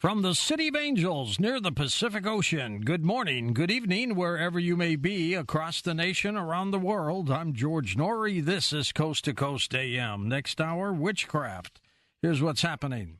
From the City of Angels near the Pacific Ocean, good morning, good evening, wherever you may be across the nation, around the world. I'm George Norrie. This is Coast to Coast AM. Next hour, Witchcraft. Here's what's happening.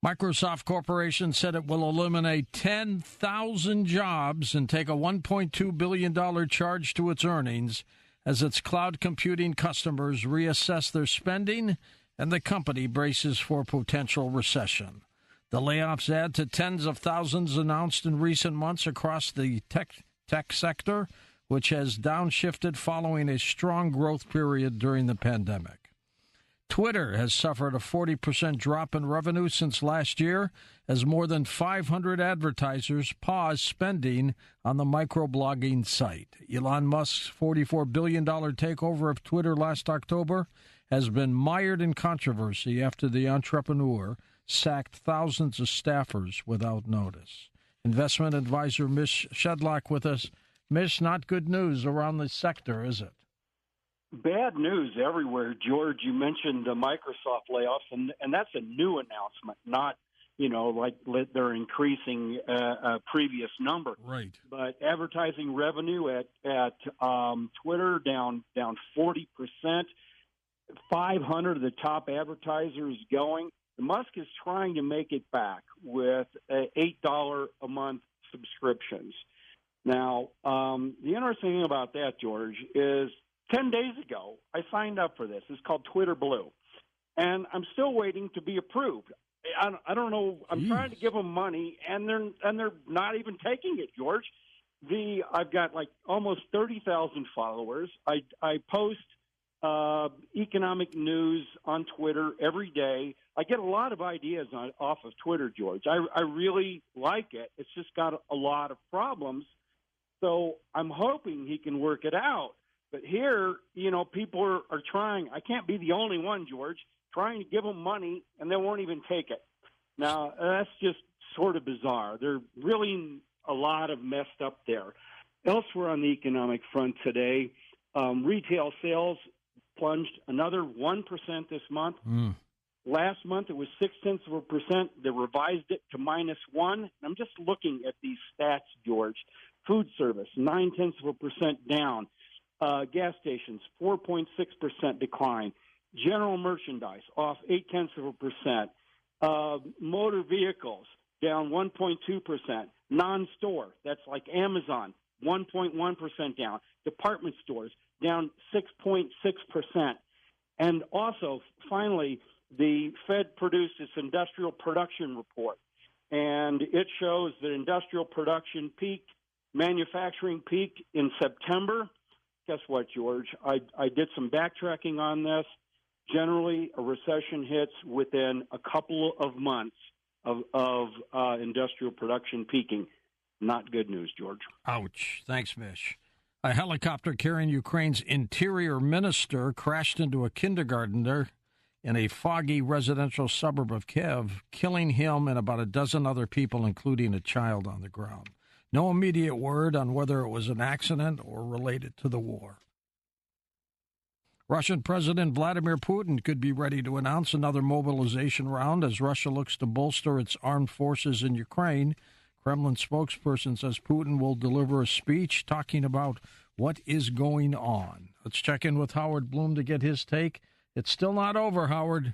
Microsoft Corporation said it will eliminate 10,000 jobs and take a $1.2 billion charge to its earnings as its cloud computing customers reassess their spending and the company braces for potential recession. The layoffs add to tens of thousands announced in recent months across the tech sector, which has downshifted following a strong growth period during the pandemic. Twitter has suffered a 40% drop in revenue since last year as more than 500 advertisers paused spending on the microblogging site. Elon Musk's $44 billion takeover of Twitter last October has been mired in controversy after the entrepreneur sacked thousands of staffers without notice. Investment advisor Mish Shedlock with us. Mish, not good news around the sector, is it? Bad news everywhere, George. You mentioned the Microsoft layoffs, and that's a new announcement, not, like they're increasing a previous number. Right. But advertising revenue at Twitter down 40%, 500 of the top advertisers going. Musk is trying to make it back with $8 a month subscriptions. Now, the interesting thing about that, George, is 10 days ago, I signed up for this. It's called Twitter Blue, and I'm still waiting to be approved. I don't know. I'm trying to give them money, and they're not even taking it, George. I've got like almost 30,000 followers. I post economic news on Twitter every day. I get a lot of ideas off of Twitter, George. I really like it. It's just got a lot of problems, so I'm hoping he can work it out. But here, people are trying. I can't be the only one, George, trying to give them money, and they won't even take it. Now, that's just sort of bizarre. There's really a lot of messed up there. Elsewhere on the economic front today, retail sales plunged another 1% this month. Last month, it was 0.6%. They revised it to -1%. I'm just looking at these stats, George. Food service, 0.9% down. Gas stations, 4.6% decline. General merchandise, off 0.8%. Motor vehicles, down 1.2%. Non-store, that's like Amazon, 1.1% down. Department stores, down 6.6%. And also, finally, the Fed produced its industrial production report, and it shows that industrial production peaked, manufacturing peaked in September. Guess what, George? I did some backtracking on this. Generally, a recession hits within a couple of months of industrial production peaking. Not good news, George. Ouch. Thanks, Mish. A helicopter carrying Ukraine's interior minister crashed into a kindergartner in a foggy residential suburb of Kiev, killing him and about a dozen other people, including a child on the ground. No immediate word on whether it was an accident or related to the war. Russian President Vladimir Putin could be ready to announce another mobilization round as Russia looks to bolster its armed forces in Ukraine. Kremlin spokesperson says Putin will deliver a speech talking about what is going on. Let's check in with Howard Bloom to get his take. It's still not over, Howard.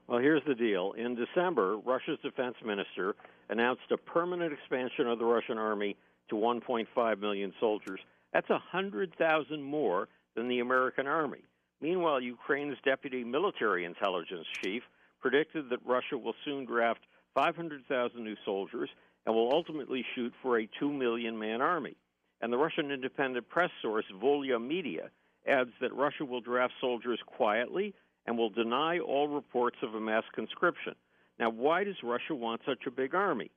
Well, here's the deal. In December, Russia's defense minister announced a permanent expansion of the Russian army to 1.5 million soldiers. That's 100,000 more than the American army. Meanwhile, Ukraine's deputy military intelligence chief predicted that Russia will soon draft 500,000 new soldiers and will ultimately shoot for a 2 million-man army. And the Russian independent press source Volya Media adds that Russia will draft soldiers quietly and will deny all reports of a mass conscription. Now, why does Russia want such a big army?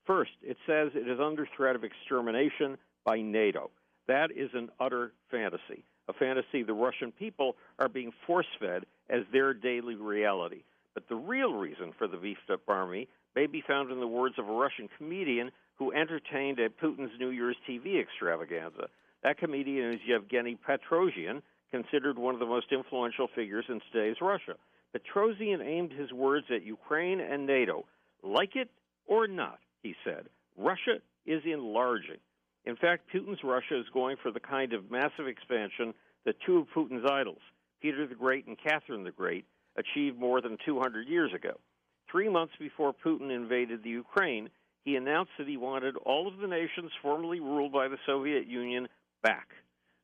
First, it says it is under threat of extermination by NATO. That is an utter fantasy, a fantasy the Russian people are being force-fed as their daily reality. But the real reason for the beefed-up army may be found in the words of a Russian comedian who entertained at Putin's New Year's TV extravaganza. That comedian is Yevgeny Petrosian, considered one of the most influential figures in today's Russia. Petrosian aimed his words at Ukraine and NATO. Like it or not, he said. Russia is enlarging. In fact, Putin's Russia is going for the kind of massive expansion that two of Putin's idols, Peter the Great and Catherine the Great, achieved more than 200 years ago. 3 months before Putin invaded the Ukraine, he announced that he wanted all of the nations formerly ruled by the Soviet Union back.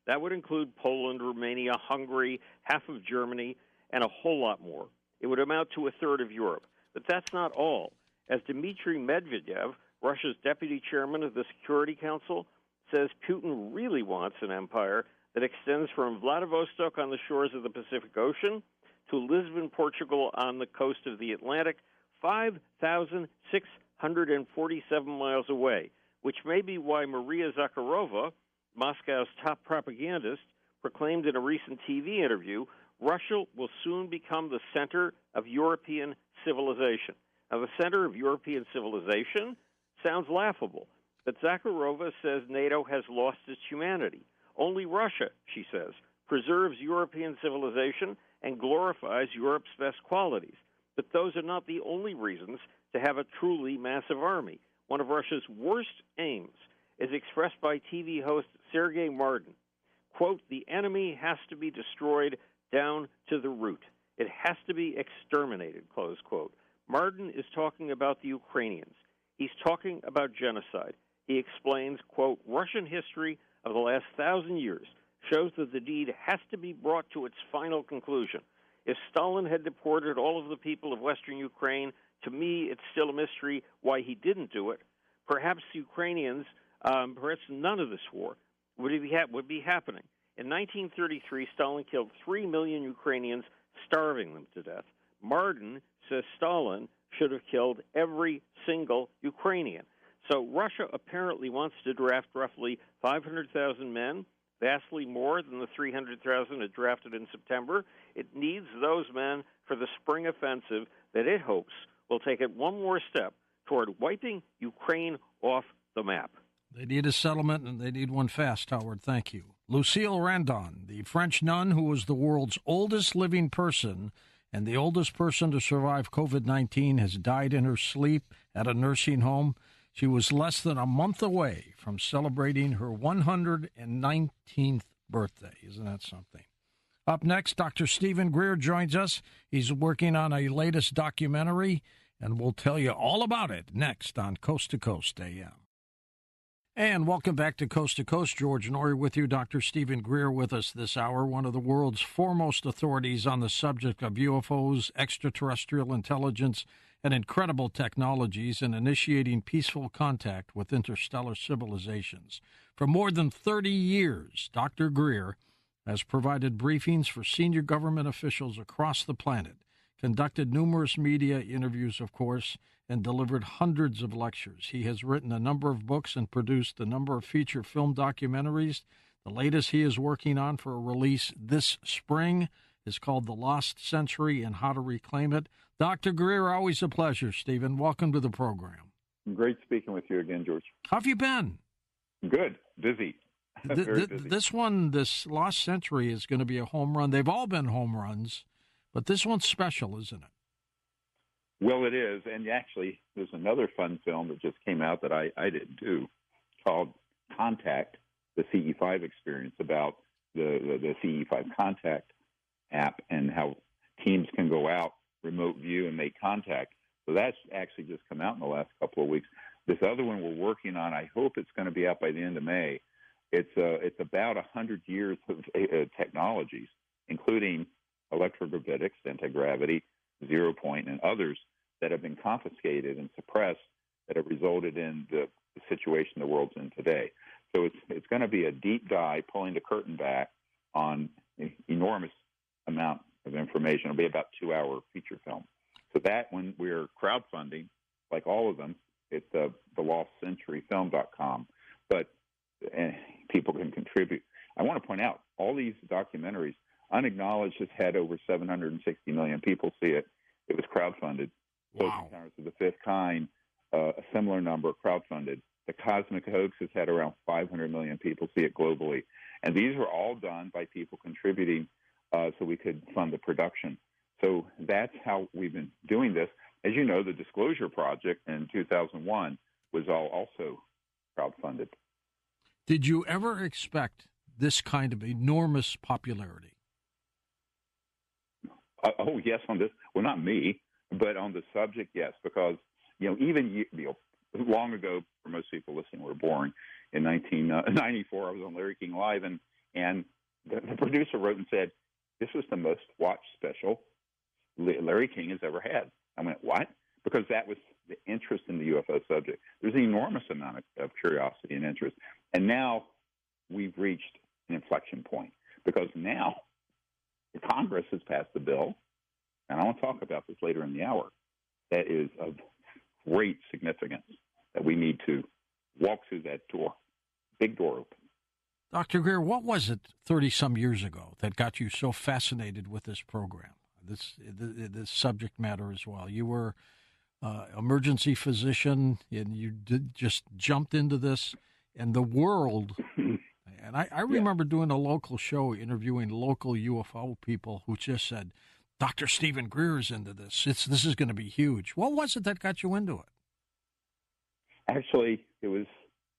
That would include Poland, Romania, Hungary, half of Germany, and a whole lot more. It would amount to a third of Europe. But that's not all. As Dmitry Medvedev, Russia's deputy chairman of the Security Council, says Putin really wants an empire that extends from Vladivostok on the shores of the Pacific Ocean to Lisbon, Portugal on the coast of the Atlantic, 5,647 miles away, which may be why Maria Zakharova, Moscow's top propagandist, proclaimed in a recent TV interview, Russia will soon become the center of European civilization. Now, the center of European civilization sounds laughable, but Zakharova says NATO has lost its humanity. Only Russia, she says, preserves European civilization and glorifies Europe's best qualities. But those are not the only reasons to have a truly massive army. One of Russia's worst aims is expressed by TV host Sergei Martin. Quote, the enemy has to be destroyed down to the root. It has to be exterminated, close quote. Martin is talking about the Ukrainians. He's talking about genocide. He explains, quote, Russian history of the last 1,000 years shows that the deed has to be brought to its final conclusion. If Stalin had deported all of the people of Western Ukraine, to me it's still a mystery why he didn't do it. Perhaps the Ukrainians, perhaps none of this war would be happening. In 1933, Stalin killed 3 million Ukrainians, starving them to death. Martin says Stalin should have killed every single Ukrainian. So Russia apparently wants to draft roughly 500,000 men, vastly more than the 300,000 it drafted in September. It needs those men for the spring offensive that it hopes will take it one more step toward wiping Ukraine off the map. They need a settlement, and they need one fast, Howard. Thank you. Lucille Randon, the French nun who was the world's oldest living person and the oldest person to survive COVID-19, has died in her sleep at a nursing home. She was less than a month away from celebrating her 119th birthday. Isn't that something? Up next, Dr. Stephen Greer joins us. He's working on a latest documentary, and we'll tell you all about it next on Coast to Coast AM. And welcome back to Coast. George Norrie with you. Dr. Stephen Greer with us this hour, one of the world's foremost authorities on the subject of UFOs, extraterrestrial intelligence, and incredible technologies in initiating peaceful contact with interstellar civilizations. For more than 30 years, Dr. Greer has provided briefings for senior government officials across the planet, conducted numerous media interviews, of course, and delivered hundreds of lectures. He has written a number of books and produced a number of feature film documentaries. The latest he is working on for a release this spring is called The Lost Century and How to Reclaim It. Dr. Greer, always a pleasure, Stephen. Welcome to the program. Great speaking with you again, George. How have you been? Good. Busy. Very busy. This Lost Century, is going to be a home run. They've all been home runs, but this one's special, isn't it? Well, it is. And actually, there's another fun film that just came out that I didn't do called Contact, the CE5 Experience, about the CE5 Contact app and how teams can go out, remote view, and make contact. So that's actually just come out in the last couple of weeks. This other one we're working on, I hope it's going to be out by the end of May. It's about 100 years of technologies, including electrogravitics, anti-gravity, zero point, and others that have been confiscated and suppressed that have resulted in the situation the world's in today. So it's going to be a deep dive, pulling the curtain back on an enormous amount of information. It'll be about a 2-hour feature film. So that one we're crowdfunding, like all of them. It's the lostcenturyfilm.com. But people can contribute. I want to point out, all these documentaries, Unacknowledged has had over 760 million people see it. It was crowdfunded. Wow. Close Encounters of the Fifth Kind, a similar number, crowdfunded. The Cosmic Hoax has had around 500 million people see it globally. And these were all done by people contributing so we could fund the production. So that's how we've been doing this. as you know, the Disclosure Project in 2001 was also crowdfunded. Did you ever expect this kind of enormous popularity? Oh, yes, on this. Well, not me, but on the subject, yes, because, even long ago, for most people listening, were born in 1994. I was on Larry King Live, and the producer wrote and said, this was the most watched special Larry King has ever had. I went, what? Because that was the interest in the UFO subject. There's an enormous amount of curiosity and interest. And now we've reached an inflection point, because now the Congress has passed a bill, and I want to talk about this later in the hour, that is of great significance, that we need to walk through that door, big door open. Dr. Greer, what was it 30-some years ago that got you so fascinated with this program, this subject matter as well? You were emergency physician, and you just jumped into this, and the world. And I remember doing a local show, interviewing local UFO people who just said, Dr. Stephen Greer is into this. This is going to be huge. What was it that got you into it? Actually, it was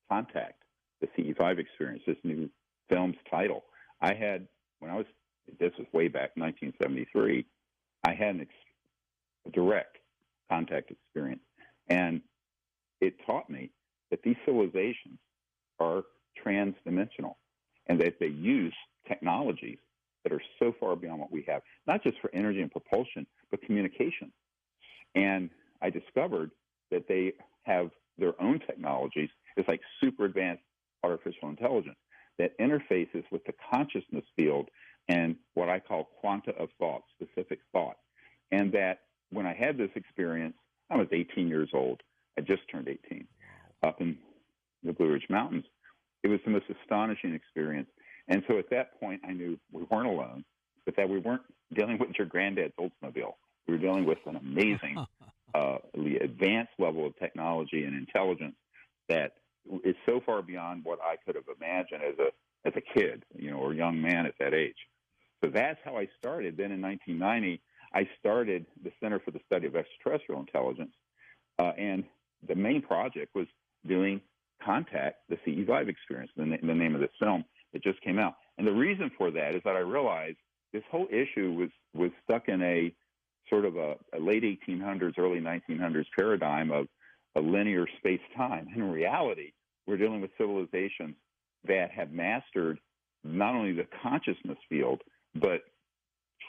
Contact, the CE5 Experience, this new film's title. This was way back in 1973, I had a direct contact experience. And it taught me that these civilizations are transdimensional, and that they use technologies that are so far beyond what we have, not just for energy and propulsion, but communication. And I discovered that they have their own technologies. It's like super advanced artificial intelligence that interfaces with the consciousness field and what I call quanta of thought, specific thought. And that when I had this experience, I was 18 years old. I just turned 18, up in the Blue Ridge Mountains. It was the most astonishing experience. And so at that point, I knew we weren't alone, but that we weren't dealing with your granddad's Oldsmobile. We were dealing with an amazing, advanced level of technology and intelligence that is so far beyond what I could have imagined as a kid, or a young man at that age. So that's how I started. Then in 1990, I started the Center for the Study of Extraterrestrial Intelligence, and the main project was doing Contact, the CE5 Experience, the name of this film that just came out. And the reason for that is that I realized this whole issue was stuck in a sort of a late 1800s, early 1900s paradigm of a linear space-time. In reality, we're dealing with civilizations that have mastered not only the consciousness field, but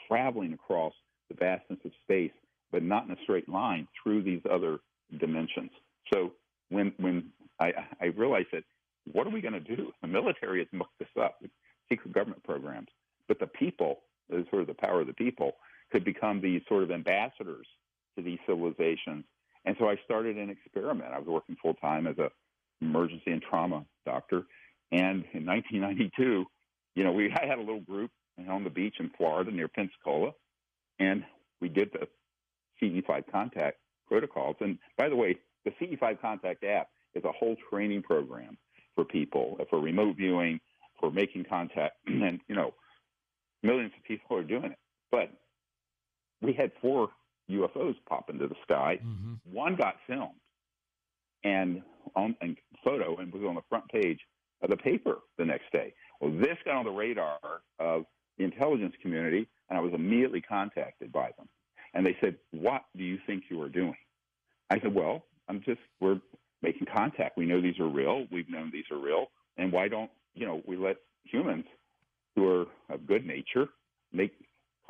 traveling across the vastness of space, but not in a straight line through these other dimensions. So when I realized that, what are we going to do? The military has mucked this up with secret government programs, but the people, sort of the power of the people, could become these sort of ambassadors to these civilizations. And so I started an experiment. I was working full-time as an emergency and trauma doctor. And in 1992, I had a little group on the beach in Florida near Pensacola, and we did the CE5 Contact protocols. And by the way, the CE5 Contact app is a whole training program for people, for remote viewing, for making contact, and, millions of people are doing it. But we had 4 UFOs pop into the sky. Mm-hmm. One got filmed and photo and was on the front page of the paper the next day. Well, this got on the radar of the intelligence community, and I was immediately contacted by them. And they said, what do you think you are doing? I said, well, we're making contact. We know these are real. We've known these are real. And why don't, we let humans who are of good nature make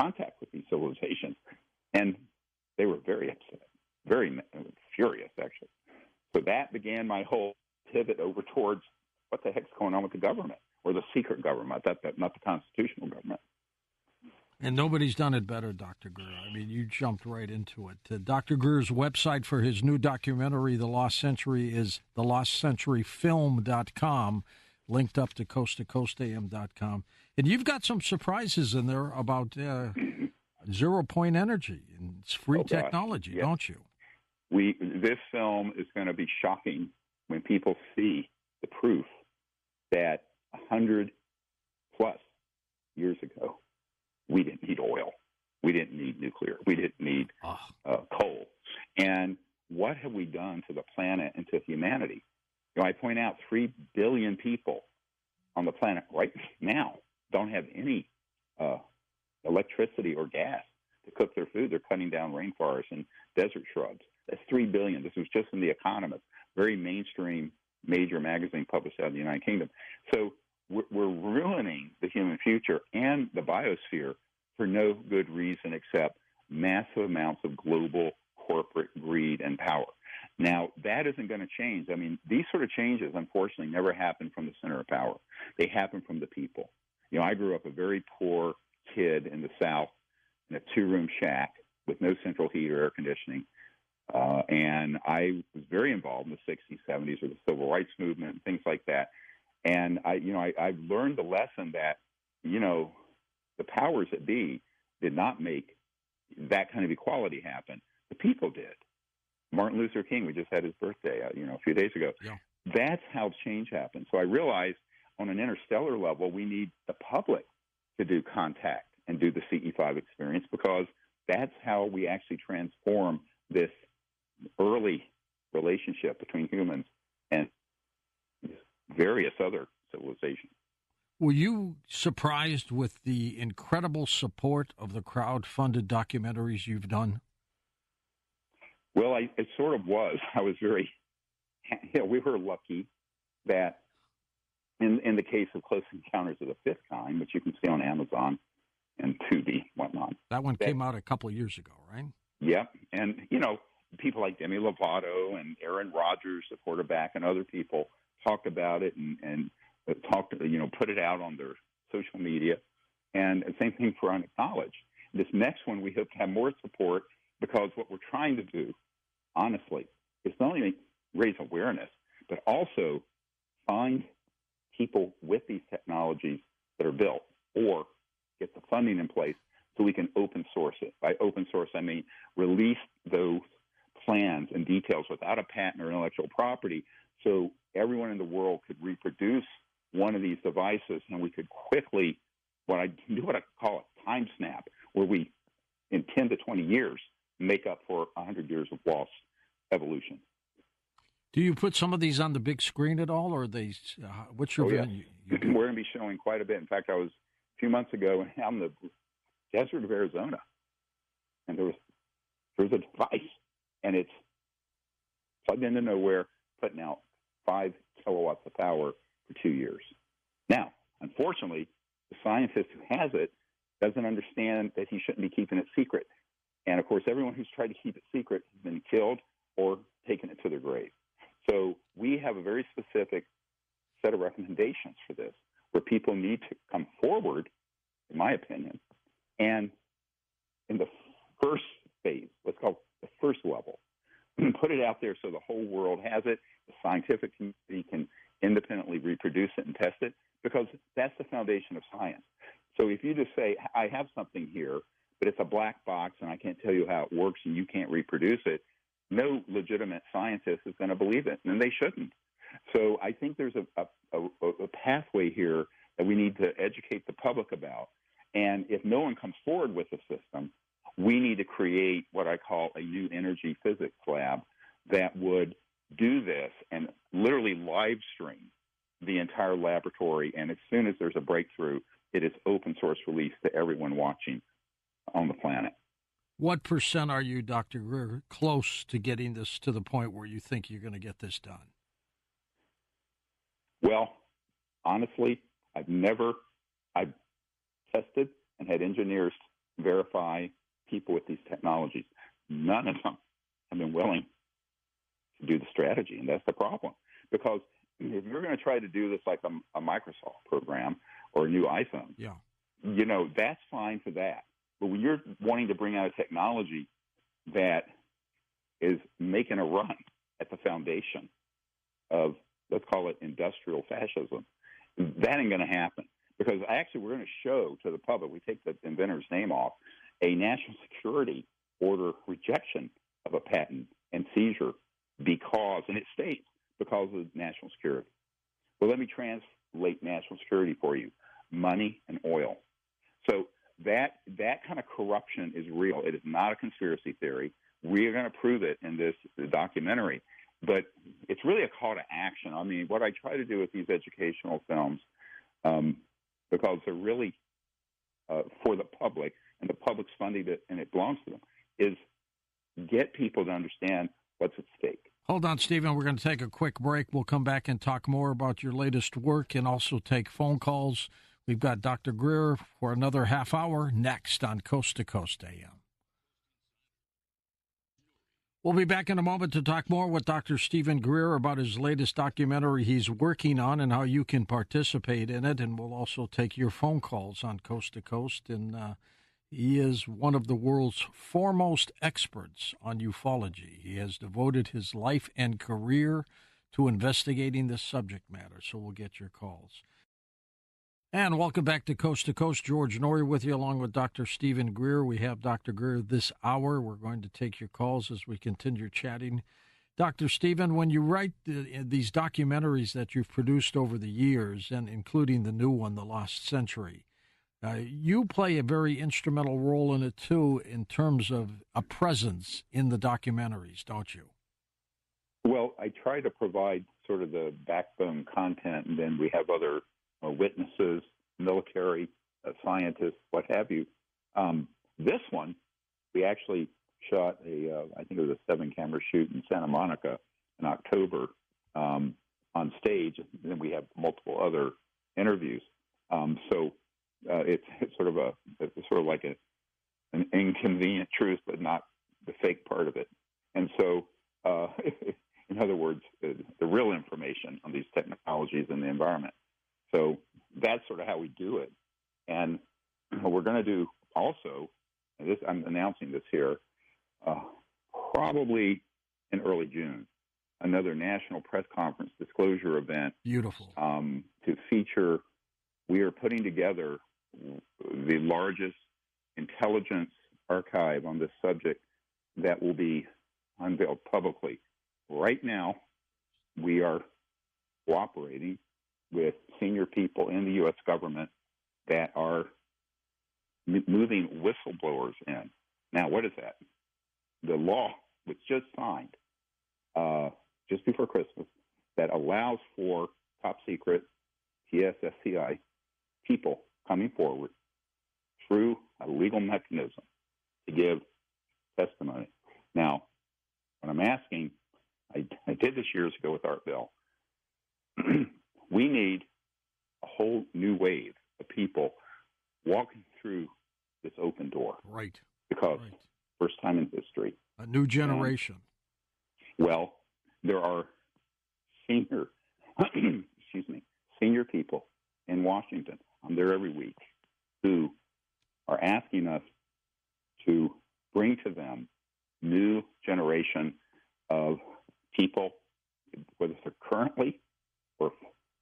contact with these civilizations? And they were very upset, very furious, actually. So that began my whole pivot over towards what the heck's going on with the government, or the secret government, not the constitutional government. And nobody's done it better, Dr. Greer. I mean, you jumped right into it. Dr. Greer's website for his new documentary, The Lost Century, is thelostcenturyfilm.com, linked up to coasttocoastam.com. And you've got some surprises in there about zero-point energy and it's free technology, yes. Don't you? This film is going to be shocking when people see the proof that 100-plus years ago, we didn't need oil. We didn't need nuclear. We didn't need coal. And what have we done to the planet and to humanity? I point out 3 billion people on the planet right now don't have any electricity or gas to cook their food. They're cutting down rainforests and desert shrubs. That's 3 billion. This was just in The Economist, very mainstream, major magazine published out of the United Kingdom. So we're ruining the human future and the biosphere for no good reason except massive amounts of global corporate greed and power. Now, that isn't going to change. I mean, these sort of changes, unfortunately, never happen from the center of power. They happen from the people. I grew up a very poor kid in the South in a 2-room shack with no central heat or air conditioning. And I was very involved in the 60s, 70s with the civil rights movement and things like that. And I've learned the lesson that, the powers that be did not make that kind of equality happen. The people did. Martin Luther King, we just had his birthday, a few days ago. Yeah. That's how change happens. So I realized on an interstellar level, we need the public to do contact and do the CE5 experience, because that's how we actually transform this early relationship between humans and various other civilizations. Were you surprised with the incredible support of the crowd-funded documentaries you've done? Well, it sort of was. I was very, we were lucky that in the case of Close Encounters of the Fifth Kind, which you can see on Amazon and Tubi, whatnot. That one came out a couple of years ago, right? Yep. And, people like Demi Lovato and Aaron Rodgers, the quarterback, and other people talked about it and put it out on their social media. And the same thing for Unacknowledged. This next one, we hope to have more support, because what we're trying to do, honestly, is not only raise awareness, but also find people with these technologies that are built, or get the funding in place so we can open source it. By open source, I mean release those plans and details without a patent or intellectual property, so everyone in the world could reproduce one of these devices, and we could quickly, what I call a time snap, where we, in 10 to 20 years, make up for 100 years of lost evolution. Do you put some of these on the big screen at all, or are they? What's your venue? We're going to be showing quite a bit. In fact, I was a few months ago out in the desert of Arizona, and there was a device, and it's plugged into nowhere, putting out 5 kilowatts of power for 2 years. Now, unfortunately, the scientist who has it doesn't understand that he shouldn't be keeping it secret. And, of course, everyone who's tried to keep it secret has been killed or taken it to their grave. So we have a very specific set of recommendations for this, where people need to come forward, in my opinion, and in the first phase, let's call it the first level, put it out there so the whole world has it, the scientific community can independently reproduce it and test it, because that's the foundation of science. So if you just say, I have something here, but it's a black box and I can't tell you how it works and you can't reproduce it, no legitimate scientist is going to believe it, and they shouldn't. So I think there's a pathway here that we need to educate the public about. And if no one comes forward with a system, we need to create what I call a new energy physics lab that would do this and literally live stream the entire laboratory. And as soon as there's a breakthrough, it is open source release to everyone watching on the planet. What percent are you, Dr. Greer, close to getting this to the point where you think you're going to get this done? Well, honestly, I've tested and had engineers verify people with these technologies. None of them have been willing to do the strategy, and that's the problem. Because if you're going to try to do this like a Microsoft program or a new iPhone, that's fine for that. But when you're wanting to bring out a technology that is making a run at the foundation of, let's call it industrial fascism, that ain't going to happen. Because actually we're going to show to the public, we take the inventor's name off, a national security order rejection of a patent and seizure because, and it states, because of national security. Well, let me translate national security for you: money and oil. So that kind of corruption is real. It is not a conspiracy theory. we are going to prove it in this documentary. But it's really a call to action. I mean, what I try to do with these educational films, because they're really for the public, and the public's funding it, and it belongs to them, is get people to understand what's at stake. Hold on, Stephen. We're going to take a quick break. We'll come back and talk more about your latest work and also take phone calls. We've got Dr. Greer for another half hour next on Coast to Coast AM. We'll be back in a moment to talk more with Dr. Stephen Greer about his latest documentary he's working on and how you can participate in it. And we'll also take your phone calls on Coast to Coast. And he is one of the world's foremost experts on ufology. He has devoted his life and career to investigating this subject matter. So we'll get your calls. And welcome back to Coast. George Norrie with you, along with Dr. Stephen Greer. We have Dr. Greer this hour. We're going to take your calls as we continue chatting. Dr. Stephen, when you write these documentaries that you've produced over the years, and including the new one, The Lost Century, you play a very instrumental role in it, too, in terms of a presence in the documentaries, don't you? Well, I try to provide sort of the backbone content, and then we have other witnesses, military, scientists, what have you. This one, we actually shot I think it was a 7-camera shoot in Santa Monica in October on stage, and then we have multiple other interviews. So it's sort of like an inconvenient truth, but not the fake part of it. And so, in other words, the real information on these technologies and the environment. So that's sort of how we do it. And we're going to do also, and this, I'm announcing this here, probably in early June, another national press conference disclosure event. Beautiful. To feature, we are putting together the largest intelligence archive on this subject that will be unveiled publicly. Right now, we are cooperating with senior people in the U.S. government that are moving whistleblowers in. Now, what is that? The law was just signed just before Christmas that allows for top secret TSSCI people coming forward through a legal mechanism to give testimony. Now, what I'm asking, I did this years ago with Art Bell. We need a whole new wave of people walking through this open door. Right. Because first time in history. A new generation. Well, there are senior people in Washington, I'm there every week, who are asking us to bring to them new generation of people, whether they're currently or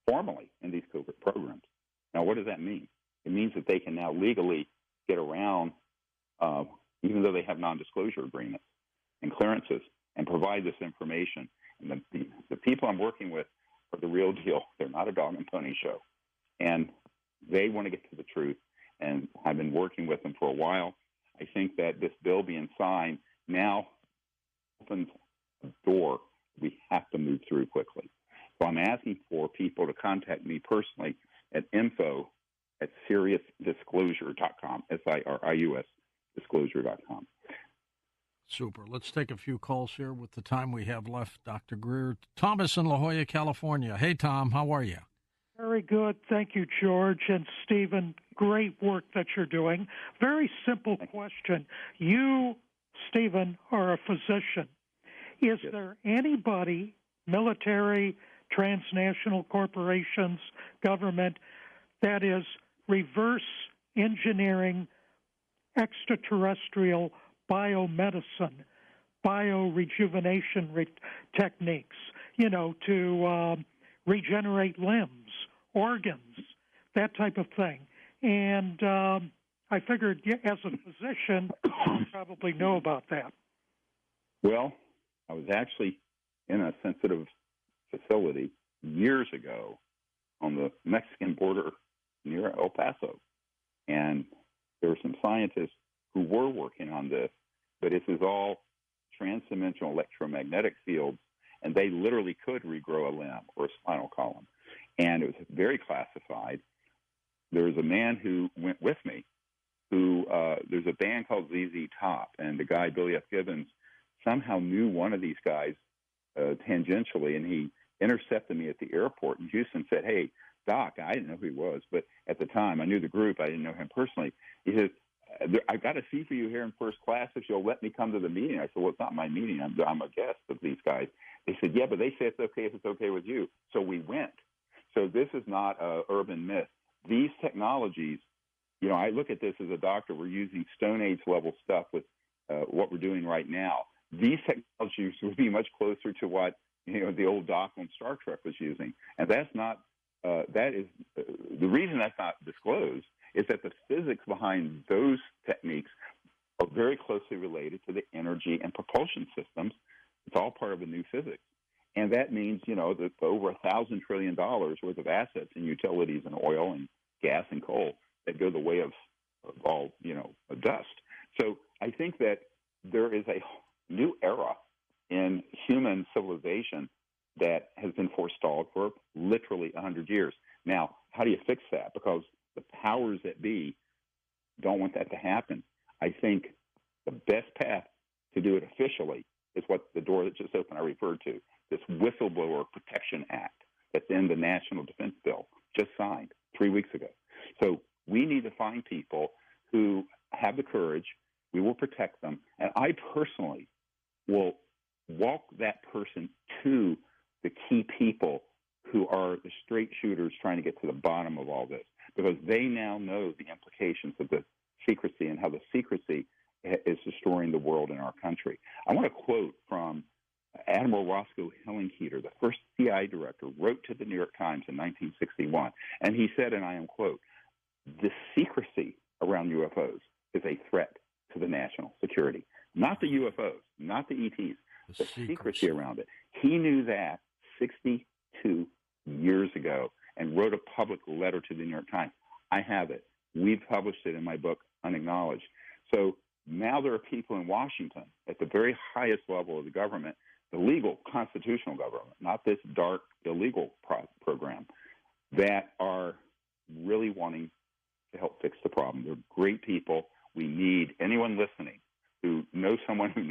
formally in these covert programs. Now, what does that mean? It means that they can now legally get around, even though they have non-disclosure agreements and clearances, and provide this information. And the people I'm working with are the real deal. They're not a dog and pony show. And they want to get to the truth. And I've been working with them for a while. I think that this bill being signed now opens a door we have to move through quickly. So I'm asking for people to contact me personally at info@SiriusDisclosure.com, SIRIUS disclosure.com. Super. Let's take a few calls here with the time we have left, Dr. Greer. Thomas in La Jolla, California. Hey, Tom, how are you? Very good. Thank you, George and Stephen. Great work that you're doing. Very simple question. You, Stephen, are a physician. Is there anybody, military, transnational corporations, government, that is reverse engineering extraterrestrial biomedicine, biorejuvenation techniques, to regenerate limbs, organs, that type of thing? And I figured, as a physician, you probably know about that. Well, I was actually in a sensitive facility years ago on the Mexican border near El Paso. And there were some scientists who were working on this, but this is all transdimensional electromagnetic fields, and they literally could regrow a limb or a spinal column. And it was very classified. There was a man who went with me who, there's a band called ZZ Top, and the guy, Billy F. Gibbons, somehow knew one of these guys tangentially, and he intercepted me at the airport in Houston, said, "Hey, Doc," I didn't know who he was, but at the time I knew the group. I didn't know him personally. He said, "I've got a seat for you here in first class if you'll let me come to the meeting." I said, "Well, it's not my meeting. I'm a guest of these guys." They said, "Yeah, but they say it's okay if it's okay with you." So we went. So this is not an urban myth. These technologies, I look at this as a doctor. We're using Stone Age level stuff with what we're doing right now. These technologies would be much closer to what the old doc on Star Trek was using, and that's not. That is the reason that's not disclosed is that the physics behind those techniques are very closely related to the energy and propulsion systems. It's all part of a new physics, and that means that over $1,000 trillion worth of assets in utilities and oil and gas and coal that go the way of all dust. So I think that there is a new era in human civilization that has been forestalled for literally 100 years. Now, how do you fix that? Because the powers that be don't want that to happen. I think the best path to do it officially is what the door that just opened I referred to, this Whistleblower Protection Act that's in the National Defense Bill, just signed 3 weeks ago. So we need to find people who have the courage. We will protect them. And I personally will walk that person to the key people who are the straight shooters trying to get to the bottom of all this, because they now know the implications of the secrecy and how the secrecy is destroying the world in our country. I want to quote from Admiral Roscoe Hellenkeeter, the first CIA director, wrote to the New York Times in 1961, and he said, and I am quote, "The secrecy around UFOs is a threat to the national security." Not the UFOs, not the ETs, the secrecy around it. He knew that 62 years ago and wrote a public letter to the New York Times. I have it. We've published it in my book, Unacknowledged. So now there are people in Washington at the very highest level of the government, the legal, constitutional government, not this dark, illegal program, that are really wanting to help fix the problem. They're great people. We need anyone listening who knows someone who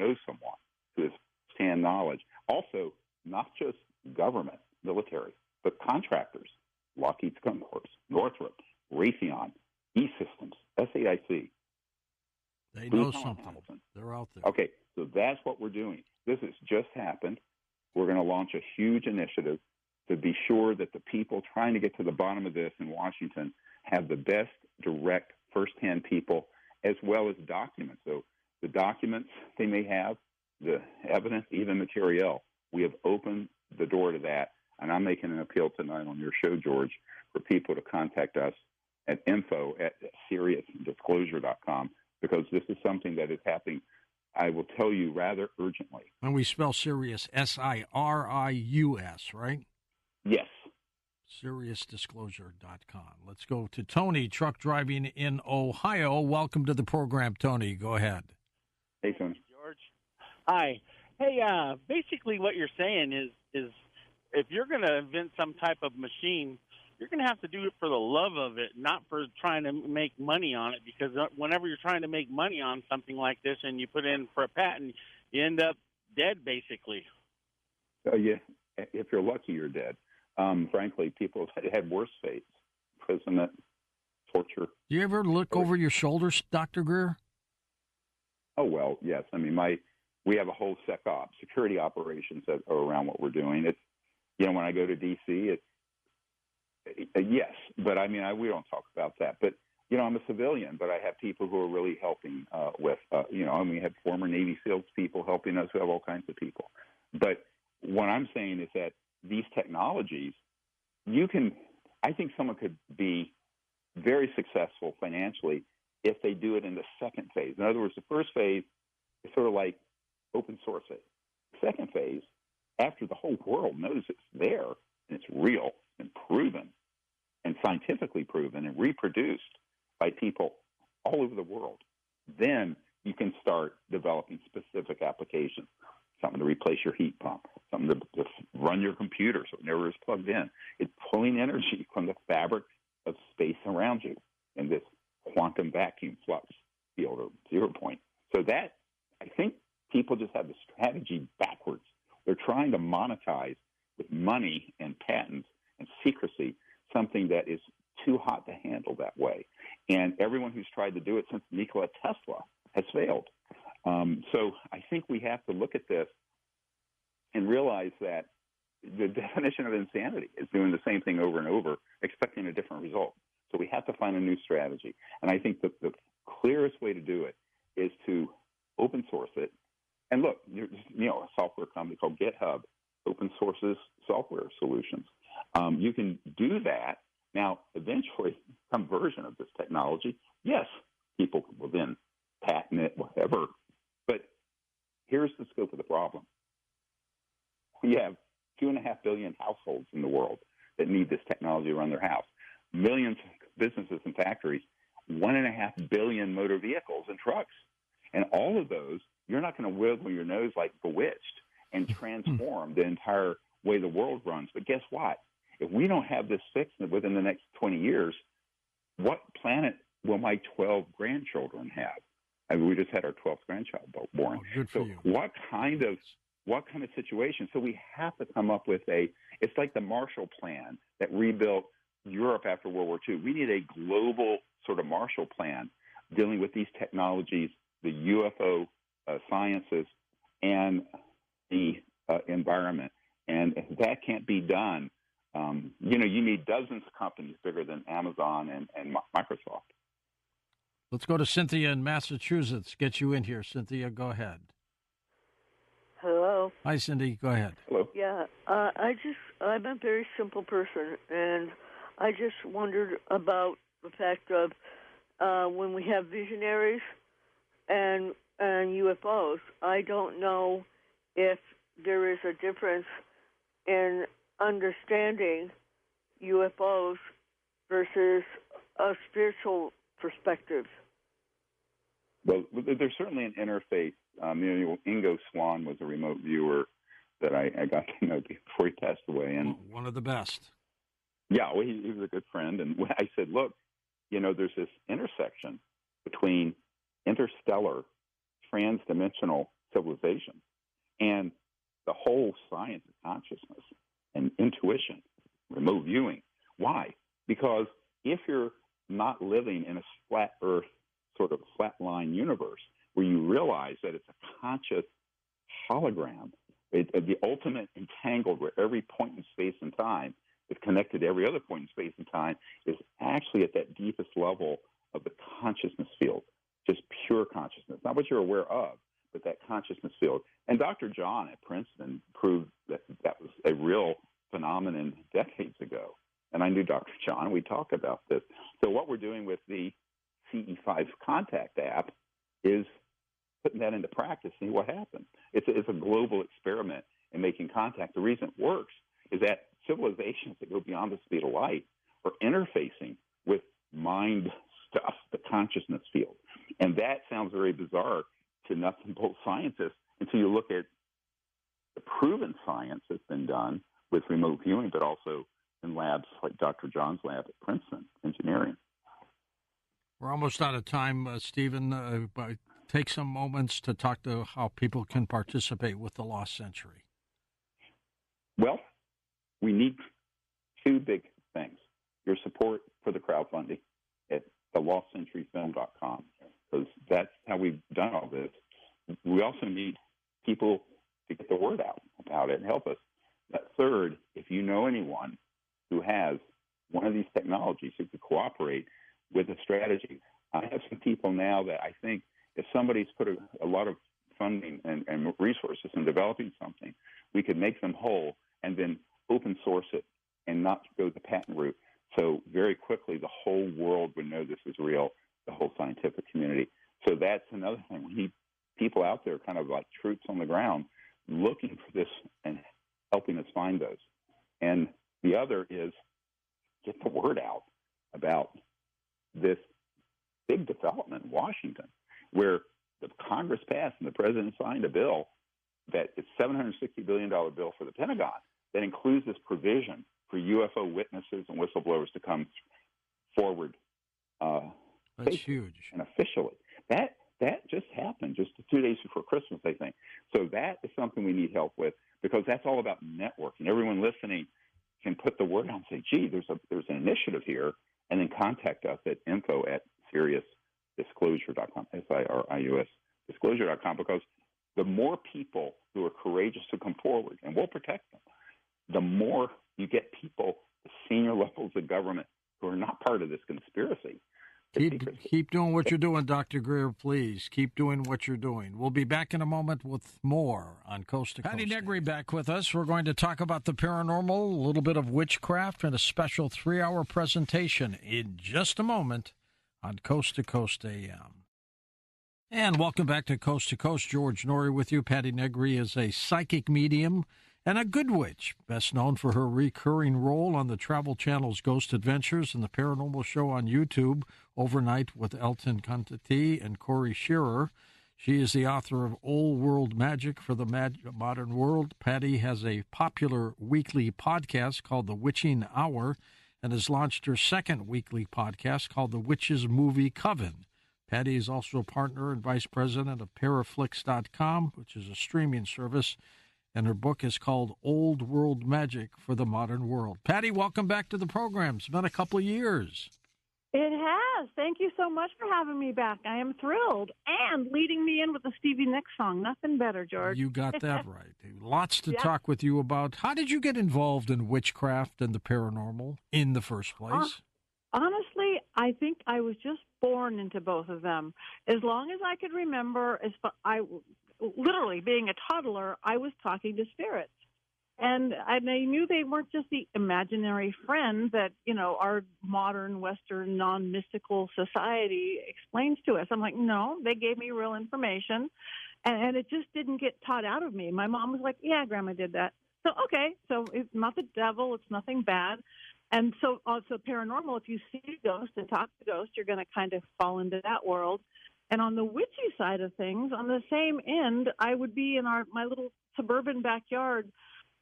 has hand knowledge. Also, not just government, military, but contractors, Lockheed Skunk Works, Northrop, Raytheon, E-Systems, SAIC. They know something. Hamilton. They're out there. Okay, so that's what we're doing. This has just happened. We're going to launch a huge initiative to be sure that the people trying to get to the bottom of this in Washington have the best direct firsthand people as well as documents. So the documents they may have, the evidence, even material, we have opened the door to that. And I'm making an appeal tonight on your show, George, for people to contact us at info@SiriusDisclosure.com, because this is something that is happening, I will tell you, rather urgently. And we spell Sirius, SIRIUS, right? Yes. SiriusDisclosure.com. Let's go to Tony, truck driving in Ohio. Welcome to the program, Tony. Go ahead. Hey, Tony. George. Hi. Hey, basically what you're saying is if you're going to invent some type of machine, you're going to have to do it for the love of it, not for trying to make money on it, because whenever you're trying to make money on something like this and you put in for a patent, you end up dead, basically. Yeah, if you're lucky, you're dead. Frankly, people have had worse fates, imprisonment, torture. Do you ever look over your shoulders, Dr. Greer? Oh, well, yes. I mean, we have a whole security operations that are around what we're doing. It's, when I go to D.C., yes, but I mean, we don't talk about that. But, I'm a civilian, but I have people who are really helping with, we have former Navy SEALs people helping us. We have all kinds of people. But what I'm saying is that these technologies, I think someone could be very successful financially if they do it in the second phase. In other words, the first phase is sort of like open source it. The second phase, after the whole world knows it's there and it's real and proven and scientifically proven and reproduced by people all over the world, then you can start developing specific applications, something to replace your heat pump, something to run your computer so it never is plugged in. It's pulling energy from the fabric of space around you in this quantum vacuum flux field or 0 point. So that, I think people just have the strategy backwards. They're trying to monetize with money and patents and secrecy something that is too hot to handle that way. And everyone who's tried to do it since Nikola Tesla has failed. So I think we have to look at this and realize that the definition of insanity is doing the same thing over and over, expecting a different result. So we have to find a new strategy. And I think that the clearest way to do it is to open source it. And look, a software company called GitHub open sources software solutions. You can do that. Now, eventually, some version of this technology, yes, people will then patent it, whatever. But here's the scope of the problem. We have 2.5 billion households in the world that need this technology to run their house. Millions of businesses and factories, 1.5 billion motor vehicles and trucks. And all of those, you're not going to wiggle your nose like Bewitched and transform the entire way the world runs. But guess what? If we don't have this fixed within the next 20 years, what planet will my 12 grandchildren have? I mean, we just had our 12th grandchild born. Oh, good for you. What kind of situation? So we have to come up with it's like the Marshall Plan that rebuilt Europe after World War II. We need a global sort of Marshall Plan dealing with these technologies, the UFO sciences, and the environment. And if that can't be done, you need dozens of companies bigger than Amazon and Microsoft. Let's go to Cynthia in Massachusetts. Get you in here, Cynthia. Go ahead. Hello. Hi, Cindy. Go ahead. Hello. Yeah, I'm a very simple person, and I just wondered about the fact of when we have visionaries and UFOs, I don't know if there is a difference in understanding UFOs versus a spiritual perspective. Well, there's certainly an interface. Ingo Swann was a remote viewer that I got to know before he passed away. And one of the best. Yeah, well, he was a good friend. And I said, look, there's this intersection between interstellar, transdimensional civilization and the whole science of consciousness and intuition, remote viewing. Why? Because if you're not living in a flat Earth, sort of flatline universe where you realize that it's a conscious hologram, the ultimate entangled where every point in space and time is connected to every other point in space and time, is actually at that deepest level of the consciousness field, just pure consciousness, not what you're aware of, but that consciousness field. And Dr. John at Princeton proved that was a real phenomenon decades ago. And I knew Dr. John. We talked about this. So what we're doing with the CE5 Contact app is putting that into practice, see what happens. It's a global experiment in making contact. The reason it works is that civilizations that go beyond the speed of light are interfacing with mind stuff, the consciousness field. And that sounds very bizarre to nuts and bolts scientists until you look at the proven science that's been done with remote viewing, but also in labs like Dr. John's lab at Princeton Engineering. We're almost out of time, Stephen. Take some moments to talk to how people can participate with the Lost Century. Well, we need two big things. Your support for the crowdfunding at thelostcenturyfilm.com, because that's how we've done all this. We also need people to get the word out about it and help us. Third, if you know anyone who has one of these technologies who could cooperate with a strategy. I have some people now that I think if somebody's put a lot of funding and resources in developing something, we could make them whole and then open source it and not go the patent route. So very quickly, the whole world would know this is real, the whole scientific community. So that's another thing. We need people out there kind of like troops on the ground looking for this and helping us find those. And the other is get the word out about this big development in Washington, where the Congress passed and the president signed a bill that it's $760 billion bill for the Pentagon that includes this provision for UFO witnesses and whistleblowers to come forward. That's huge. And officially. That just happened just 2 days before Christmas, I think. So that is something we need help with, because that's all about networking. Everyone listening can put the word out and say, gee, there's an initiative here, and then contact us at info@SiriusDisclosure.com, SIRIUS disclosure.com, because the more people who are courageous to come forward, and we'll protect them, the more you get people, the senior levels of government, who are not part of this conspiracy. Keep doing what you're doing, Dr. Greer, please. Keep doing what you're doing. We'll be back in a moment with more on Coast to Coast. Patti Negri back with us. We're going to talk about the paranormal, a little bit of witchcraft, and a special 3-hour presentation in just a moment on Coast to Coast AM. And welcome back to Coast. George Norrie with you. Patti Negri is a psychic medium and a good witch, best known for her recurring role on the Travel Channel's Ghost Adventures and the Paranormal Show on YouTube, Overnight with Elton Contati and Corey Shearer. She is the author of Old World Magic for the Modern World. Patti has a popular weekly podcast called The Witching Hour and has launched her second weekly podcast called The Witches Movie Coven. Patti is also a partner and vice president of Paraflix.com, which is a streaming service, and her book is called Old World Magic for the Modern World. Patti, welcome back to the program. It's been a couple of years. It has. Thank you so much for having me back. I am thrilled. And leading me in with the Stevie Nicks song. Nothing better, George. You got that right. Lots to talk with you about. How did you get involved in witchcraft and the paranormal in the first place? Honestly, I think I was just born into both of them. As long as I could remember, literally being a toddler, I was talking to spirits. And I knew they weren't just the imaginary friend that, our modern Western non-mystical society explains to us. I'm like, no, they gave me real information. And it just didn't get taught out of me. My mom was like, yeah, Grandma did that. So, okay, so it's not the devil. It's nothing bad. And so also paranormal, if you see ghosts and talk to ghosts, you're going to kind of fall into that world. And on the witchy side of things, on the same end, I would be in my little suburban backyard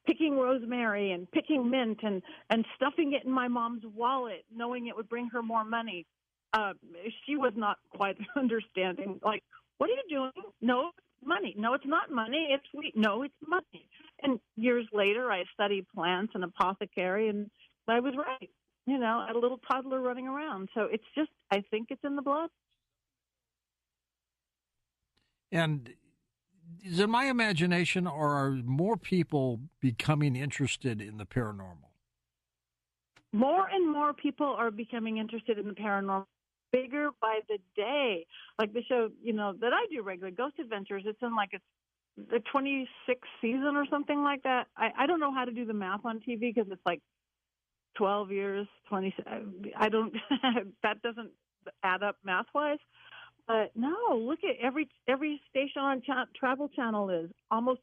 picking rosemary and picking mint and stuffing it in my mom's wallet, knowing it would bring her more money. She was not quite understanding. Like, what are you doing? No, it's money. No, it's not money. It's sweet. No, it's money. And years later, I studied plants and apothecary, and I was right. A little toddler running around. So it's just, I think it's in the blood. And is it my imagination, or are more people becoming interested in the paranormal? More and more people are becoming interested in the paranormal, bigger by the day. Like the show, that I do regularly, Ghost Adventures, it's in like the 26th season or something like that. I don't know how to do the math on TV because it's like 12 years, 20. I don't, that doesn't add up math-wise. But no, look at every station on Travel Channel is almost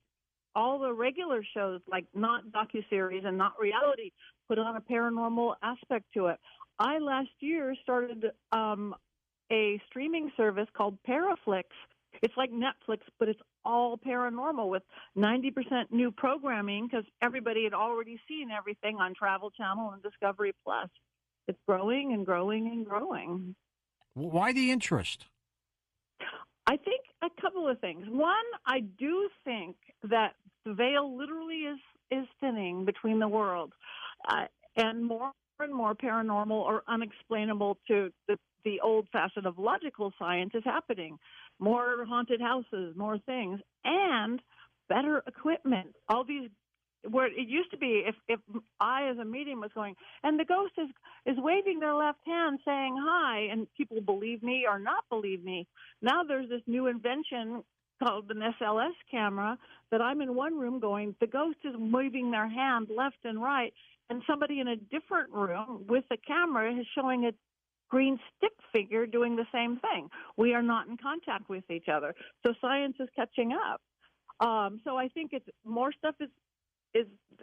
all the regular shows, like not docuseries and not reality, put on a paranormal aspect to it. I last year started a streaming service called Paraflix. It's like Netflix, but it's all paranormal with 90% new programming because everybody had already seen everything on Travel Channel and Discovery Plus. It's growing and growing and growing. Why the interest? I think a couple of things. One, I do think that the veil literally is thinning between the worlds, and more paranormal or unexplainable to the old facet of logical science is happening. More haunted houses, more things, and better equipment. All these, where it used to be, if I as a medium was going, and the ghost is waving their left hand saying hi, and people believe me or not believe me. Now there's this new invention called an SLS camera that I'm in one room going, the ghost is waving their hand left and right, and somebody in a different room with the camera is showing a green stick figure doing the same thing. We are not in contact with each other. So science is catching up. So I think it's more stuff is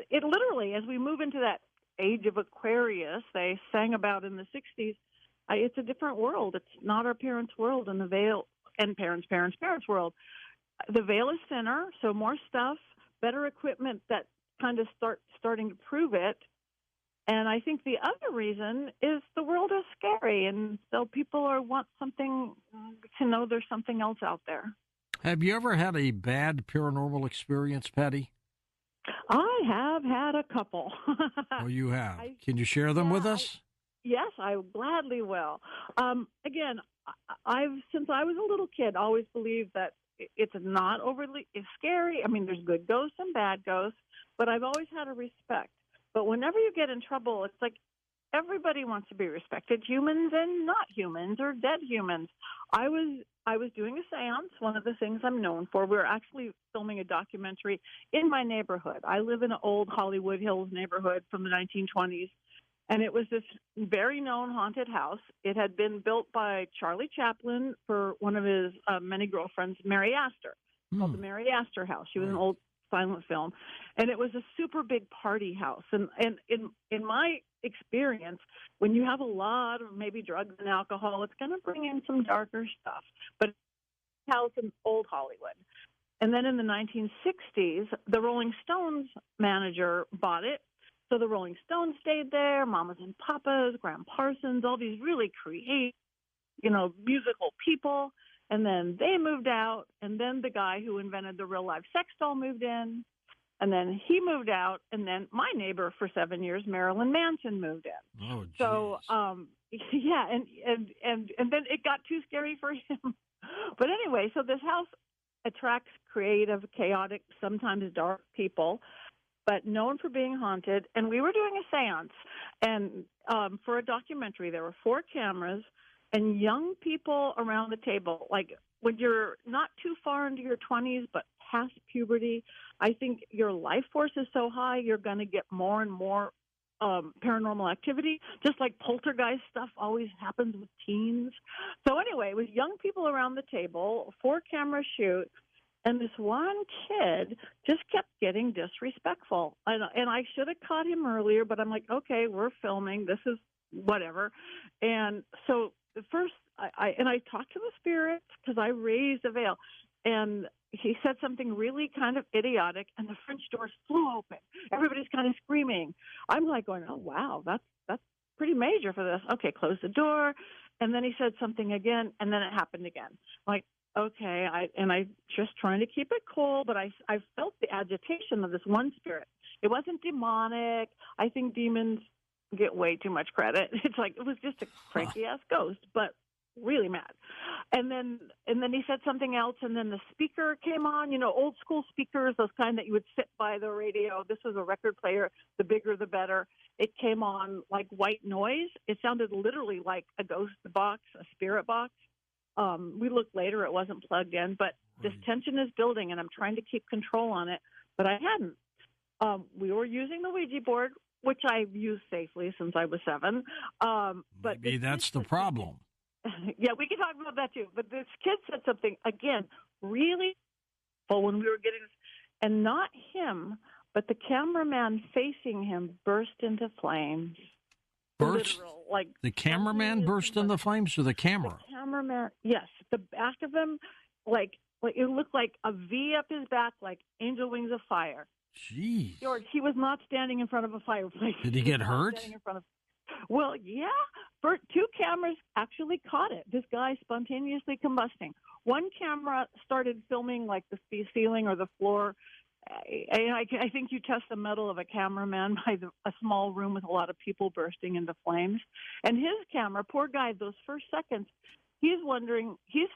it literally, as we move into that age of Aquarius, they sang about in the 60s, it's a different world. It's not our parents' world, and the veil and parents' world. The veil is thinner, so more stuff, better equipment that kind of starting to prove it. And I think the other reason is the world is scary, and so people want something to know there's something else out there. Have you ever had a bad paranormal experience, Patti? I have had a couple. Oh, you have. Can you share them with us? Yes, I gladly will. Again, since I was a little kid, always believed that it's not overly scary. I mean, there's good ghosts and bad ghosts, but I've always had a respect. But whenever you get in trouble, it's like everybody wants to be respected, humans and not humans or dead humans. I was doing a seance, one of the things I'm known for. We were actually filming a documentary in my neighborhood. I live in an old Hollywood Hills neighborhood from the 1920s, and it was this very known haunted house. It had been built by Charlie Chaplin for one of his many girlfriends, Mary Astor, called the Mary Astor House. She was an old silent film, and it was a super big party house. And in my experience, when you have a lot of maybe drugs and alcohol, it's going to bring in some darker stuff. But house in old Hollywood. And then in the 1960s, the Rolling Stones manager bought it. So the Rolling Stones stayed there, Mamas and Papas, Graham Parsons, all these really creative, musical people. And then they moved out, and then the guy who invented the real-life sex doll moved in, and then he moved out, and then my neighbor for 7 years, Marilyn Manson, moved in. Oh, geez. So, yeah, and then it got too scary for him. But anyway, so this house attracts creative, chaotic, sometimes dark people, but known for being haunted. And we were doing a seance, and for a documentary, there were 4 cameras, and young people around the table, like when you're not too far into your 20s but past puberty, I think your life force is so high you're going to get more and more paranormal activity, just like poltergeist stuff always happens with teens. So anyway, it was young people around the table, 4-camera shoot, and this one kid just kept getting disrespectful. And I should have caught him earlier, but I'm like, okay, we're filming. This is whatever. And so first, I talked to the spirits because I raised a veil, and he said something really kind of idiotic, and the French doors flew open. Everybody's kind of screaming. I'm like going, oh, wow, that's pretty major for this. Okay, close the door. And then he said something again, and then it happened again. I'm like, okay, I just trying to keep it cool, but I felt the agitation of this one spirit. It wasn't demonic. I think demons get way too much credit. It's like it was just a cranky ass ghost, but really mad. And then he said something else, and then the speaker came on, old school speakers, those kind that you would sit by the radio. This was a record player, the bigger the better. It came on like white noise. It sounded literally like a ghost box, a spirit box. We looked later, it wasn't plugged in, but this tension is building, and I'm trying to keep control on it, but I hadn't. We were using the Ouija board, which I've used safely since I was 7. But maybe that's the problem. Yeah, we can talk about that too. But this kid said something, again, really when we were getting this, and not him, but the cameraman facing him burst into flames. Burst? Literal, like the cameraman burst into flames, or the camera? The cameraman, yes. The back of him, like it looked like a V up his back, like angel wings of fire. Jeez. George, he was not standing in front of a fireplace. Did he get hurt? Well, yeah. 2 cameras actually caught it. This guy spontaneously combusting. One camera started filming like the ceiling or the floor. I think you test the mettle of a cameraman by a small room with a lot of people bursting into flames. And his camera, poor guy, those first seconds, he's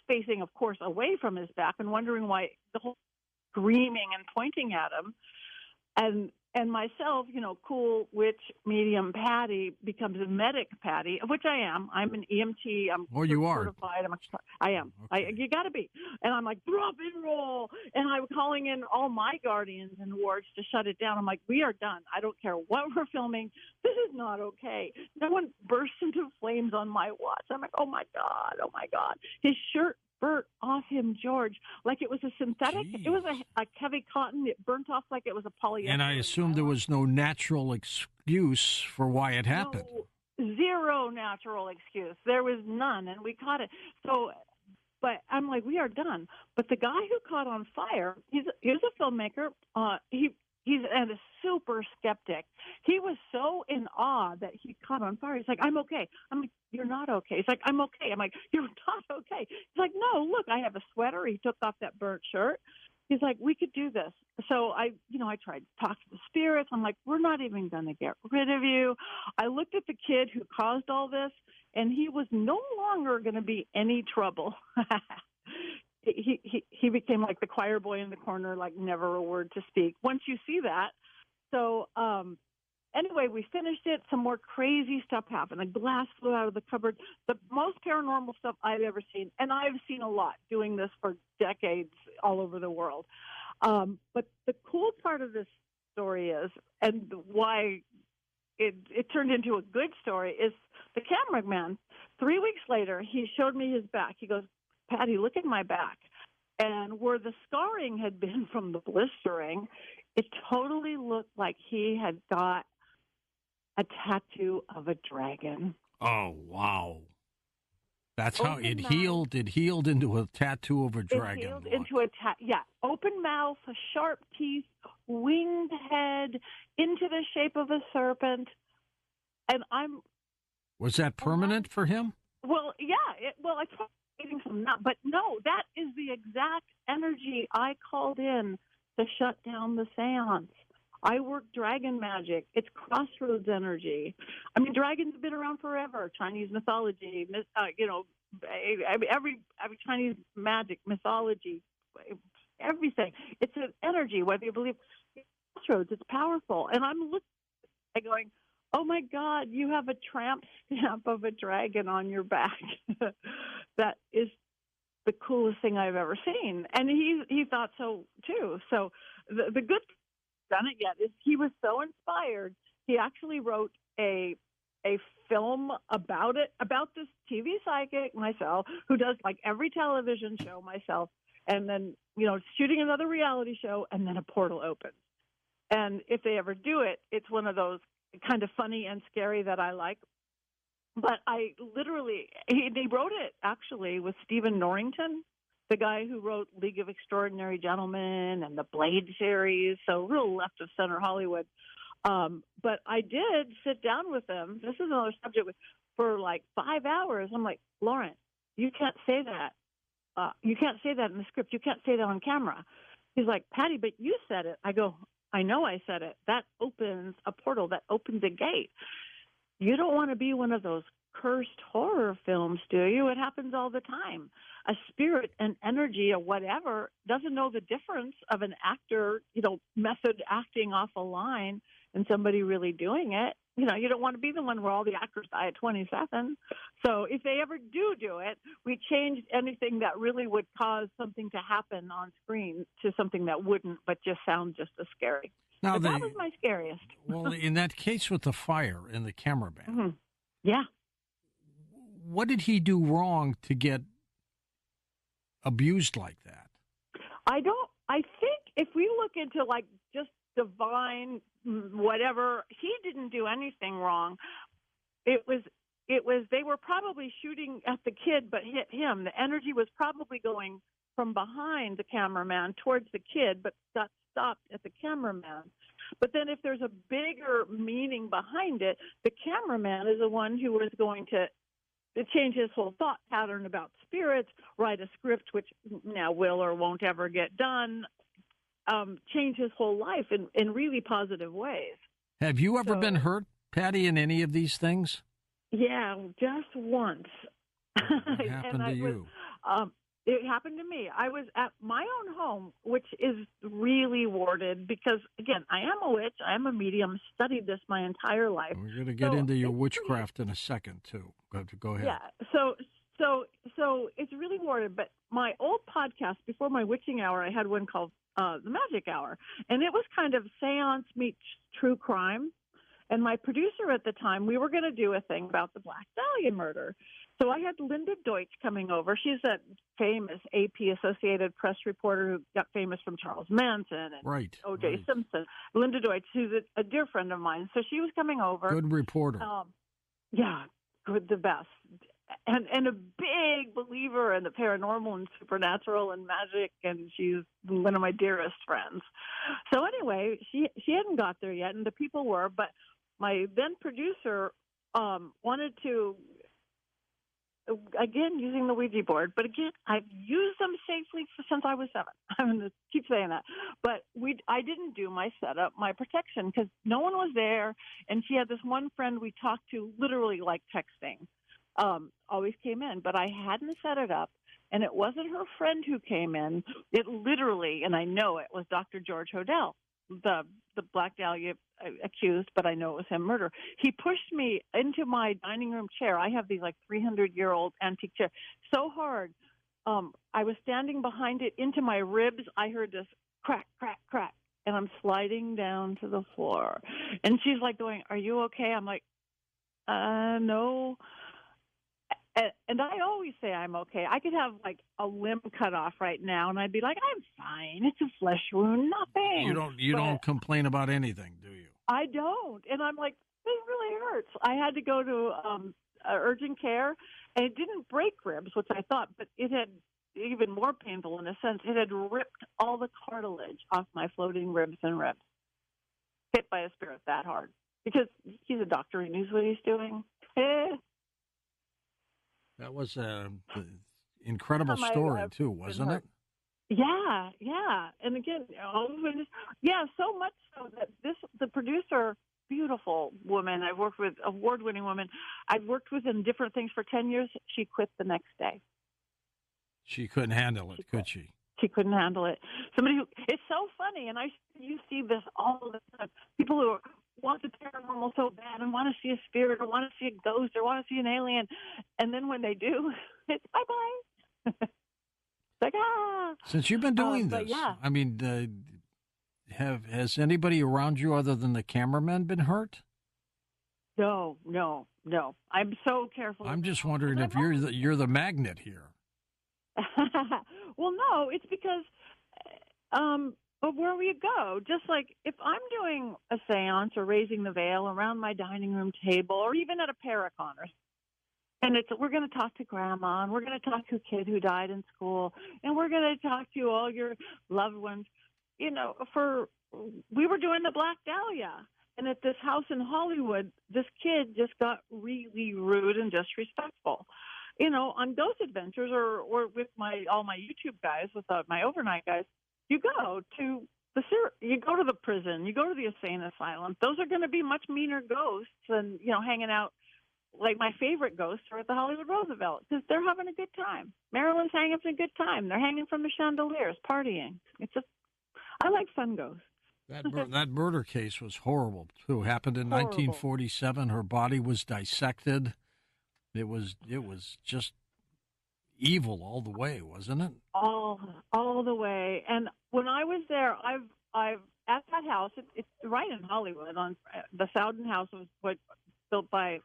facing, of course, away from his back and wondering why the whole screaming and pointing at him. And myself, cool witch medium Patti becomes a medic Patti, which I am. I'm an EMT. I'm you certified. I am. Okay. You got to be. And I'm like, drop and roll. And I'm calling in all my guardians and wards to shut it down. I'm like, we are done. I don't care what we're filming. This is not okay. No one burst into flames on my watch. I'm like, oh, my God. His shirt burnt off him, George, like it was a synthetic. Jeez. It was a heavy cotton. It burnt off like it was a polyester. And I assume there was no natural excuse for why it happened. No, zero natural excuse. There was none, and we caught it. So But I'm like, we are done. But the guy who caught on fire, he's a filmmaker. He's a super skeptic. He was so in awe that he caught on fire. He's like, I'm okay. I'm like, you're not okay. He's like, I'm okay. I'm like, you're not okay. He's like, no, look, I have a sweater. He took off that burnt shirt. He's like, we could do this. So I tried to talk to the spirits. I'm like, we're not even going to get rid of you. I looked at the kid who caused all this, and he was no longer going to be any trouble. He became like the choir boy in the corner, like never a word to speak. Once you see that. So anyway, we finished it. Some more crazy stuff happened. A glass flew out of the cupboard. The most paranormal stuff I've ever seen, and I've seen a lot doing this for decades all over the world. But the cool part of this story is, and why it turned into a good story, is the cameraman. 3 weeks later, he showed me his back. He goes, Patti, look at my back. And where the scarring had been from the blistering, it totally looked like he had got a tattoo of a dragon. Oh, wow. That's how it healed. It healed into a tattoo of a dragon. It healed into a open mouth, sharp teeth, winged head, into the shape of a serpent. And Was that permanent for him? Well, yeah. I tried getting some, but no, that is the exact energy I called in to shut down the seance. I work dragon magic. It's crossroads energy. I mean, dragons have been around forever. Chinese mythology, every Chinese magic, mythology, everything. It's an energy, whether you believe crossroads. It's powerful. And I'm looking at it going, oh, my God, you have a tramp stamp of a dragon on your back. That is the coolest thing I've ever seen. And he thought so, too. So the good thing done it yet is he was so inspired, he actually wrote a film about this TV psychic myself, who does like every television show myself, and then shooting another reality show, and then a portal opens. And if they ever do it, it's one of those kind of funny and scary that I like. But I literally, they wrote it actually with Stephen Norrington, the guy who wrote League of Extraordinary Gentlemen and the Blade series, so real left of center Hollywood. But I did sit down with him. This is another subject for like 5 hours. I'm like, Lauren, you can't say that. You can't say that in the script. You can't say that on camera. He's like, Patti, but you said it. I go, I know I said it. That opens a portal. That opens a gate. You don't want to be one of those cursed horror films, do you? It happens all the time. A spirit, an energy, or whatever doesn't know the difference of an actor, method acting off a line and somebody really doing it. You don't want to be the one where all the actors die at 27. So if they ever do it, we changed anything that really would cause something to happen on screen to something that wouldn't, but just sound just as scary. Now that was my scariest. Well, in that case with the fire and the cameraman, mm-hmm. Yeah. What did he do wrong to get abused like that? I think if we look into like just divine whatever, he didn't do anything wrong. It was they were probably shooting at the kid but hit him. The energy was probably going from behind the cameraman towards the kid but got stopped at the cameraman. But then if there's a bigger meaning behind it, the cameraman is the one who was going to change his whole thought pattern about spirits, write a script which now will or won't ever get done, change his whole life in really positive ways. Have you ever been hurt, Patti, in any of these things? Yeah, just once. What happened to you? It happened to me. I was at my own home, which is really warded because, again, I am a witch. I am a medium. Studied this my entire life. We're going to get into your witchcraft in a second, too. Go ahead. Yeah. So it's really warded. But my old podcast, before my witching hour, I had one called The Magic Hour. And it was kind of seance meets true crime. And my producer at the time, we were going to do a thing about the Black Dahlia murder. So I had Linda Deutsch coming over. She's a famous AP Associated Press reporter who got famous from Charles Manson and O.J. Simpson. Linda Deutsch, who's a dear friend of mine. So she was coming over. Good reporter. Yeah, good, the best. and a big believer in the paranormal and supernatural and magic, and she's one of my dearest friends. So anyway, she hadn't got there yet, and the people were, but my then producer wanted to, again, using the Ouija board, but again, I've used them safely since I was 7. I'm going to keep saying that. But I didn't do my setup, my protection, because no one was there, and she had this one friend we talked to literally like texting, always came in, but I hadn't set it up, and it wasn't her friend who came in. It literally, and I know it, was Dr. George Hodel, the Black Dahlia accused, but I know it was him, murder. He pushed me into my dining room chair. I have these like 300-year-old antique chair so hard. I was standing behind it into my ribs. I heard this crack, crack, crack, and I'm sliding down to the floor. And she's like going, "Are you okay?" I'm like, no. And I always say I'm okay. I could have like a limb cut off right now, and I'd be like, "I'm fine. It's a flesh wound, nothing." You don't complain about anything, do you? I don't, and I'm like, this really hurts. I had to go to urgent care, and it didn't break ribs, which I thought, but it had even more painful in a sense. It had ripped all the cartilage off my floating ribs and ribs. Hit by a spirit that hard, because he's a doctor. He knows what he's doing. That was an incredible story, too, wasn't it? Yeah. And again, so much so that the producer, beautiful woman I've worked with, award-winning woman, I've worked with in different things for 10 years. She quit the next day. She couldn't handle it, could she? She couldn't handle it. It's so funny, and you see this all the time. People who want the paranormal so bad and want to see a spirit or want to see a ghost or want to see an alien, and then when they do, it's bye-bye. It's like, Since you've been doing this, yeah. I mean, has anybody around you other than the cameraman been hurt? No. I'm so careful. I'm just wondering if you're the magnet here. Well, no, it's because of where we go. Just like if I'm doing a seance or raising the veil around my dining room table or even at a paracon, and we're going to talk to grandma, and we're going to talk to a kid who died in school, and we're going to talk to all your loved ones. We were doing the Black Dahlia, and at this house in Hollywood, this kid just got really rude and disrespectful. On Ghost Adventures or with all my YouTube guys, with my overnight guys, you go to the prison, you go to the insane asylum. Those are going to be much meaner ghosts than hanging out. Like my favorite ghosts are at the Hollywood Roosevelt because they're having a good time. Marilyn's having a good time. They're hanging from the chandeliers, partying. I like fun ghosts. That murder case was horrible too. Happened in 1947. Her body was dissected. It was just evil all the way, wasn't it? All the way. And when I was there, I've at that house. It's right in Hollywood. On the Souden House was built by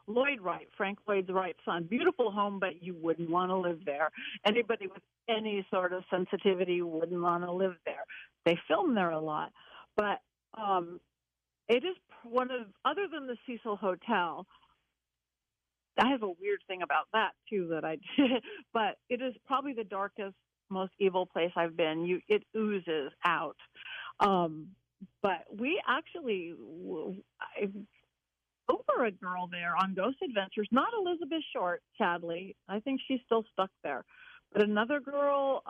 Lloyd Wright, Frank Lloyd Wright's son. Beautiful home, but you wouldn't want to live there. Anybody with any sort of sensitivity wouldn't want to live there. They film there a lot, but it is one of, other than the Cecil Hotel. I have a weird thing about that, too, that I did. But it is probably the darkest, most evil place I've been. It oozes out. But we actually, over a girl there on Ghost Adventures, not Elizabeth Short, sadly. I think she's still stuck there. But another girl,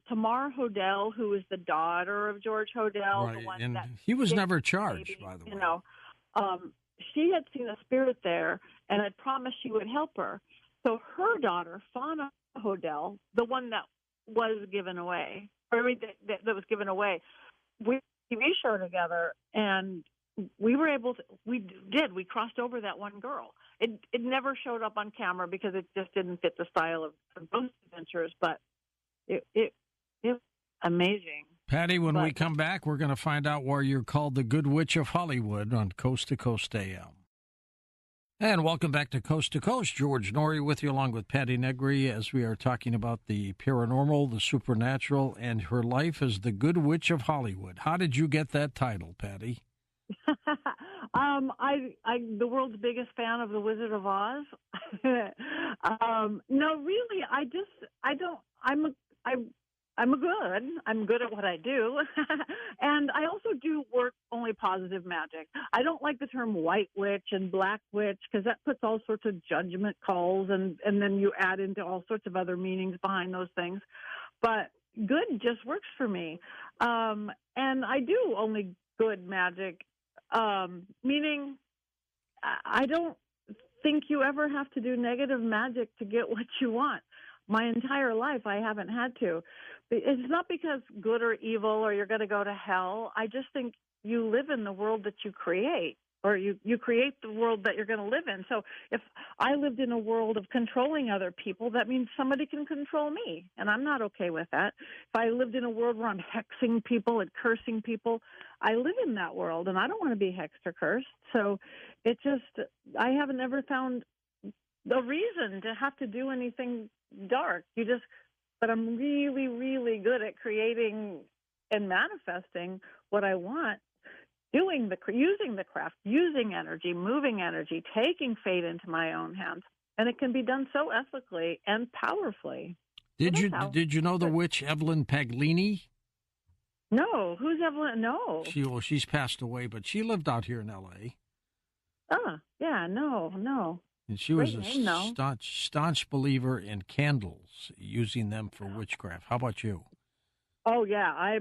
Tamar Hodel, who is the daughter of George Hodel. Right, the one and that he was never charged, by the way. She had seen a spirit there and had promised she would help her. So her daughter, Fauna Hodel, the one that was given away, that was given away, we did a TV show together, and we were able to. We crossed over that one girl. It never showed up on camera because it just didn't fit the style of Ghost Adventures, but it was amazing. Patti, when we come back, we're going to find out why you're called the Good Witch of Hollywood on Coast to Coast AM. And welcome back to Coast. George Norrie with you along with Patti Negri as we are talking about the paranormal, the supernatural, and her life as the Good Witch of Hollywood. How did you get that title, Patti? I'm the world's biggest fan of The Wizard of Oz. No, really, I'm good at what I do. And I also do work only positive magic. I don't like the term white witch and black witch because that puts all sorts of judgment calls and then you add into all sorts of other meanings behind those things. But good just works for me. And I do only good magic, meaning I don't think you ever have to do negative magic to get what you want. My entire life, I haven't had to. It's not because good or evil or you're going to go to hell. I just think you live in the world that you create, or you create the world that you're going to live in. So if I lived in a world of controlling other people, that means somebody can control me, and I'm not okay with that. If I lived in a world where I'm hexing people and cursing people, I live in that world, and I don't want to be hexed or cursed. So it just, I haven't ever found the reason to have to do anything dark. But I'm really, really good at creating and manifesting what I want, using the craft, using energy, moving energy, taking fate into my own hands. And it can be done so ethically and powerfully. Did you know the witch Evelyn Paglini? No. Who's Evelyn? No. She's passed away, but she lived out here in L.A. Oh, yeah, no. And she was a staunch believer in candles, using them for witchcraft. How about you? Oh, yeah. I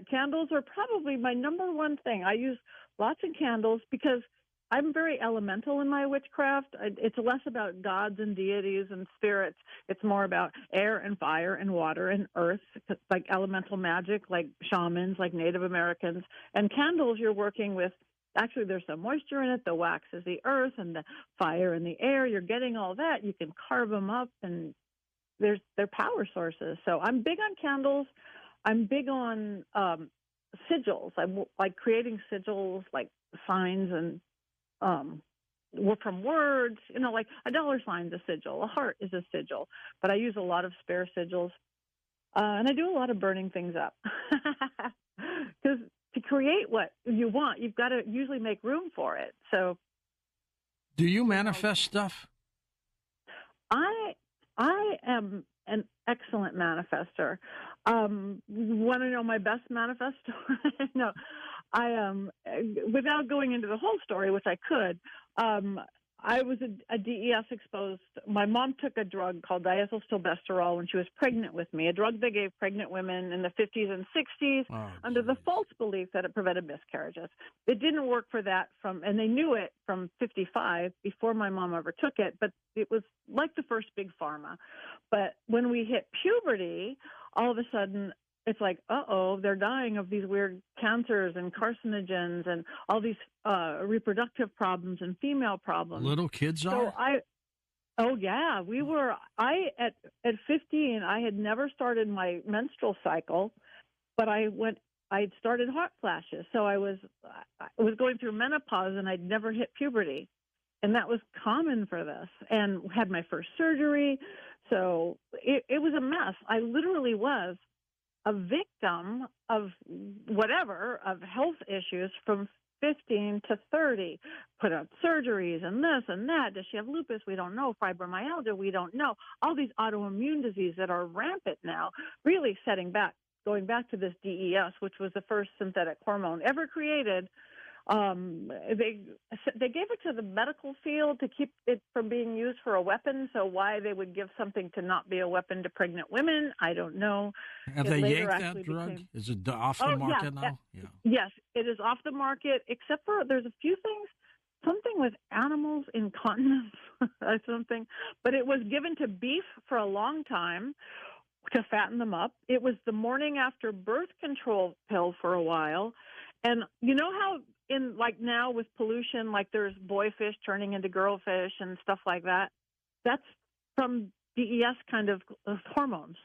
candles are probably my number one thing. I use lots of candles because I'm very elemental in my witchcraft. It's less about gods and deities and spirits. It's more about air and fire and water and earth, like elemental magic, like shamans, like Native Americans. And candles, you're working with, actually, there's some moisture in it. The wax is the earth, and the fire and the air. You're getting all that. You can carve them up, and they're power sources. So I'm big on candles. I'm big on sigils. I like creating sigils, like signs and from words. Like a dollar sign's a sigil. A heart is a sigil. But I use a lot of spare sigils. And I do a lot of burning things up. Because to create what you want, you've got to usually make room for it. So, do you manifest stuff? I am an excellent manifester. Want to know my best manifesto? No, I am. Without going into the whole story, which I could, I was a DES exposed. My mom took a drug called diethylstilbestrol when she was pregnant with me, a drug they gave pregnant women in the 50s and 60s under the false belief that it prevented miscarriages. It didn't work for that and they knew it from 55 before my mom ever took it, but it was like the first big pharma. But when we hit puberty, all of a sudden, it's like, they're dying of these weird cancers and carcinogens and all these reproductive problems and female problems. Little kids are? At 15, I had never started my menstrual cycle, but I'd started hot flashes. So I was going through menopause and I'd never hit puberty. And that was common for this, and had my first surgery. So it was a mess. I literally was a victim of of health issues from 15 to 30, put out surgeries and this and that. Does she have lupus? We don't know. Fibromyalgia? We don't know. All these autoimmune diseases that are rampant now, really going back to this DES, which was the first synthetic hormone ever created. They gave it to the medical field to keep it from being used for a weapon. So why they would give something to not be a weapon to pregnant women, I don't know. Have they yanked that drug? Is it off the market now? Yeah. Yes, it is off the market, except for there's a few things, something with animals incontinence or something. But it was given to beef for a long time to fatten them up. It was the morning after birth control pill for a while. And you know how now with pollution, like there's boy fish turning into girl fish and stuff like that? That's from DES kind of hormones.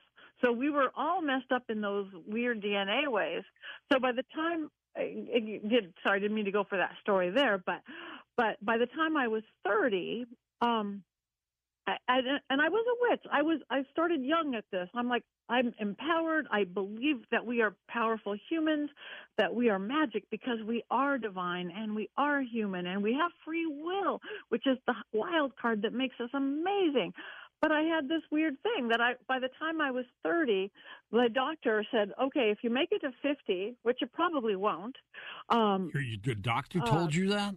So we were all messed up in those weird DNA ways. So by the time I didn't mean to go for that story there, but by the time I was 30, and I was a witch. I started young at this. I'm empowered. I believe that we are powerful humans, that we are magic because we are divine and we are human and we have free will, which is the wild card that makes us amazing. But I had this weird thing that by the time I was 30, the doctor said, okay, if you make it to 50, which you probably won't. The doctor told you that?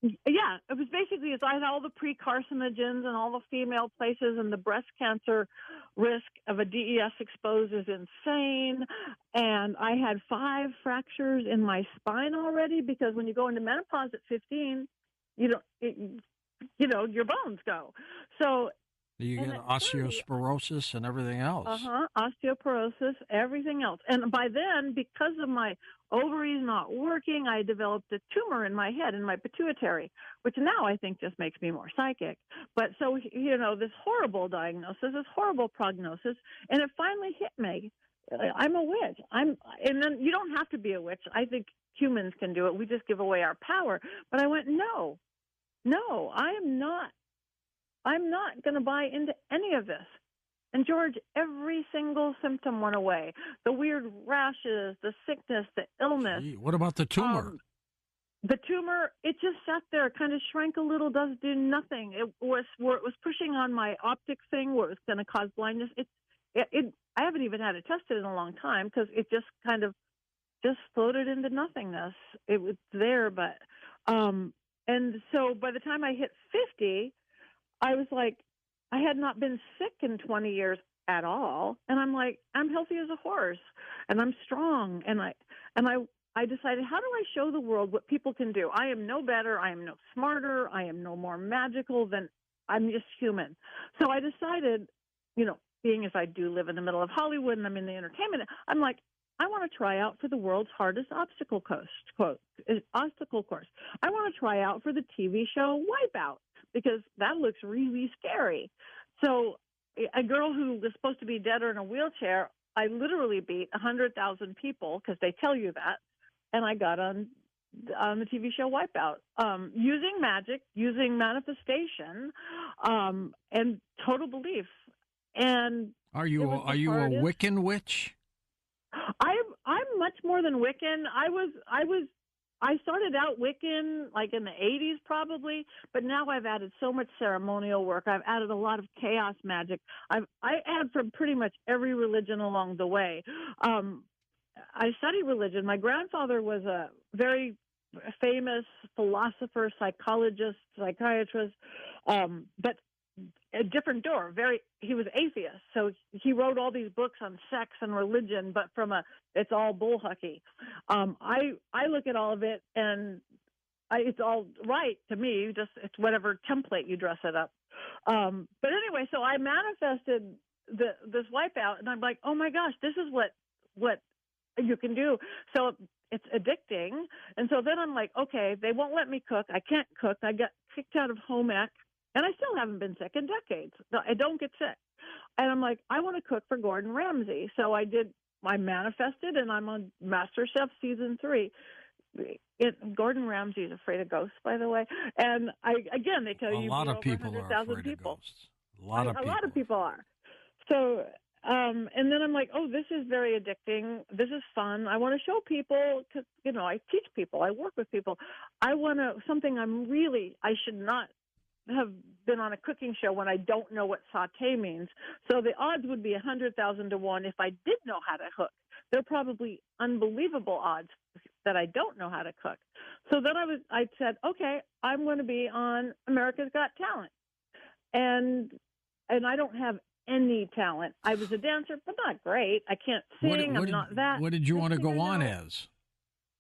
Yeah, it was basically, I had all the pre-carcinogens and all the female places, and the breast cancer risk of a DES exposed is insane. And I had 5 fractures in my spine already, because when you go into menopause at 15, your bones go. So you get osteoporosis and everything else. Osteoporosis, everything else. And by then, because of my ovaries not working, I developed a tumor in my head, in my pituitary, which now I think just makes me more psychic. But so, this horrible diagnosis, this horrible prognosis, and it finally hit me. I'm a witch. And then you don't have to be a witch. I think humans can do it. We just give away our power. But I went, no, I am not. I'm not going to buy into any of this. And George, every single symptom went away. The weird rashes, the sickness, the illness. Gee, what about the tumor? The tumor, it just sat there, kind of shrank a little, does do nothing. It was pushing on my optic thing where it was going to cause blindness. I haven't even had it tested in a long time, because it just kind of just floated into nothingness. It was there, but and so by the time I hit 50, I was like, I had not been sick in 20 years at all. And I'm like, I'm healthy as a horse, and I'm strong. And I decided, how do I show the world what people can do? I am no better. I am no smarter. I am no more magical than I'm just human. So I decided, being as I do live in the middle of Hollywood and I'm in the entertainment, I'm like, I want to try out for the world's hardest obstacle course. I want to try out for the TV show Wipeout, because that looks really scary. So a girl who was supposed to be dead or in a wheelchair, I literally beat 100,000 people, because they tell you that, and I got on the TV show Wipeout, using magic, using manifestation, and total belief. And are you a Wiccan witch? I'm much more than Wiccan. I started out Wiccan like in the 80s probably, but now I've added so much ceremonial work. I've added a lot of chaos magic. I add from pretty much every religion along the way. I study religion. My grandfather was a very famous philosopher, psychologist, psychiatrist, but a different door. He was atheist, so he wrote all these books on sex and religion, but it's all bullhucky. I look at all of it, and it's all right to me. Just it's whatever template you dress it up. But anyway, so I manifested this Wipeout, and I'm like, oh my gosh, this is what you can do. So it's addicting, and so then I'm like, okay, they won't let me cook. I can't cook. I got kicked out of home ec. And I still haven't been sick in decades. I don't get sick. And I'm like, I want to cook for Gordon Ramsay. So I manifested, and I'm on MasterChef Season 3. Gordon Ramsay is afraid of ghosts, by the way. And they tell you a lot of people are afraid of ghosts. A lot of people are. So, and then I'm like, oh, this is very addicting. This is fun. I want to show people, because, I teach people. I work with people. I want something I should not have been on a cooking show when I don't know what saute means. So the odds would be 100,000 to 1 if I did know how to cook. They're probably unbelievable odds that I don't know how to cook. So then I said, okay, I'm going to be on America's Got Talent. And I don't have any talent. I was a dancer, but not great. I can't sing. I'm not that. What did you want to go on as?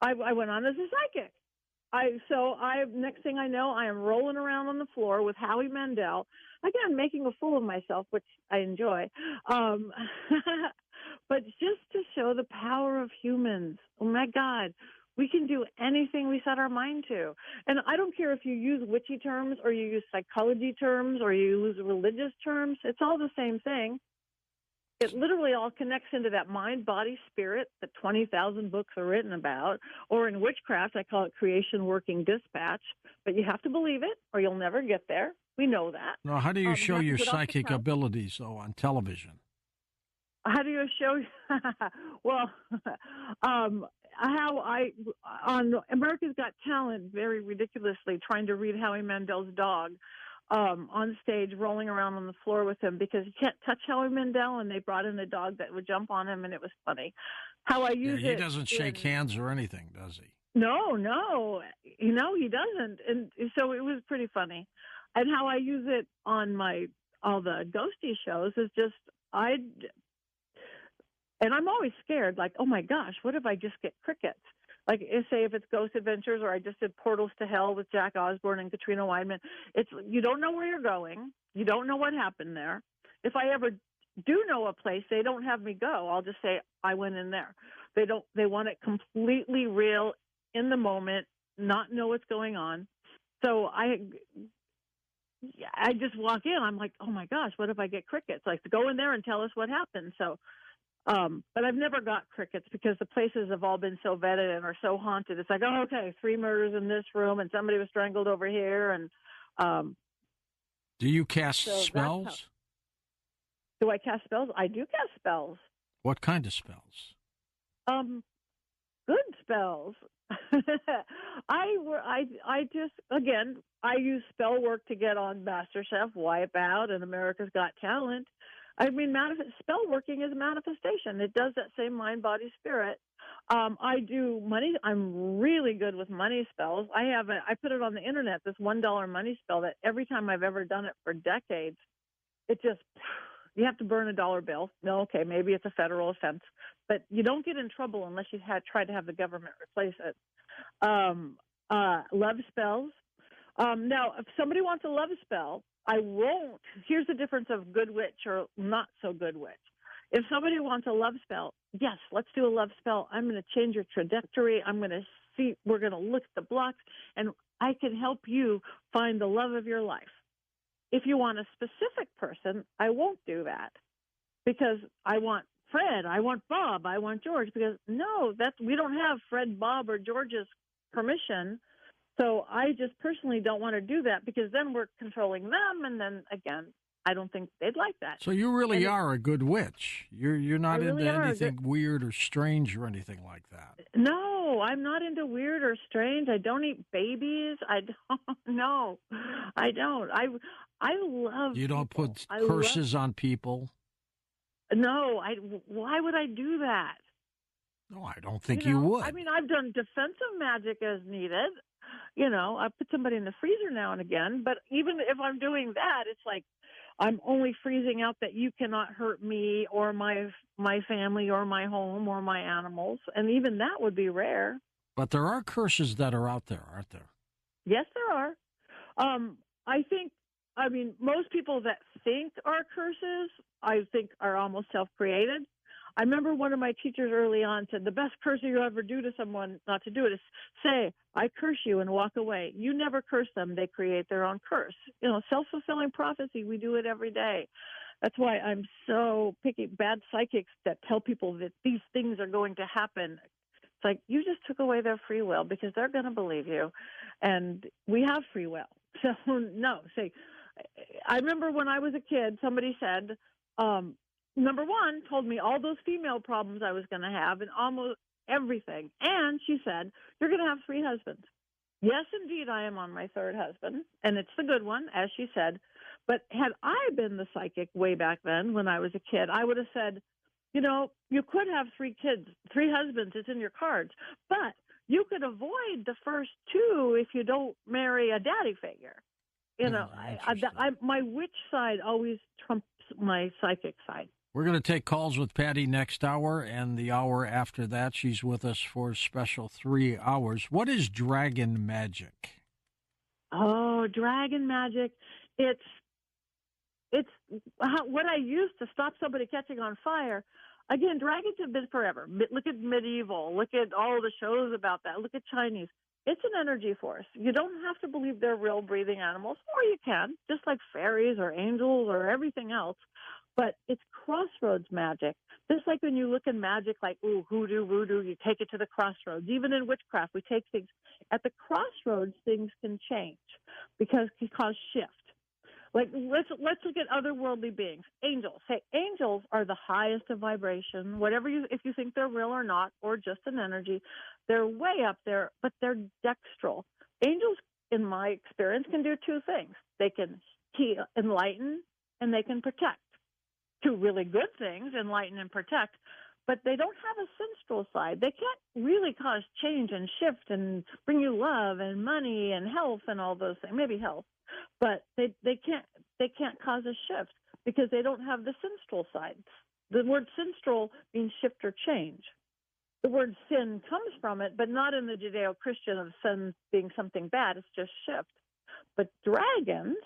I went on as a psychic. Next thing I know, I am rolling around on the floor with Howie Mandel, again, making a fool of myself, which I enjoy. But just to show the power of humans. Oh my God, we can do anything we set our mind to. And I don't care if you use witchy terms or you use psychology terms or you use religious terms. It's all the same thing. It literally all connects into that mind, body, spirit that 20,000 books are written about. Or in witchcraft, I call it creation working dispatch. But you have to believe it or you'll never get there. We know that. Now, how do you show your psychic abilities, though, on television? How do you show? Well, on America's Got Talent, very ridiculously, trying to read Howie Mandel's dog. on stage rolling around on the floor with him because you can't touch Howie Mandel, and they brought in a dog that would jump on him, and it was funny. How I use he doesn't shake hands or anything, does he? No, he doesn't. And so it was pretty funny. And how I use it on all the ghosty shows is just and I'm always scared, like, oh my gosh, what if I just get crickets? Like, say if it's Ghost Adventures, or I just did Portals to Hell with Jack Osborne and Katrina Weidman. You don't know where you're going. You don't know what happened there. If I ever do know a place, they don't have me go. I'll just say I went in there. They want it completely real in the moment, not know what's going on. So I just walk in. I'm like, oh my gosh, what if I get crickets? Like, go in there and tell us what happened. So. But I've never got crickets because the places have all been so vetted and are so haunted. It's like, oh, okay, 3 murders in this room and somebody was strangled over here. And do you cast spells? Do I cast spells? I do cast spells. What kind of spells? Good spells. I use spell work to get on MasterChef, Wipeout, and America's Got Talent. I mean, spell working is a manifestation. It does that same mind, body, spirit. I do money. I'm really good with money spells. I put it on the internet, this $1 money spell that every time I've ever done it for decades, you have to burn a dollar bill. No, okay, maybe it's a federal offense, but you don't get in trouble unless you try to have the government replace it. Love spells. Now, if somebody wants a love spell, I won't. Here's the difference of good witch or not so good witch. If somebody wants a love spell, yes, let's do a love spell. I'm going to change your trajectory. We're going to look at the blocks, and I can help you find the love of your life. If you want a specific person, I won't do that because I want Fred, I want Bob, I want George, because we don't have Fred, Bob, or George's permission. So I just personally don't want to do that because then we're controlling them, and then again, I don't think they'd like that. So you really are a good witch. You're not into anything weird or strange or anything like that. No, I'm not into weird or strange. I don't eat babies. I don't. No, I don't. I love. You don't put curses on people. No, why would I do that? No, I don't think you would. I mean, I've done defensive magic as needed. I put somebody in the freezer now and again, but even if I'm doing that, it's like I'm only freezing out that you cannot hurt me or my family or my home or my animals, and even that would be rare. But there are curses that are out there, aren't there? Yes, there are. Most people that think are curses, I think are almost self-created. I remember one of my teachers early on said, the best curse you ever do to someone not to do it is say, I curse you, and walk away. You never curse them. They create their own curse. Self-fulfilling prophecy, we do it every day. That's why I'm so picky. Bad psychics that tell people that these things are going to happen. It's like, you just took away their free will because they're going to believe you. And we have free will. So, no. I remember when I was a kid, somebody said, number one, told me all those female problems I was going to have and almost everything. And she said, you're going to have 3 husbands. Yes, indeed, I am on my 3rd husband, and it's the good one, as she said. But had I been the psychic way back then when I was a kid, I would have said, you could have 3 kids, 3 husbands, it's in your cards. But you could avoid the first 2 if you don't marry a daddy figure. My witch side always trumps my psychic side. We're going to take calls with Patti next hour, and the hour after that, she's with us for a special 3 hours. What is dragon magic? Oh, dragon magic. It's what I use to stop somebody catching on fire. Again, dragons have been forever. Look at medieval. Look at all the shows about that. Look at Chinese. It's an energy force. You don't have to believe they're real breathing animals, or you can, just like fairies or angels or everything else. But it's crossroads magic. Just like when you look in magic, like, hoodoo, voodoo, you take it to the crossroads. Even in witchcraft, we take things. At the crossroads, things can change because it can cause shift. Like, let's look at otherworldly beings. Angels. Hey, angels are the highest of vibration. If you think they're real or not, or just an energy, they're way up there, but they're dextral. Angels, in my experience, can do 2 things. They can enlighten, and they can protect. Two really good things, enlighten and protect, but they don't have a sensual side. They can't really cause change and shift and bring you love and money and health and all those things. Maybe health, but they can't cause a shift because they don't have the sensual side. The word sensual means shift or change. The word sin comes from it, but not in the Judeo-Christian of sin being something bad. It's just shift. But dragons,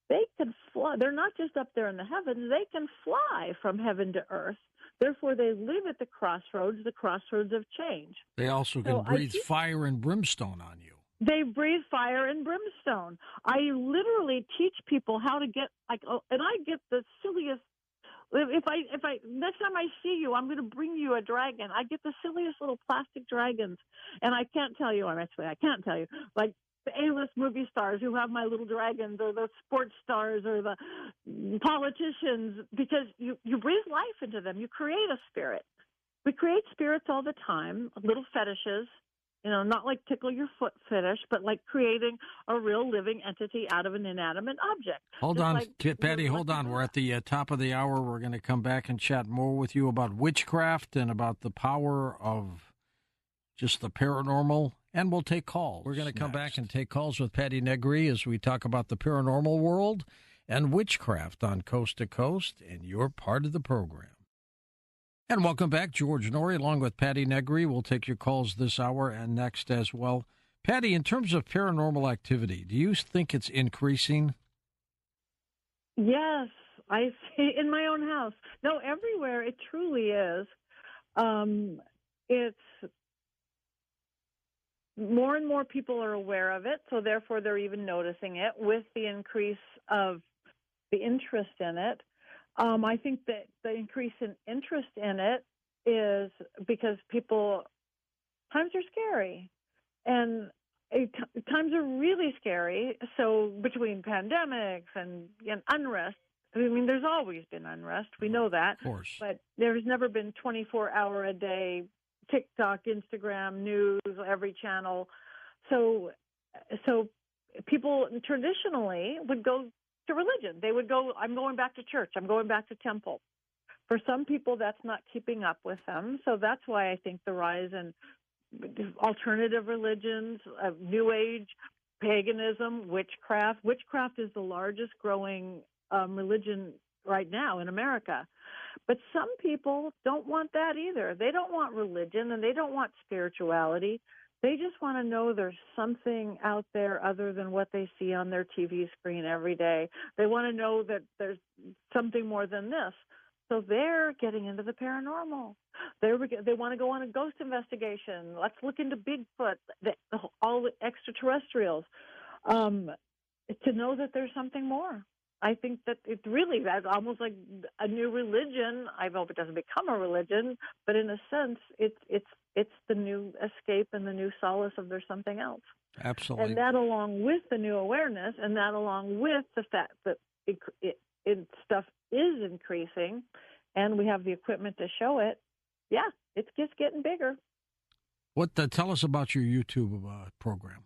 they can fly. They're not just up there in the heavens. They can fly from heaven to earth. Therefore, they live at the crossroads of change. They also can breathe fire and brimstone on you. They breathe fire and brimstone. I literally teach people how to get, and I get the silliest. If I next time I see you, I'm going to bring you a dragon. I get the silliest little plastic dragons, and I can't tell you. I can't tell you. Like the A-list movie stars who have my little dragons, or the sports stars, or the politicians, because you breathe life into them. You create a spirit. We create spirits all the time, little fetishes. Not like tickle your foot fetish, but like creating a real living entity out of an inanimate object. Hold on, Patti, hold on. We're at the top of the hour. We're going to come back and chat more with you about witchcraft and about the power of just the paranormal, and we'll take calls. We're going to come back and take calls with Patti Negri as we talk about the paranormal world and witchcraft on Coast to Coast, and you're part of the program. And welcome back, George Norrie, along with Patti Negri. We'll take your calls this hour and next as well. Patti, in terms of paranormal activity, do you think it's increasing? Yes, I see in my own house. No, everywhere it truly is. It's more and more people are aware of it, so therefore they're even noticing it with the increase of the interest in it. I think that the increase in interest in it is because times are scary, and times are really scary. So between pandemics and unrest, there's always been unrest. We know that. Of course. But there's never been 24-hour-a-day TikTok, Instagram, news, every channel. So people traditionally would go to religion. They would go, I'm going back to church. I'm going back to temple. For some people, that's not keeping up with them. So that's why I think the rise in alternative religions, New Age, paganism, witchcraft. Witchcraft is the largest growing religion right now in America. But some people don't want that either. They don't want religion, and they don't want spirituality. They just want to know there's something out there other than what they see on their TV screen every day. They want to know that there's something more than this. So they're getting into the paranormal. They want to go on a ghost investigation. Let's look into Bigfoot, all the extraterrestrials, to know that there's something more. I think that it's really that's almost like a new religion. I hope it doesn't become a religion, but in a sense, it's the new escape and the new solace of there's something else. Absolutely. And that, along with the new awareness, and that along with the fact that stuff is increasing, and we have the equipment to show it. Yeah, it's just getting bigger. Tell us about your YouTube program.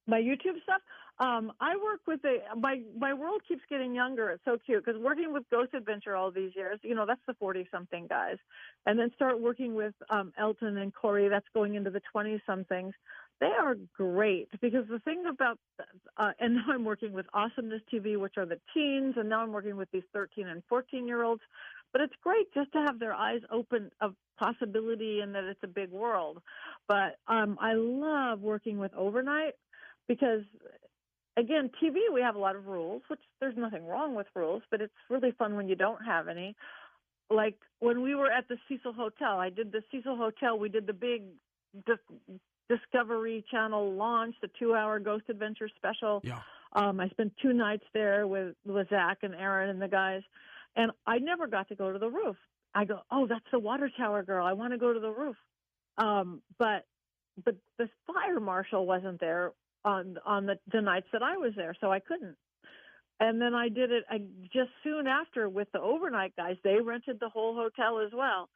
My YouTube stuff. I work with my world keeps getting younger. It's so cute because working with Ghost Adventure all these years, that's the 40-something guys, and then start working with Elton and Corey. That's going into the 20-somethings. They are great because the thing about, and now I'm working with Awesomeness TV, which are the teens, and now I'm working with these 13 and 14-year-olds. But it's great just to have their eyes open of possibility and that it's a big world. But I love working with Overnight because, again, TV, we have a lot of rules, which there's nothing wrong with rules, but it's really fun when you don't have any. Like when we were at the Cecil Hotel, I did the Cecil Hotel. We did the big Discovery Channel launch, the 2-hour Ghost Adventure special. Yeah. I spent 2 nights there with Zach and Aaron and the guys, and I never got to go to the roof. I go, oh, that's the water tower girl. I want to go to the roof. But the fire marshal wasn't there on the nights that I was there, so I couldn't. And then I did it just soon after with the Overnight guys. They rented the whole hotel as well.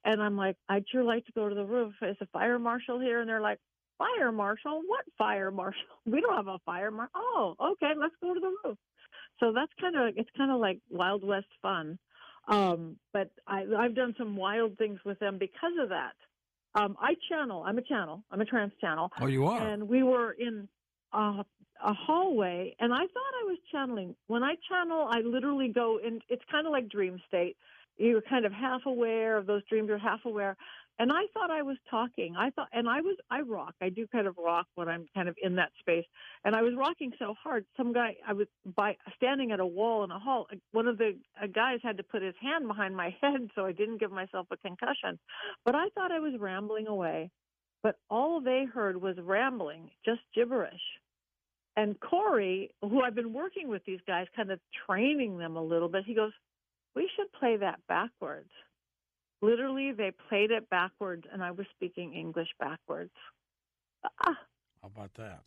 And I'm like, I'd sure like to go to the roof. Is the fire marshal here? And they're like, Fire marshal? What fire marshal? We don't have a fire marshal. Oh, okay, let's go to the roof. So it's kind of like Wild West fun. But I've done some wild things with them because of that. I channel. I'm a trance channel. Oh, you are? And we were in a hallway, and I thought I was channeling. When I channel, I literally go in. It's kind of like dream state. You're kind of half aware of those dreams. You're half aware. And I thought I was talking. I rock. I do kind of rock when I'm kind of in that space. And I was rocking so hard. Some guy, I was standing at a wall in a hall. One of the guys had to put his hand behind my head so I didn't give myself a concussion. But I thought I was rambling away. But all they heard was rambling, just gibberish. And Corey, who I've been working with these guys, kind of training them a little bit, he goes, "We should play that backwards." Literally, they played it backwards, and I was speaking English backwards. How about that?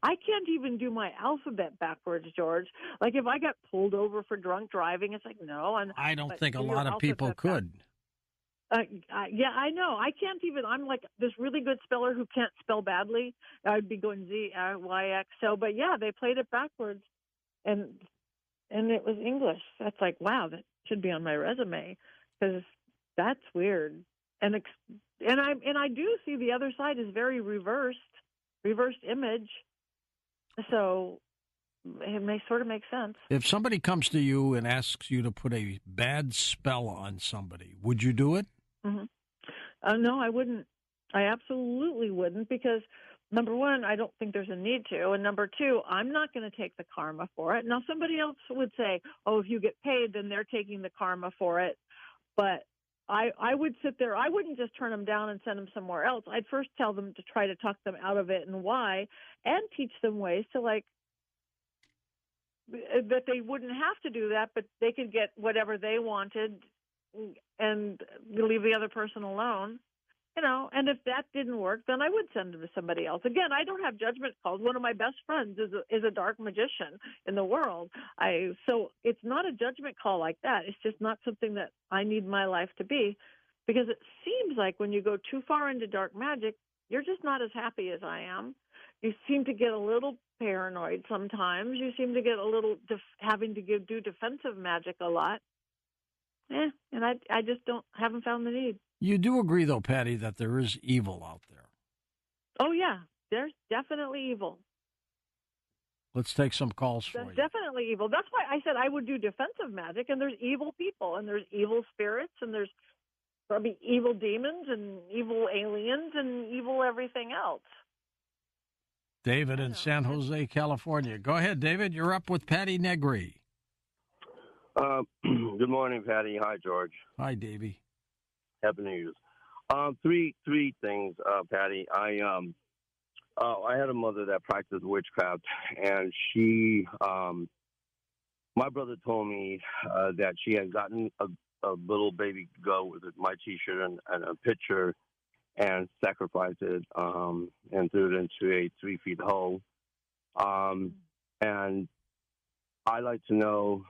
I can't even do my alphabet backwards, George. Like, if I got pulled over for drunk driving, it's like, no. I don't think a lot of people could. Yeah, I know. I can't even. I'm like this really good speller who can't spell badly. I'd be going Z-Y-X. So, but yeah, they played it backwards, and it was English. That's like, wow, that should be on my resume. Because that's weird, and I do see the other side is very reversed image, so it may sort of make sense. If somebody comes to you and asks you to put a bad spell on somebody, would you do it? Mm-hmm. No, I wouldn't. I absolutely wouldn't, because number one, I don't think there's a need to, and number two, I'm not going to take the karma for it. Now, somebody else would say, "Oh, if you get paid, then they're taking the karma for it." But I would sit there. I wouldn't just turn them down and send them somewhere else. I'd first tell them to try to talk them out of it and why, and teach them ways to, like, that they wouldn't have to do that, but they could get whatever they wanted and leave the other person alone. And if that didn't work, then I would send them to somebody else. Again, I don't have judgment calls. One of my best friends is a dark magician in the world. So it's not a judgment call like that. It's just not something that I need my life to be, because it seems like when you go too far into dark magic, you're just not as happy as I am. You seem to get a little paranoid sometimes. You seem to get a little having to do defensive magic a lot. And I just haven't found the need. You do agree, though, Patti, that there is evil out there. Oh, yeah. There's definitely evil. Let's take some calls for There's you. definitely evil. That's why I said I would do defensive magic, and there's evil people, and there's evil spirits, and there's probably evil demons, and evil aliens, and evil everything else. David in San Jose, California. Go ahead, David. You're up with Patti Negri. Good morning, Patti. Hi, George. Hi, Davey. Happy New Year's. Three things, Patti. I had a mother that practiced witchcraft, and she, my brother told me that she had gotten a little baby goat with my T-shirt and a picture, and sacrificed it and threw it into a 3-foot hole. And I'd like to know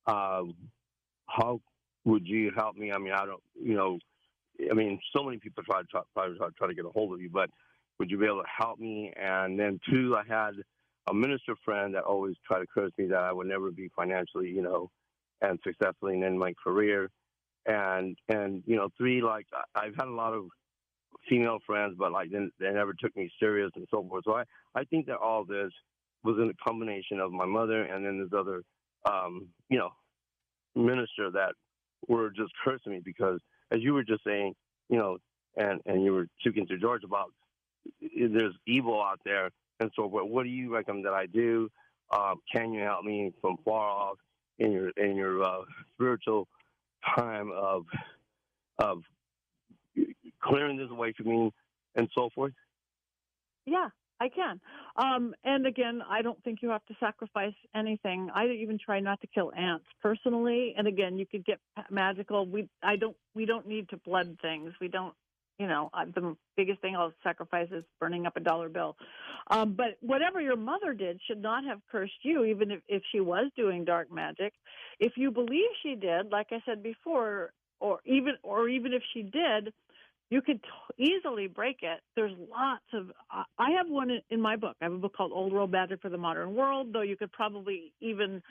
how would you help me? I mean, so many people try to get a hold of you, but would you be able to help me? And then two, I had a minister friend that always tried to curse me that I would never be financially, and successfully in my career. And three, like, I've had a lot of female friends, but like they never took me serious and so forth. So I think that all this was in a combination of my mother and then this other, minister that were just cursing me, because as you were just saying, and you were speaking to George about, there's evil out there. And so what do you recommend that I do? Can you help me from far off in your spiritual time of clearing this away from me and so forth? Yeah, I can. And again, I don't think you have to sacrifice anything. I even try not to kill ants personally. And again, you could get magical. We don't need to blood things. We don't. The biggest thing I'll sacrifice is burning up a dollar bill. But whatever your mother did should not have cursed you, even if she was doing dark magic. If you believe she did, like I said before, or even if she did, You could easily break it. There's lots of. I have one in my book. I have a book called Old World Magic for the Modern World, though you could probably even.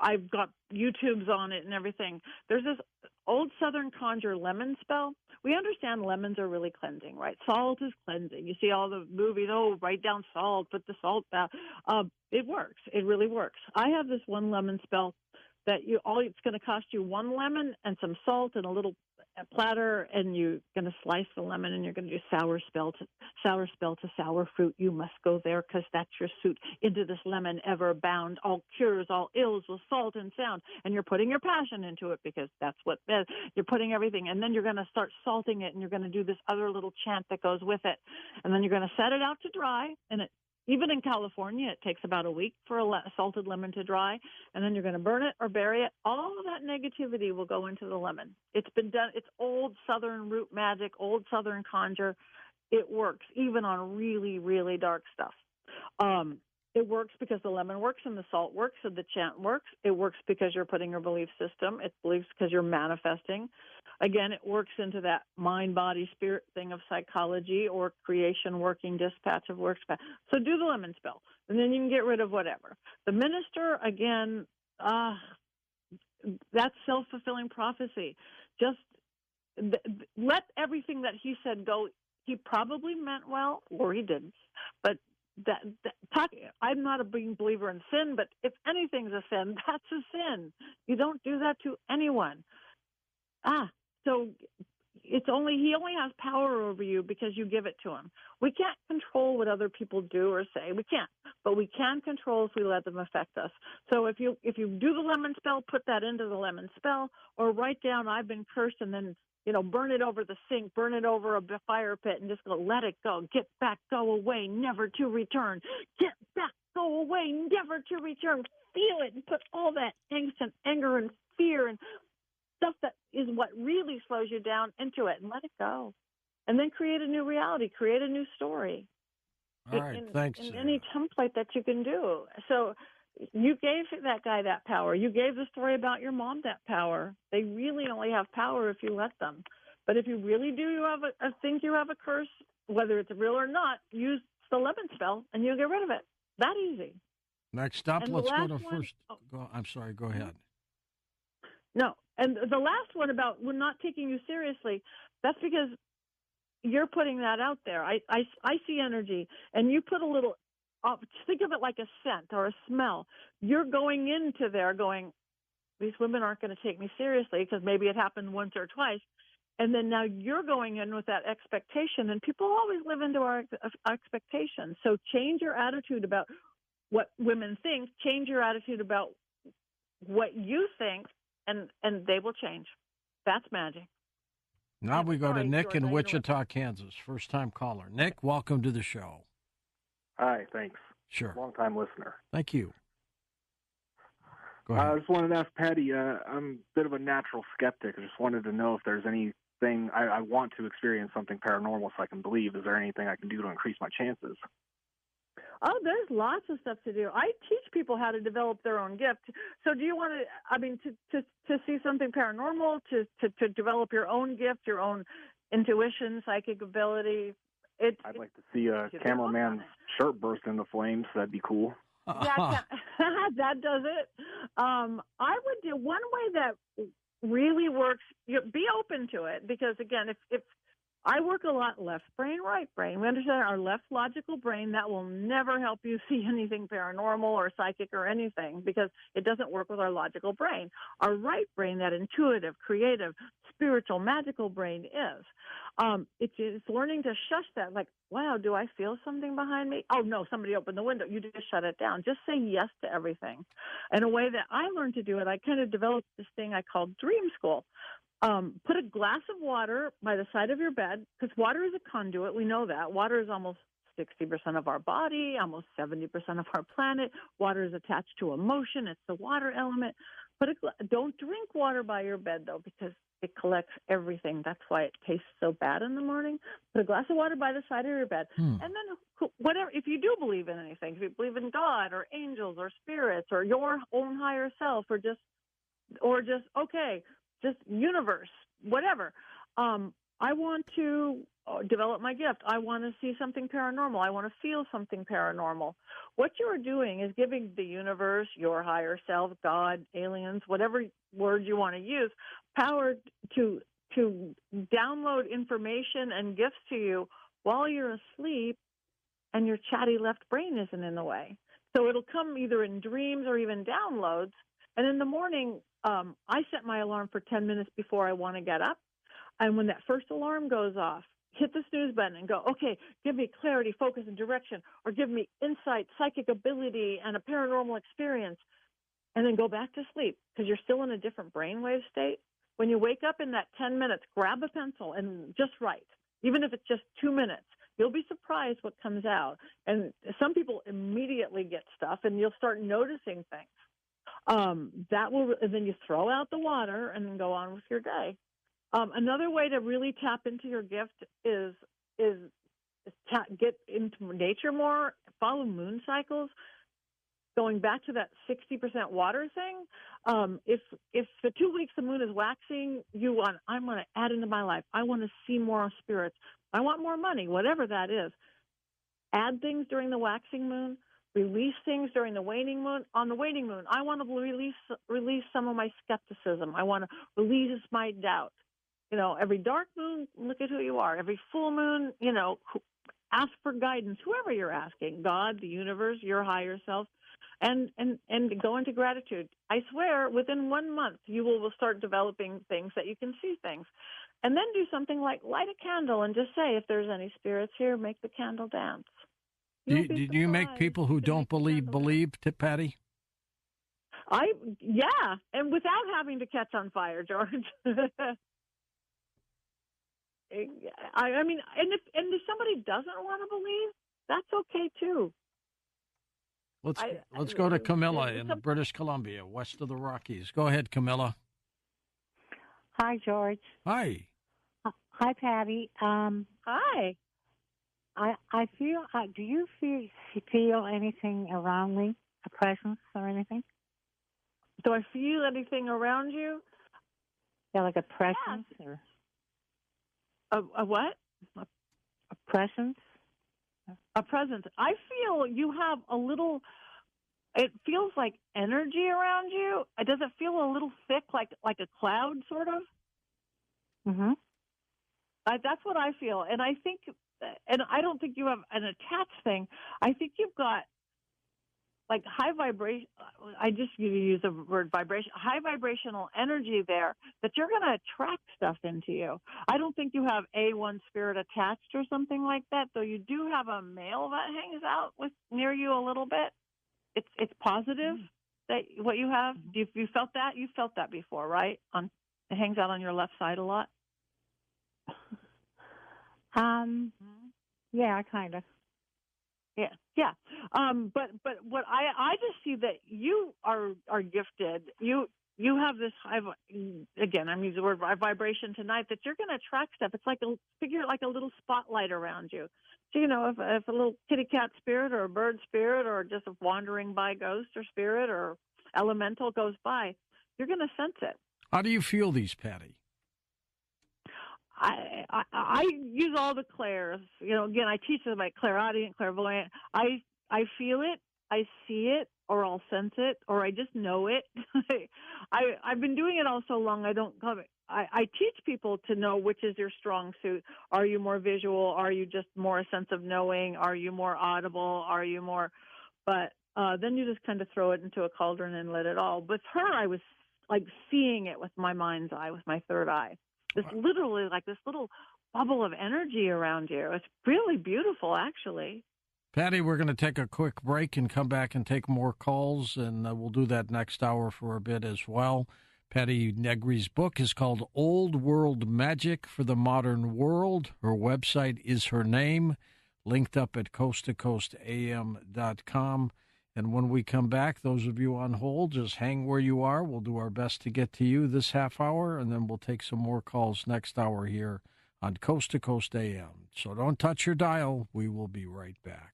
I've got YouTubes on it and everything. There's this old Southern conjure lemon spell. We understand lemons are really cleansing, right? Salt is cleansing. You see all the movies, write down salt, put the salt down. It works. It really works. I have this one lemon spell that it's going to cost you one lemon and some salt and a little platter, and you're going to slice the lemon, and you're going to do sour spell to sour fruit. You must go there, because that's your suit. Into this lemon ever bound, all cures, all ills with salt and sound. And you're putting your passion into it, because that's what you're putting everything. And then you're going to start salting it, and you're going to do this other little chant that goes with it. And then you're going to set it out to dry, and even in California, it takes about a week for a salted lemon to dry, and then you're going to burn it or bury it. All of that negativity will go into the lemon. It's been done. It's old Southern root magic, old Southern conjure. It works, even on really, really dark stuff. It works because the lemon works and the salt works and the chant works. It works because you're putting your belief system. It believes because you're manifesting. Again, it works into that mind, body, spirit thing of psychology or creation, working, dispatch of works. So do the lemon spell, and then you can get rid of whatever. The minister, again, that's self-fulfilling prophecy. Just let everything that he said go. He probably meant well, or he didn't. But I'm not a big believer in sin, but if anything's a sin, that's a sin. You don't do that to anyone. So he only has power over you because you give it to him. We can't control what other people do or say. We can't, but we can control if we let them affect us. So if you do the lemon spell, put that into the lemon spell, or write down "I've been cursed" and then burn it over the sink, burn it over a fire pit, and just go, let it go. Get back, go away, never to return. Get back, go away, never to return. Feel it and put all that angst and anger and fear and stuff that is what really slows you down into it, and let it go. And then create a new reality, create a new story. All right, thanks. In any template that you can do. So you gave that guy that power. You gave the story about your mom that power. They really only have power if you let them. But if you really do think you have a curse, whether it's real or not, use the lemon spell and you'll get rid of it. That easy. Next up, let's go to one, first. I'm sorry, go ahead. No. And the last one about we're not taking you seriously, that's because you're putting that out there. I see energy, and you put a little, think of it like a scent or a smell. You're going into there going, these women aren't going to take me seriously because maybe it happened once or twice. And then now you're going in with that expectation, and people always live into our expectations. So change your attitude about what women think, change your attitude about what you think, and they will change. That's magic. Now we go to Nick in Wichita, Kansas. First-time caller. Nick, welcome to the show. Hi, thanks. Sure. Long-time listener. Thank you. Go ahead. I just wanted to ask Patti, I'm a bit of a natural skeptic. I just wanted to know if there's anything, I want to experience something paranormal so I can believe. Is there anything I can do to increase my chances? Oh, there's lots of stuff to do. I teach people how to develop their own gift. So do you want to see something paranormal, to develop your own gift, your own intuition, psychic ability? I'd like to see a cameraman's shirt burst into flames. That'd be cool. That does it. I would do one way that really works. Be open to it, because, again, if I work a lot left brain, right brain. We understand our left logical brain. That will never help you see anything paranormal or psychic or anything, because it doesn't work with our logical brain. Our right brain, that intuitive, creative, spiritual, magical brain is. It's learning to shush that. Like, wow, do I feel something behind me? Oh, no, somebody opened the window. You just shut it down. Just say yes to everything. And a way that I learned to do it, I kind of developed this thing I called Dream School. Put a glass of water by the side of your bed, because water is a conduit. We know that. Water is almost 60% of our body, almost 70% of our planet. Water is attached to emotion. It's the water element. Don't drink water by your bed, though, because it collects everything. That's why it tastes so bad in the morning. Put a glass of water by the side of your bed. And then whatever, if you do believe in anything, if you believe in God or angels or spirits or your own higher self or just universe, whatever, I want to develop my gift. I want to see something paranormal. I want to feel something paranormal. What you're doing is giving the universe, your higher self, God, aliens, whatever word you want to use, power to download information and gifts to you while you're asleep and your chatty left brain isn't in the way. So it'll come either in dreams or even downloads. And in the morning, I set my alarm for 10 minutes before I want to get up. And when that first alarm goes off, hit the snooze button and go, okay, give me clarity, focus, and direction, or give me insight, psychic ability, and a paranormal experience, and then go back to sleep because you're still in a different brainwave state. When you wake up in that 10 minutes, grab a pencil and just write, even if it's just 2 minutes. You'll be surprised what comes out. And some people immediately get stuff, and you'll start noticing things. And then you throw out the water and then go on with your day. Another way to really tap into your gift is get into nature more, follow moon cycles. Going back to that 60% water thing, if for 2 weeks the moon is waxing, I'm going to add into my life. I want to see more spirits. I want more money, whatever that is. Add things during the waxing moon. Release things during the waning moon. On the waning moon, I want to release some of my skepticism. I want to release my doubt. Every dark moon, look at who you are. Every full moon, ask for guidance, whoever you're asking, God, the universe, your higher self, and go into gratitude. I swear, within 1 month, you will start developing things that you can see things. And then do something like light a candle and just say, if there's any spirits here, make the candle dance. Do you make people who don't believe, Patti? Yeah, and without having to catch on fire, George. I mean, and if somebody doesn't want to believe, that's okay too. Let's go to Camilla in British Columbia, west of the Rockies. Go ahead, Camilla. Hi, George. Hi. Hi, Patti. Hi. I feel. Do you feel anything around me? A presence or anything? Do I feel anything around you? Yeah, like a presence or. A what? A presence? A presence. I feel you have a little, it feels like energy around you. Does it feel a little thick, like a cloud, sort of? Mm-hmm. That's what I feel. And I think, and I don't think you have an attached thing. I think you've got like high vibration. I just use the word vibration, high vibrational energy there that you're going to attract stuff into you. I don't think you have one spirit attached or something like that, though you do have a male that hangs out near you a little bit. It's positive that what you have. You felt that? You felt that before, right? It hangs out on your left side a lot. Yeah, kind of. Yeah. But what I just see that you are gifted. You have this high, again, I'm using the word vibration tonight, that you're going to attract stuff. It's like a little spotlight around you. So, if a little kitty cat spirit or a bird spirit or just a wandering by ghost or spirit or elemental goes by, you're going to sense it. How do you feel these, Patti? I use all the clairs. Again, I teach them about clairaudient, clairvoyant. I feel it, I see it, or I'll sense it, or I just know it. I've been doing it all so long, I don't come. I teach people to know which is your strong suit. Are you more visual? Are you just more a sense of knowing? Are you more audible? Are you more? But then you just kind of throw it into a cauldron and let it all. With her, I was like seeing it with my mind's eye, with my third eye. It's literally like this little bubble of energy around you. It's really beautiful, actually. Patti, we're going to take a quick break and come back and take more calls, and we'll do that next hour for a bit as well. Patti Negri's book is called Old World Magic for the Modern World. Her website is her name, linked up at coasttocoastam.com. And when we come back, those of you on hold, just hang where you are. We'll do our best to get to you this half hour, and then we'll take some more calls next hour here on Coast to Coast AM. So don't touch your dial. We will be right back.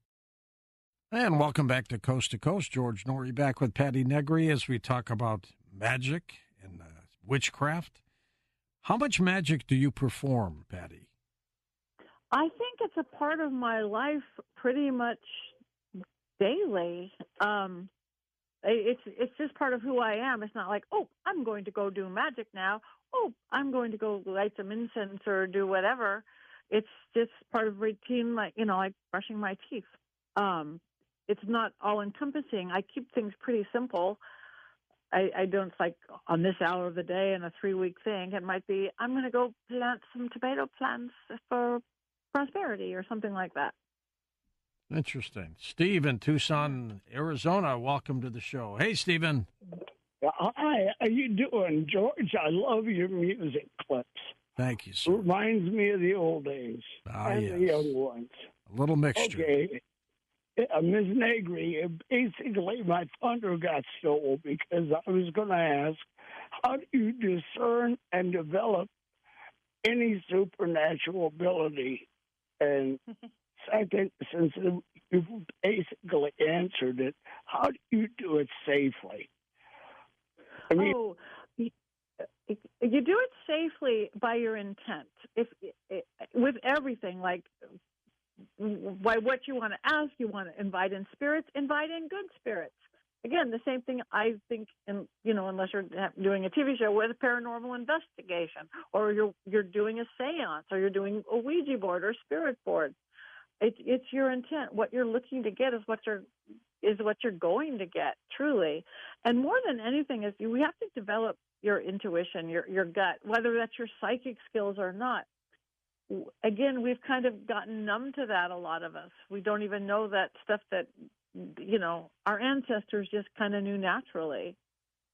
And welcome back to Coast. George Norrie back with Patti Negri as we talk about magic and witchcraft. How much magic do you perform, Patti? I think it's a part of my life pretty much daily. It's just part of who I am. It's not like, oh, I'm going to go do magic now. Oh, I'm going to go light some incense or do whatever. It's just part of routine, like brushing my teeth. It's not all encompassing. I keep things pretty simple. I don't like on this hour of the day and a 3-week thing. It might be I'm going to go plant some tomato plants for prosperity or something like that. Interesting. Steve in Tucson, Arizona, welcome to the show. Hey, Stephen. Hi, how you doing, George? I love your music clips. Thank you, sir. Reminds me of the old days and yes. the young ones. A little mixture. Okay. Ms. Negri, basically my thunder got stolen because I was going to ask, how do you discern and develop any supernatural ability? And second, since you basically answered it, how do you do it safely? I mean, you do it safely by your intent. With everything, like by what you want to ask, you want to invite in spirits, invite in good spirits. Again, the same thing I think, unless you're doing a TV show with a paranormal investigation, or you're doing a seance, or you're doing a Ouija board or spirit board. It's your intent. What you're looking to get is what you're going to get, truly. And more than anything is we have to develop your intuition, your gut, whether that's your psychic skills or not. Again, we've kind of gotten numb to that, a lot of us. We don't even know that stuff that, our ancestors just kind of knew naturally.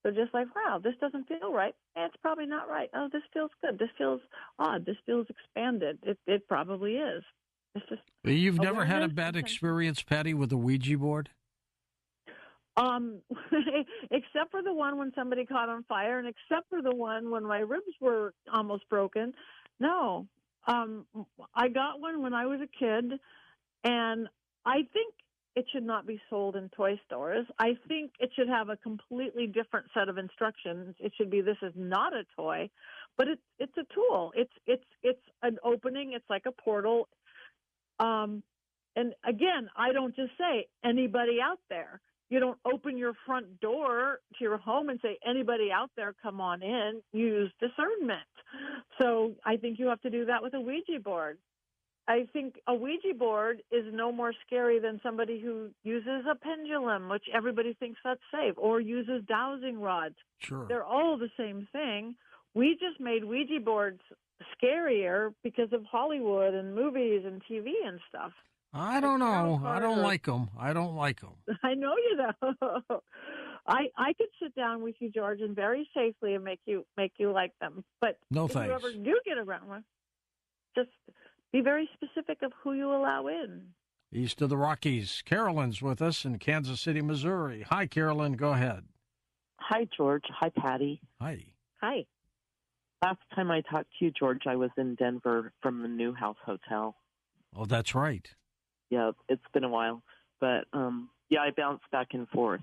They're just like, wow, this doesn't feel right. It's probably not right. Oh, this feels good. This feels odd. This feels expanded. It probably is. It's just You've never had a bad experience, Patti, with a Ouija board? Except for the one when somebody caught on fire, and except for the one when my ribs were almost broken. No. I got one when I was a kid, and I think it should not be sold in toy stores. I think it should have a completely different set of instructions. It should be, this is not a toy, but it's a tool. It's an opening. It's like a portal. And again, I don't just say anybody out there. You don't open your front door to your home and say, anybody out there, come on in, use discernment. So I think you have to do that with a Ouija board. I think a Ouija board is no more scary than somebody who uses a pendulum, which everybody thinks that's safe, or uses dowsing rods. Sure. They're all the same thing. We just made Ouija boards scarier because of Hollywood and movies and TV and stuff. I don't know. I don't like them. I know you know. I could sit down with you, George, and very safely and make you like them. But no if thanks. you ever do get around one, just be very specific of who you allow in. East of the Rockies, Carolyn's with us in Kansas City, Missouri. Hi, Carolyn. Go ahead. Hi, George. Hi, Patti. Hi. Hi. Last time I talked to you, George, I was in Denver from the New House Hotel. Oh, that's right. Yeah, it's been a while. But, I bounce back and forth.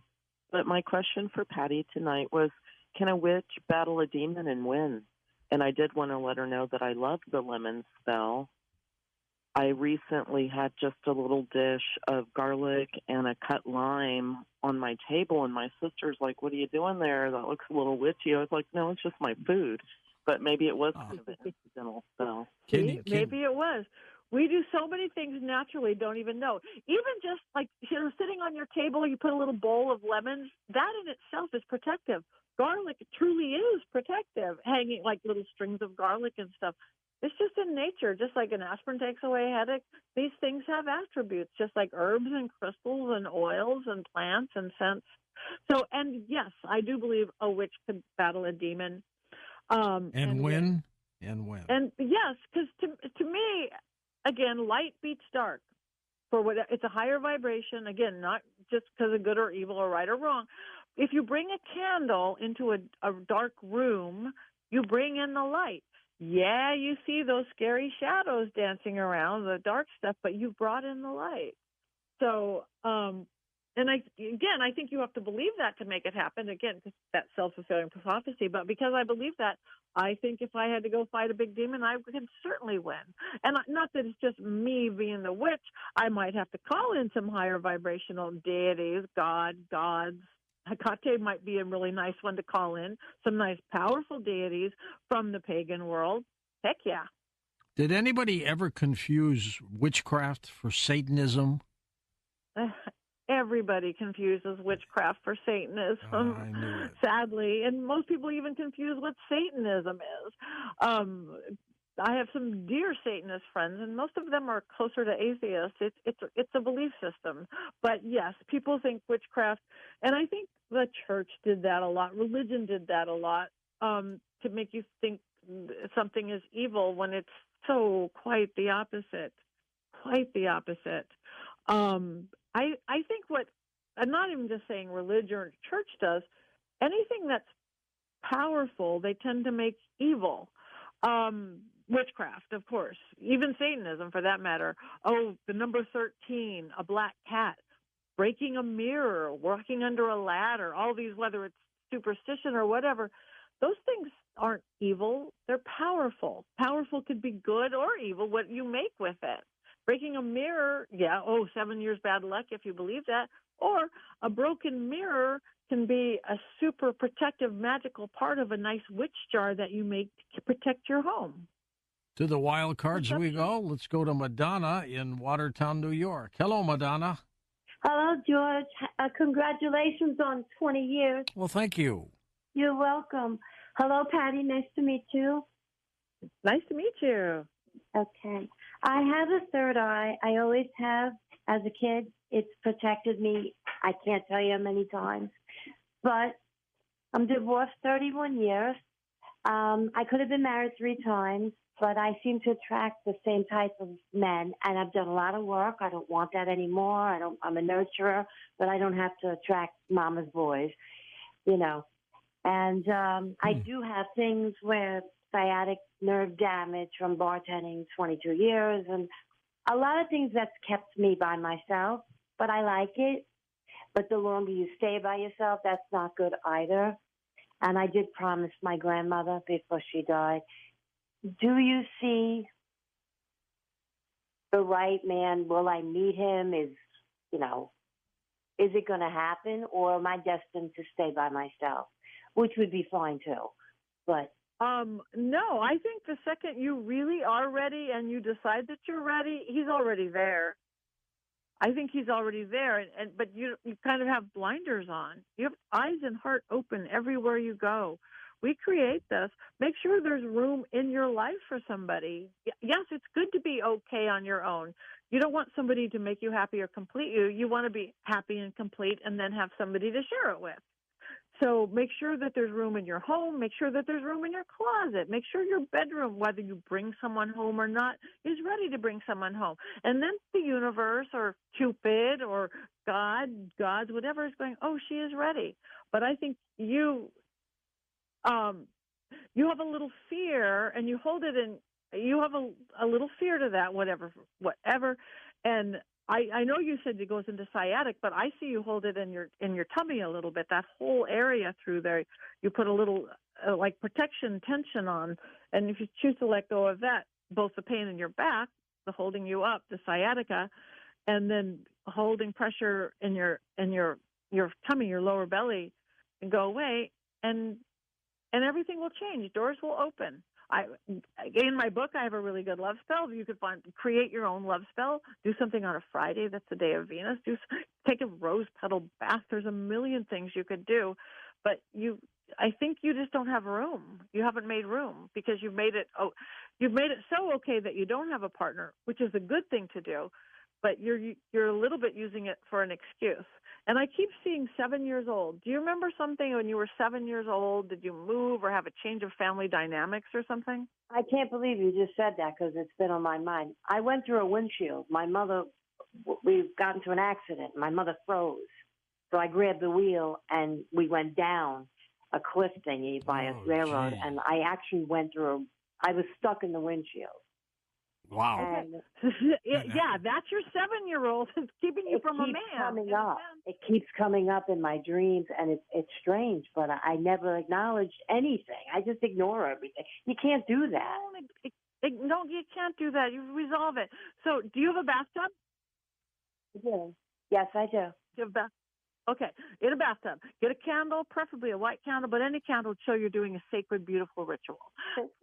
But my question for Patti tonight was, can a witch battle a demon and win? And I did want to let her know that I love the lemon spell. I recently had just a little dish of garlic and a cut lime on my table, and my sister's like, what are you doing there? That looks a little witchy. I was like, no, it's just my food. But maybe it was kind of an incidental spell. Maybe it was. We do so many things naturally, don't even know. Even just like sitting on your table, you put a little bowl of lemons. That in itself is protective. Garlic truly is protective, hanging like little strings of garlic and stuff. It's just in nature, just like an aspirin takes away a headache. These things have attributes, just like herbs and crystals and oils and plants and scents. So, and yes, I do believe a witch could battle a demon. And win. And yes, because to me, again, light beats dark. It's a higher vibration. Again, not just because of good or evil or right or wrong. If you bring a candle into a dark room, you bring in the light. Yeah, you see those scary shadows dancing around, the dark stuff, but you brought in the light. So And I think you have to believe that to make it happen. Again, because that's self-fulfilling prophecy. But because I believe that, I think if I had to go fight a big demon, I could certainly win. And not that it's just me being the witch. I might have to call in some higher vibrational deities, gods. Hecate might be a really nice one to call in. Some nice, powerful deities from the pagan world. Heck yeah. Did anybody ever confuse witchcraft for Satanism? Everybody confuses witchcraft for Satanism, I knew it. Sadly. And most people even confuse what Satanism is. I have some dear Satanist friends, and most of them are closer to atheists. It's a belief system. But, yes, people think witchcraft, and I think the church did that a lot. Religion did that a lot to make you think something is evil when it's so quite the opposite. Quite the opposite. I think what, I'm not even just saying religion or church does, anything that's powerful, they tend to make evil. Witchcraft, of course, even Satanism for that matter. Oh, the number 13, a black cat, breaking a mirror, walking under a ladder, all these, whether it's superstition or whatever, those things aren't evil. They're powerful. Powerful could be good or evil, what you make with it. Breaking a mirror, 7 years bad luck if you believe that. Or a broken mirror can be a super protective, magical part of a nice witch jar that you make to protect your home. To the wild cards we go. Let's go to Madonna in Watertown, New York. Hello, Madonna. Hello, George. Congratulations on 20 years. Well, thank you. You're welcome. Hello, Patti. Nice to meet you. Nice to meet you. Okay. I have a third eye. I always have. As a kid, it's protected me. I can't tell you how many times. But I'm divorced 31 years. I could have been married 3 times, but I seem to attract the same type of men. And I've done a lot of work. I don't want that anymore. I'm a nurturer, but I don't have to attract mama's boys, you know. And I do have things where sciatic nerve damage from bartending 22 years and a lot of things that's kept me by myself, but I like it. But the longer you stay by yourself, that's not good either. And I did promise my grandmother before she died, do you see the right man? Will I meet him? Is it going to happen? Or am I destined to stay by myself? Which would be fine too. But no, I think the second you really are ready and you decide that you're ready, he's already there. I think he's already there, but you kind of have blinders on. You have eyes and heart open everywhere you go. We create this. Make sure there's room in your life for somebody. Yes, it's good to be okay on your own. You don't want somebody to make you happy or complete you. You want to be happy and complete and then have somebody to share it with. So make sure that there's room in your home. Make sure that there's room in your closet. Make sure your bedroom, whether you bring someone home or not, is ready to bring someone home. And then the universe or Cupid or God's, whatever is going, oh, she is ready. But I think you have a little fear and you hold it in, you have a little fear to that, whatever. And I know you said it goes into sciatic, but I see you hold it in your tummy a little bit. That whole area through there, you put a little like protection tension on, and if you choose to let go of that, both the pain in your back, the holding you up, the sciatica, and then holding pressure in your tummy, your lower belly, and go away, and everything will change. Doors will open. In my book, I have a really good love spell. You could create your own love spell. Do something on a Friday. That's the day of Venus. Take a rose petal bath. There's a million things you could do, but I think you just don't have room. You haven't made room because you've made it so okay that you don't have a partner, which is a good thing to do, but you're a little bit using it for an excuse. And I keep seeing 7 years old. Do you remember something when you were 7 years old? Did you move or have a change of family dynamics or something? I can't believe you just said that because it's been on my mind. I went through a windshield. My mother, we got into an accident. My mother froze. So I grabbed the wheel and we went down a cliff thingy by a railroad. Geez. And I actually I was stuck in the windshield. Wow. Yeah, that's your 7-year-old. It's keeping you from a man. Coming up. It keeps coming up in my dreams, and it's strange, but I never acknowledge anything. I just ignore everything. You can't do that. No, you can't do that. You resolve it. So, do you have a bathtub? I do. Yes, I do. You have a bath? Okay, in a bathtub. Get a candle, preferably a white candle, but any candle to show you're doing a sacred, beautiful ritual.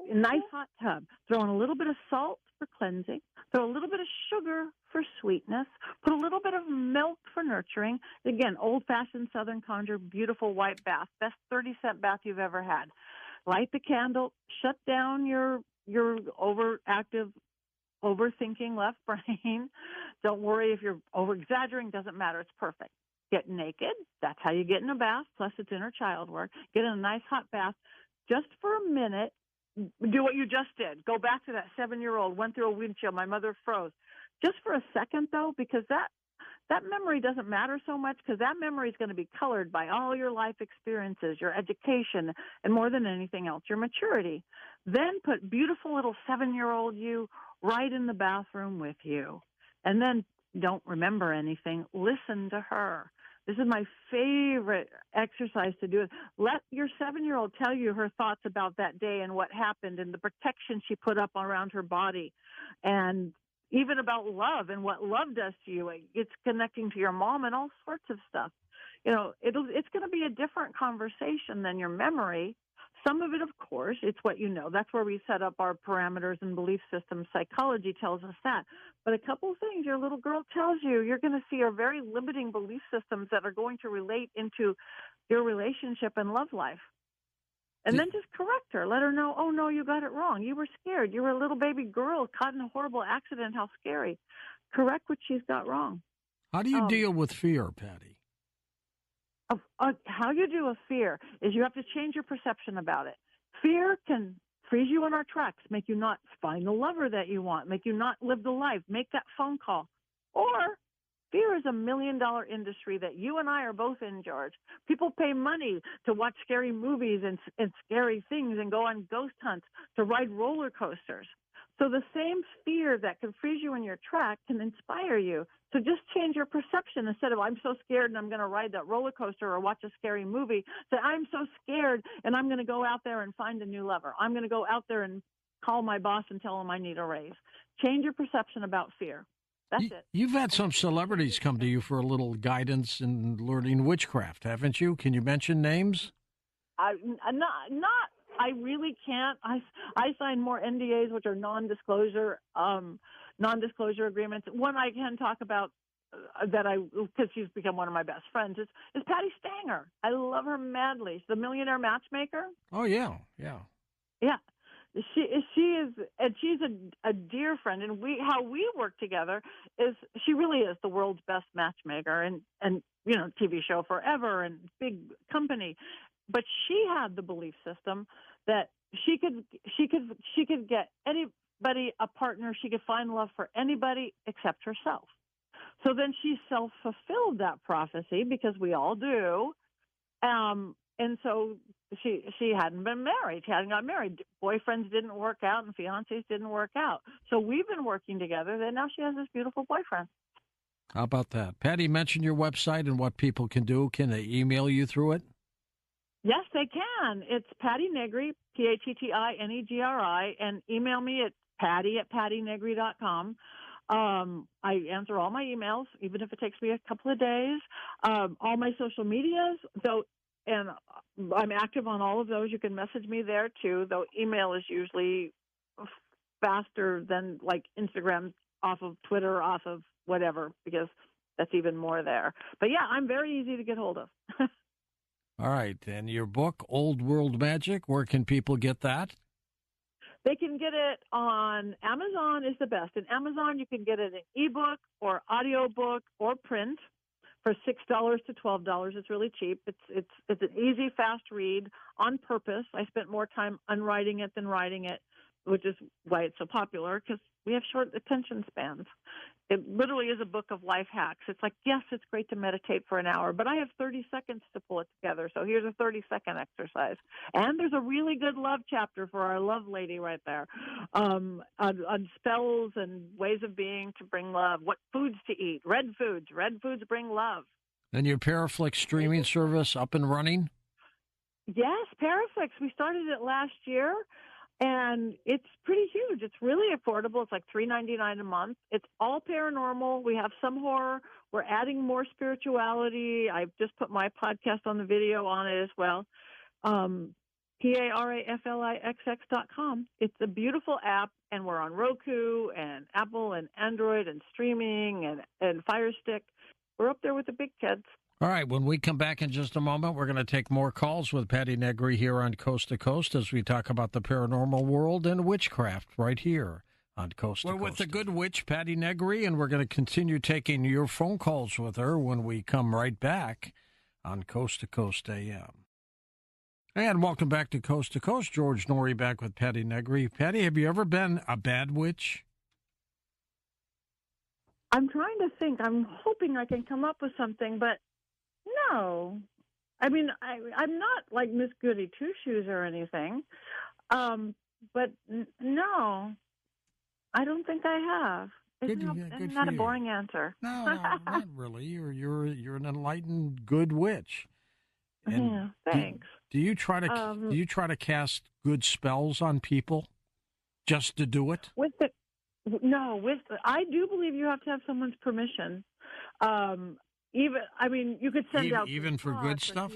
A nice hot tub. Throw in a little bit of salt for cleansing. Throw a little bit of sugar for sweetness. Put a little bit of milk for nurturing. Again, old-fashioned Southern conjure, beautiful white bath. Best 30-cent bath you've ever had. Light the candle. Shut down your overactive, overthinking left brain. Don't worry if you're over-exaggerating. Doesn't matter. It's perfect. Get naked. That's how you get in a bath, plus it's inner child work. Get in a nice hot bath just for a minute. Do what you just did. Go back to that 7-year-old, went through a windshield. My mother froze. Just for a second, though, because that memory doesn't matter so much, because that memory is going to be colored by all your life experiences, your education, and more than anything else, your maturity. Then put beautiful little 7-year-old you right in the bathroom with you. And then don't remember anything. Listen to her. This is my favorite exercise to do. Let your 7-year-old tell you her thoughts about that day and what happened and the protection she put up around her body, and even about love and what love does to you. It's connecting to your mom and all sorts of stuff. You know, it's going to be a different conversation than your memory. Some of it, of course, it's what you know. That's where we set up our parameters and belief systems. Psychology tells us that. But a couple of things your little girl tells you, you're going to see are very limiting belief systems that are going to relate into your relationship and love life. And then just correct her. Let her know, oh, no, you got it wrong. You were scared. You were a little baby girl caught in a horrible accident. How scary. Correct what she's got wrong. How do you deal with fear, Patti? How you do with fear is you have to change your perception about it. Fear can freeze you in our tracks, make you not find the lover that you want, make you not live the life, make that phone call. Or fear is $1 million industry that you and I are both in, George. People pay money to watch scary movies and scary things and go on ghost hunts, to ride roller coasters. So the same fear that can freeze you in your track can inspire you. So just change your perception. Instead of, I'm so scared and I'm going to ride that roller coaster or watch a scary movie, say, I'm so scared and I'm going to go out there and find a new lover. I'm going to go out there and call my boss and tell him I need a raise. Change your perception about fear. That's it. You've had some celebrities come to you for a little guidance in learning witchcraft, haven't you? Can you mention names? I really can't. I sign more NDAs, which are non-disclosure agreements. One I can talk about because she's become one of my best friends is Patti Stanger. I love her madly. She's the millionaire matchmaker. Oh yeah. She is, and she's a dear friend. And how we work together is she really is the world's best matchmaker, and you know, TV show forever and big company. But she had the belief system that she could get anybody a partner. She could find love for anybody except herself. So then she self-fulfilled that prophecy, because we all do. And so she hadn't been married. She hadn't got married. Boyfriends didn't work out and fiancés didn't work out. So we've been working together. And now she has this beautiful boyfriend. How about that? Patti, mention your website and what people can do. Can they email you through it? Yes, they can. It's Patti Negri, PattiNegri, and email me at Patti@PattiNegri.com. I answer all my emails, even if it takes me a couple of days. All my social medias, and I'm active on all of those. You can message me there too, though email is usually faster than like Instagram, off of Twitter, off of whatever, because that's even more there. But yeah, I'm very easy to get hold of. All right. And your book, Old World Magic, where can people get that? They can get it on Amazon is the best. In Amazon, you can get it in ebook or audiobook or print for $6 to $12. It's really cheap. It's an easy, fast read on purpose. I spent more time unwriting it than writing it, which is why it's so popular, because we have short attention spans. it literally is a book of life hacks. It's like, yes, it's great to meditate for an hour, but I have 30 seconds to pull it together. So here's a 30-second exercise. And there's a really good love chapter for our love lady right there, on spells and ways of being to bring love, what foods to eat, red foods bring love. And your Paraflix streaming service up and running? Yes, Paraflix. We started it last year. And it's pretty huge. It's really affordable. It's like $3.99 a month. It's all paranormal. We have some horror. We're adding more spirituality. I've just put my podcast on the video on it as well. PARAFLIXX.com. It's a beautiful app, and we're on Roku and Apple and Android and streaming and Fire Stick. We're up there with the big kids. All right, when we come back in just a moment, we're going to take more calls with Patti Negri here on Coast to Coast as we talk about the paranormal world and witchcraft right here on Coast to Coast. We're with the good witch, Patti Negri, and we're going to continue taking your phone calls with her when we come right back on Coast to Coast AM. And welcome back to Coast. George Norrie back with Patti Negri. Patti, have you ever been a bad witch? I'm trying to think. I'm hoping I can come up with something, but no. I mean, I'm not like Miss Goody Two-Shoes or anything, but no, I don't think I have. Isn't that a boring answer? No, not really. You're an enlightened, good witch. And yeah, thanks. Do you try to cast good spells on people just to do it? I do believe you have to have someone's permission. You could send out even for good stuff.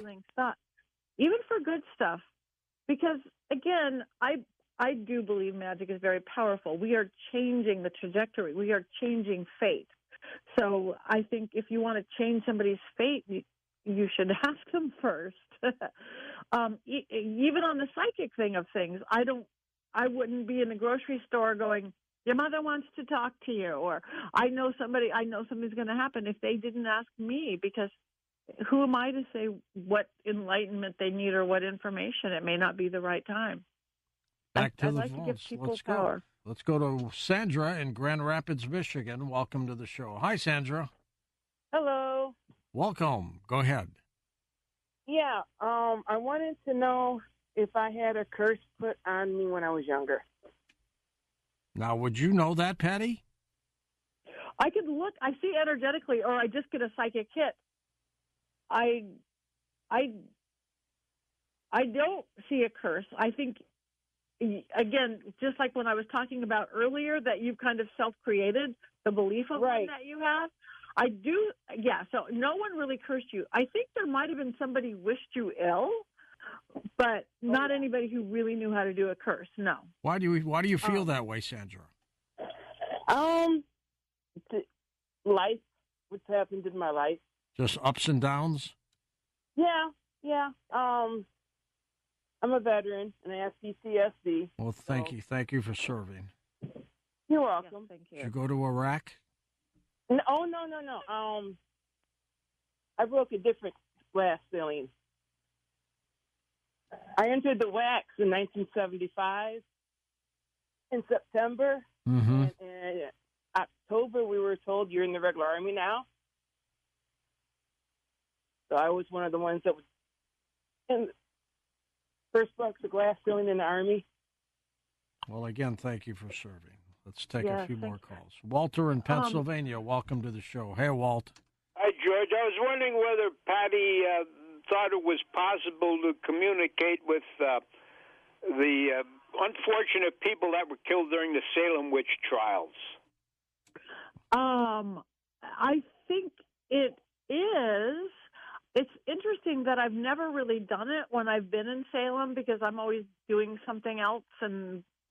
Even for good stuff, because again, I do believe magic is very powerful. We are changing the trajectory. We are changing fate. So I think if you want to change somebody's fate, you should ask them first. Even on the psychic thing of things, I wouldn't be in the grocery store going, your mother wants to talk to you, or I know something's going to happen if they didn't ask me, because who am I to say what enlightenment they need or what information? It may not be the right time. Back to I'd the like phones. to give people Let's power. go. Let's go to Sandra in Grand Rapids, Michigan. Welcome to the show. Hi, Sandra. Hello. Welcome. Go ahead. Yeah, I wanted to know if I had a curse put on me when I was younger. Now, would you know that, Patti? I could look. I see energetically, or I just get a psychic hit. I don't see a curse. I think, again, just like when I was talking about earlier, that you've kind of self-created the belief of one that you have. I do, yeah. So no one really cursed you. I think there might have been somebody wished you ill, but not anybody who really knew how to do a curse. No. Why do you feel that way, Sandra? Life, what's happened in my life. Just ups and downs? Yeah. I'm a veteran, and I have PTSD. Well, thank you. Thank you for serving. You're welcome. Yes, thank you. Did you go to Iraq? No. I broke a different glass ceiling. I entered the wax in 1975 in September. Mm-hmm. And in October, we were told you're in the regular Army now. So I was one of the ones that was in first broke the glass ceiling in the Army. Well, again, thank you for serving. Let's take a few more calls. Walter in Pennsylvania, welcome to the show. Hey, Walt. Hi, George. I was wondering whether Patti thought it was possible to communicate with the unfortunate people that were killed during the Salem witch trials. I think it is. It's interesting that I've never really done it when I've been in Salem, because I'm always doing something else,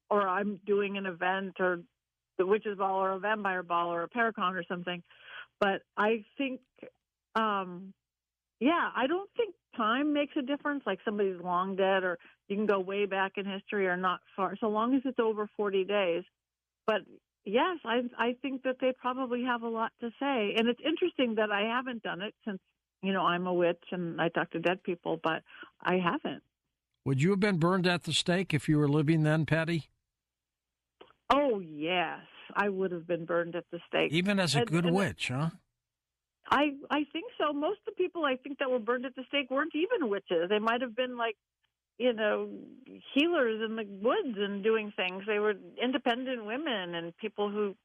or I'm doing an event, or the Witches Ball, or a Vampire Ball, or a Paracon or something. But I think, I don't think time makes a difference, like somebody's long dead, or you can go way back in history or not far, so long as it's over 40 days. But yes, I think that they probably have a lot to say. And it's interesting that I haven't done it since, I'm a witch and I talk to dead people, but I haven't. Would you have been burned at the stake if you were living then, Patti? Oh, yes. I would have been burned at the stake. Even as a good witch, huh? I think so. Most of the people I think that were burned at the stake weren't even witches. They might have been like, healers in the woods and doing things. They were independent women and people who,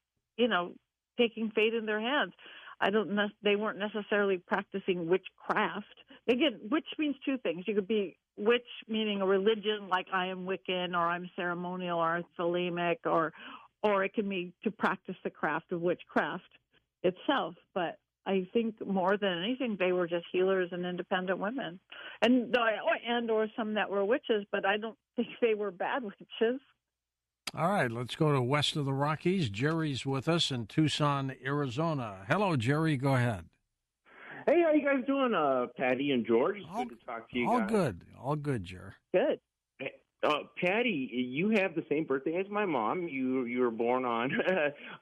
taking fate in their hands. They weren't necessarily practicing witchcraft. Again, witch means two things. You could be witch meaning a religion, like I am Wiccan or I'm ceremonial or I'm Thelemic, or it can be to practice the craft of witchcraft itself. But I think more than anything, they were just healers and independent women, and or some that were witches. But I don't think they were bad witches. All right, let's go to west of the Rockies. Jerry's with us in Tucson, Arizona. Hello, Jerry. Go ahead. Hey, how you guys doing, Patty and George? It's good to talk to you guys. All good, Jerry. Good. Patty, you have the same birthday as my mom. You were born on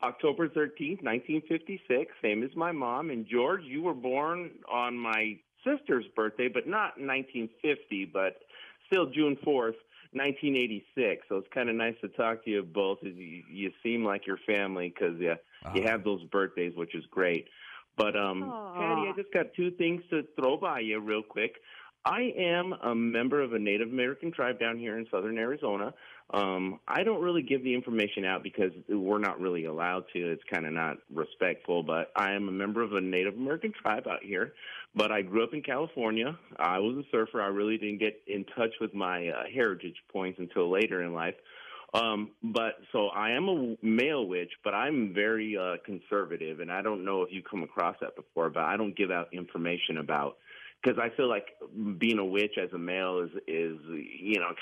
October 13th, 1956, same as my mom. And George, you were born on my sister's birthday, but not in 1950, but still June 4th, 1986. So it's kind of nice to talk to you both. You seem like your family because you have those birthdays, which is great. But Patty, I just got two things to throw by you real quick. I am a member of a Native American tribe down here in southern Arizona. I don't really give the information out because we're not really allowed to. It's kind of not respectful, but I am a member of a Native American tribe out here. But I grew up in California. I was a surfer. I really didn't get in touch with my heritage points until later in life. So I am a male witch, but I'm very conservative, and I don't know if you come across that before, but I don't give out information about, because I feel like being a witch as a male is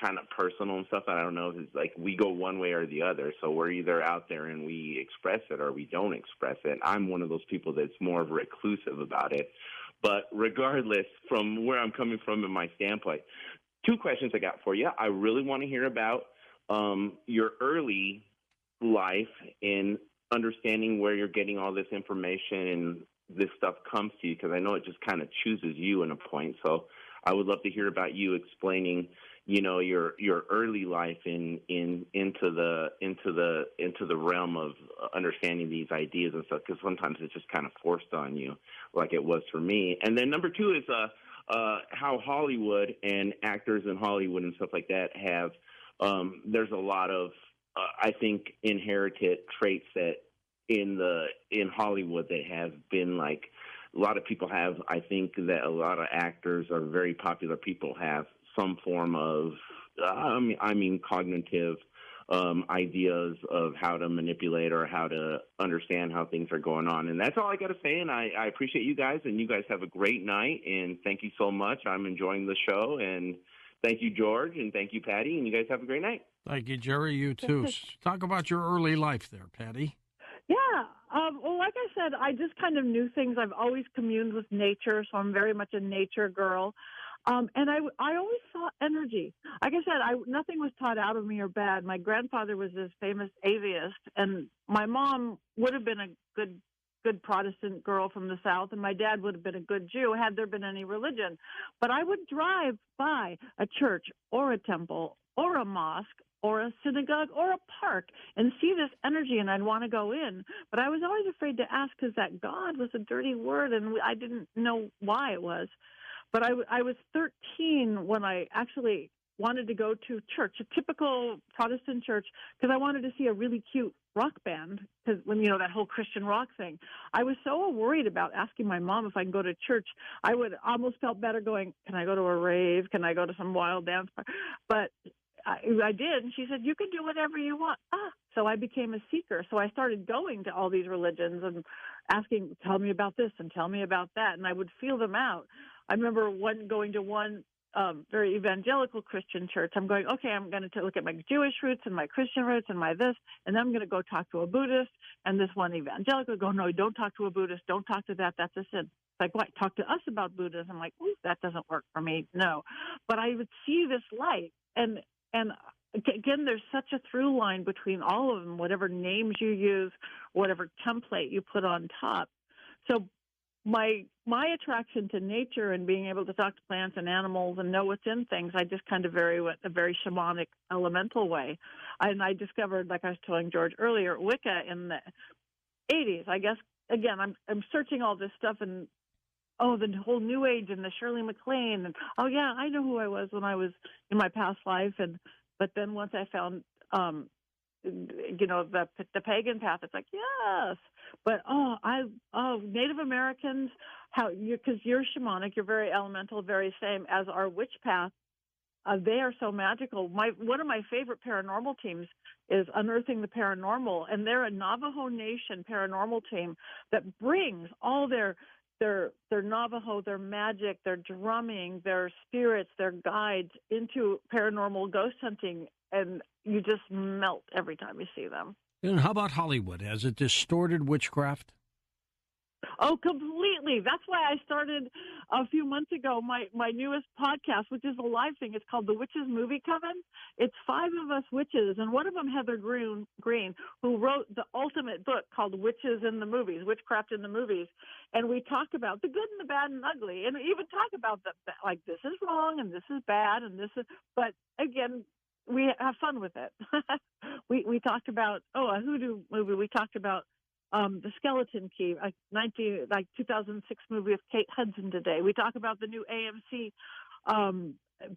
kind of personal and stuff. I don't know if it's like we go one way or the other. So we're either out there and we express it or we don't express it. I'm one of those people that's more reclusive about it. But regardless, from where I'm coming from in my standpoint, two questions I got for you. I really want to hear about your early life in understanding where you're getting all this information and this stuff comes to you, because I know it just kind of chooses you in a point. So I would love to hear about you explaining, your early life into the realm of understanding these ideas and stuff, because sometimes it's just kind of forced on you, like it was for me. And then number two is how Hollywood and actors in Hollywood and stuff like that have there's a lot of I think inherited traits that in Hollywood that have been like a lot of people have. I think that a lot of actors or very popular people have some form of cognitive ideas of how to manipulate or how to understand how things are going on. And that's all I got to say. And I appreciate you guys, and you guys have a great night. And thank you so much. I'm enjoying the show. And thank you, George, and thank you, Patty. And you guys have a great night. Thank you, Jerry. You too. Talk about your early life there, Patty. Yeah. Well, like I said, I just kind of knew things. I've always communed with nature, so I'm very much a nature girl. And I always saw energy. Like I said, nothing was taught out of me or bad. My grandfather was this famous atheist, and my mom would have been a good Protestant girl from the South, and my dad would have been a good Jew had there been any religion. But I would drive by a church or a temple or a mosque or a synagogue or a park and see this energy, and I'd want to go in. But I was always afraid to ask because that God was a dirty word, and I didn't know why it was. But I was 13 when I actually wanted to go to church, a typical Protestant church, because I wanted to see a really cute rock band, because when, that whole Christian rock thing. I was so worried about asking my mom if I can go to church. I would almost felt better going, can I go to a rave? Can I go to some wild dance party? But I did, and she said, you can do whatever you want. So I became a seeker. So I started going to all these religions and asking, tell me about this and tell me about that, and I would feel them out. I remember going to one very evangelical Christian church. I'm going, okay, I'm going to look at my Jewish roots and my Christian roots and my this, and then I'm going to go talk to a Buddhist. And this one evangelical go, no, don't talk to a Buddhist. Don't talk to that. That's a sin. It's like, what? Talk to us about Buddhism. I'm like, ooh, that doesn't work for me. No. But I would see this light. And again, there's such a through line between all of them, whatever names you use, whatever template you put on top. So my attraction to nature and being able to talk to plants and animals and know what's in things, I just kind of vary with a very shamanic, elemental way. And I discovered, like I was telling George earlier, Wicca in the 80s. I guess, again, I'm searching all this stuff and, the whole New Age and the Shirley MacLaine. And, yeah, I know who I was when I was in my past life. But then once I found, the pagan path, it's like, yes. But, Native Americans, because you're shamanic, you're very elemental, very same as our witch path. They are so magical. One of my favorite paranormal teams is Unearthing the Paranormal, and they're a Navajo Nation paranormal team that brings all their Navajo, their magic, their drumming, their spirits, their guides into paranormal ghost hunting, and you just melt every time you see them. And how about Hollywood? Has it distorted witchcraft? Oh, completely. That's why I started a few months ago my newest podcast, which is a live thing. It's called The Witches Movie Coven. It's 5 of us witches, and one of them, Heather Green, who wrote the ultimate book called Witches in the Movies, Witchcraft in the Movies. And we talk about the good and the bad and ugly, and even talk about like this is wrong and this is bad and this is. But again, we have fun with it. we talked about a hoodoo movie. We talked about the Skeleton Key, 2006 movie with Kate Hudson today. We talk about the new AMC,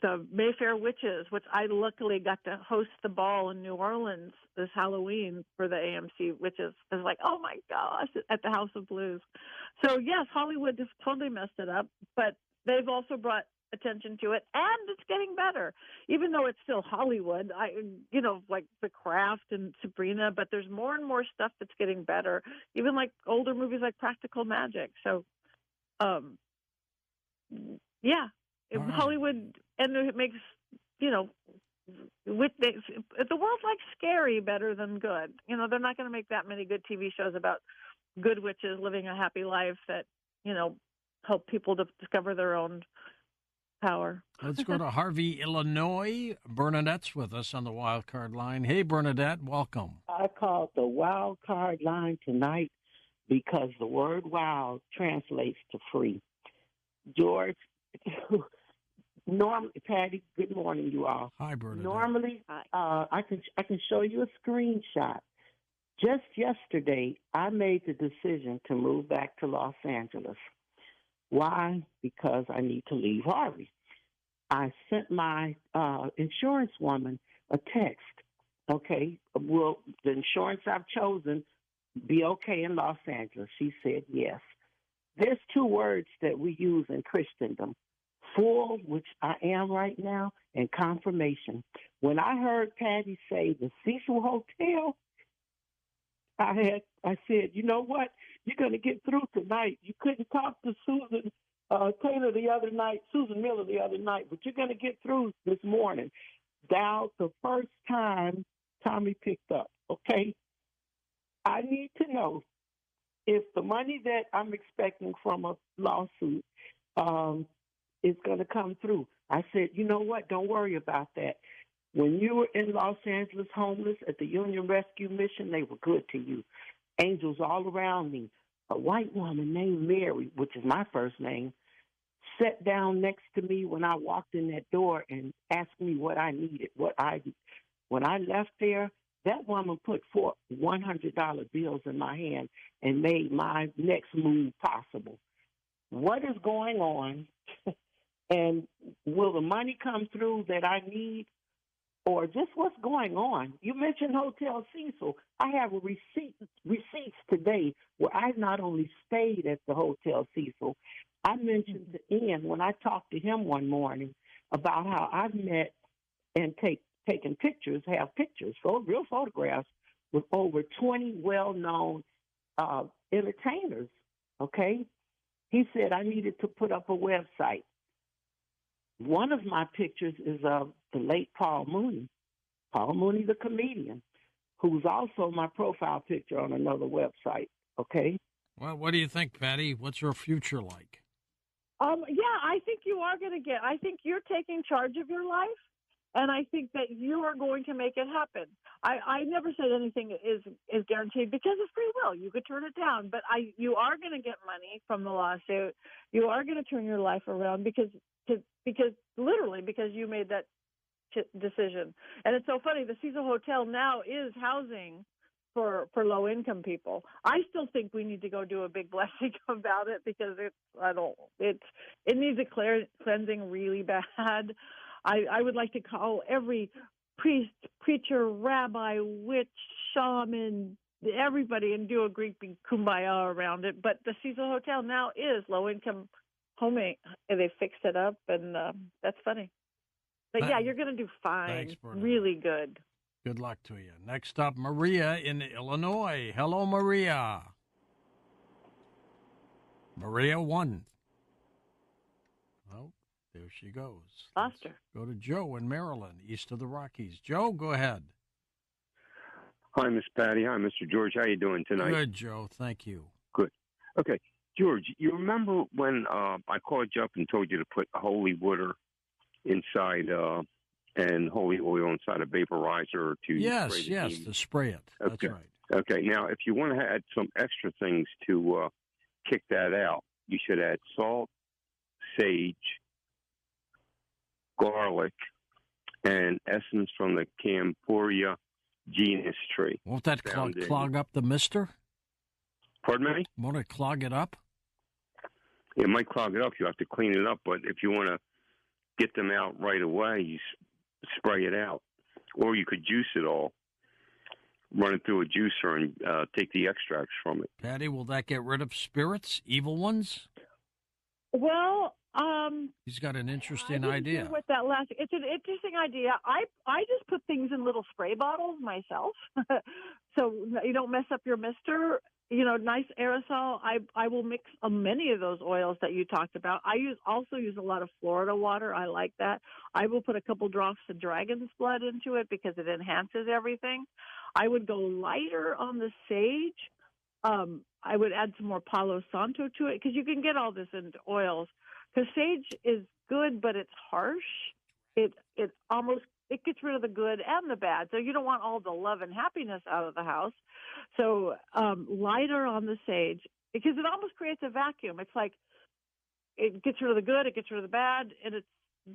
the Mayfair Witches, which I luckily got to host the ball in New Orleans this Halloween for the AMC Witches. I was like, oh my gosh, at the House of Blues. So yes, Hollywood just totally messed it up, but they've also brought attention to it, and it's getting better, even though it's still Hollywood. Like The Craft and Sabrina, but there's more and more stuff that's getting better, even like older movies like Practical Magic. So Hollywood, and it makes the world likes scary better than good. They're not going to make that many good TV shows about good witches living a happy life that help people to discover their own power. Let's go to Harvey, Illinois. Bernadette's with us on the wild card line. Hey, Bernadette, welcome. I called the wild card line tonight because the word wild translates to free. George, normally, Patty, good morning, you all. Hi, Bernadette. Normally, I can show you a screenshot. Just yesterday, I made the decision to move back to Los Angeles. Why? Because I need to leave Harvey. I sent my insurance woman a text. Okay, will the insurance I've chosen be okay in Los Angeles? She said yes. There's 2 words that we use in Christendom: full, which I am right now, and confirmation. When I heard Patty say the Cecil Hotel, I said, you know what? You're going to get through tonight. You couldn't talk to Susan Miller the other night, but you're going to get through this morning. Dialed the first time Tommy picked up, okay? I need to know if the money that I'm expecting from a lawsuit is going to come through. I said, you know what? Don't worry about that. When you were in Los Angeles homeless at the Union Rescue Mission, they were good to you. Angels all around me. A white woman named Mary, which is my first name, sat down next to me when I walked in that door and asked me what I needed. When I left there, that woman put 4 $100 bills in my hand and made my next move possible. What is going on? And will the money come through that I need? Or just what's going on? You mentioned Hotel Cecil. I have a receipts today where I not only stayed at the Hotel Cecil, I mentioned to Ian when I talked to him one morning about how I've met and taken pictures, real photographs with over 20 well-known entertainers, okay? He said I needed to put up a website. One of my pictures is of the late Paul Mooney the comedian, who's also my profile picture on another website, okay? Well, what do you think, Patty? What's your future like? I think you are going to I think you're taking charge of your life, And I think that you are going to make it happen. I never said anything is guaranteed because of free will. You could turn it down, but you are going to get money from the lawsuit. You are going to turn your life around because you made that decision. And it's so funny. The Cecil Hotel now is housing for low-income people. I still think we need to go do a big blessing about it because it needs a cleansing really bad. I would like to call every priest, preacher, rabbi, witch, shaman, everybody, and do a great big kumbaya around it. But the Cecil Hotel now is low-income homing, and they fixed it up, and that's funny. But yeah, you're going to do fine. Thanks, Bernard. Really good. Good luck to you. Next up, Maria in Illinois. Hello, Maria. Maria 1. Oh, there she goes. Lost her. Go to Joe in Maryland, east of the Rockies. Joe, go ahead. Hi, Miss Patty. Hi, Mr. George. How you doing tonight? Good, Joe. Thank you. Good. Okay. George, you remember when I called you up and told you to put holy water inside and holy oil inside a vaporizer to Yes, spray the yes, demons? to spray it. Okay. That's right. Okay. Now, if you want to add some extra things to kick that out, you should add salt, sage, garlic, and essence from the Camporia genus tree. Won't that clog up the mister? Pardon me? Won't it clog it up? It might clog it up. You have to clean it up, but if you want to get them out right away, you spray it out. Or you could juice it all, run it through a juicer, and take the extracts from it. Patty, will that get rid of spirits, evil ones? Well, he's got an interesting idea. With that it's an interesting idea. I just put things in little spray bottles myself, so you don't mess up your mister. Nice aerosol. I will mix many of those oils that you talked about. I also use a lot of Florida water. I like that. I will put a couple drops of dragon's blood into it because it enhances everything. I would go lighter on the sage. I would add some more Palo Santo to it because you can get all this into oils. Because sage is good, but it's harsh. It gets rid of the good and the bad. So you don't want all the love and happiness out of the house. So lighter on the sage because it almost creates a vacuum. It's like it gets rid of the good, it gets rid of the bad, and it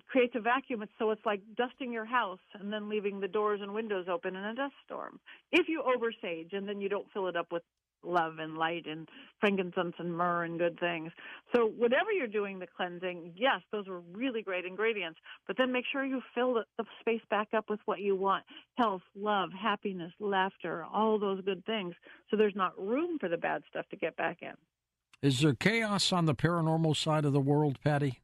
creates a vacuum. So it's like dusting your house and then leaving the doors and windows open in a dust storm. If you oversage and then you don't fill it up with love and light and frankincense and myrrh and good things. So whatever you're doing the cleansing, yes, those are really great ingredients, but then make sure you fill the space back up with what you want. Health, love, happiness, laughter, all those good things. So there's not room for the bad stuff to get back in. Is there chaos on the paranormal side of the world, Patty?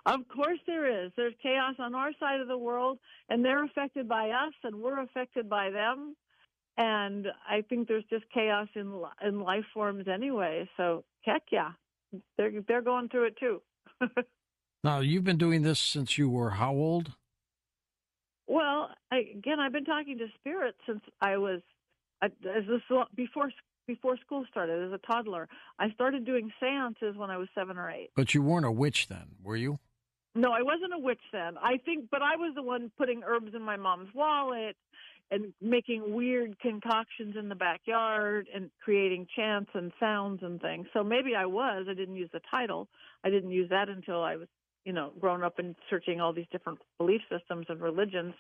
Of course there is. There's chaos on our side of the world, and they're affected by us, and we're affected by them. And I think there's just chaos in life forms anyway. So heck yeah, they're going through it too. Now, you've been doing this since you were how old? Well, I've been talking to spirits since I was before school started as a toddler. I started doing seances when I was 7 or 8. But you weren't a witch then, were you? No, I wasn't a witch then. But I was the one putting herbs in my mom's wallet and making weird concoctions in the backyard and creating chants and sounds and things. So maybe I didn't use the title. I didn't use that until I was, grown up and searching all these different belief systems and religions.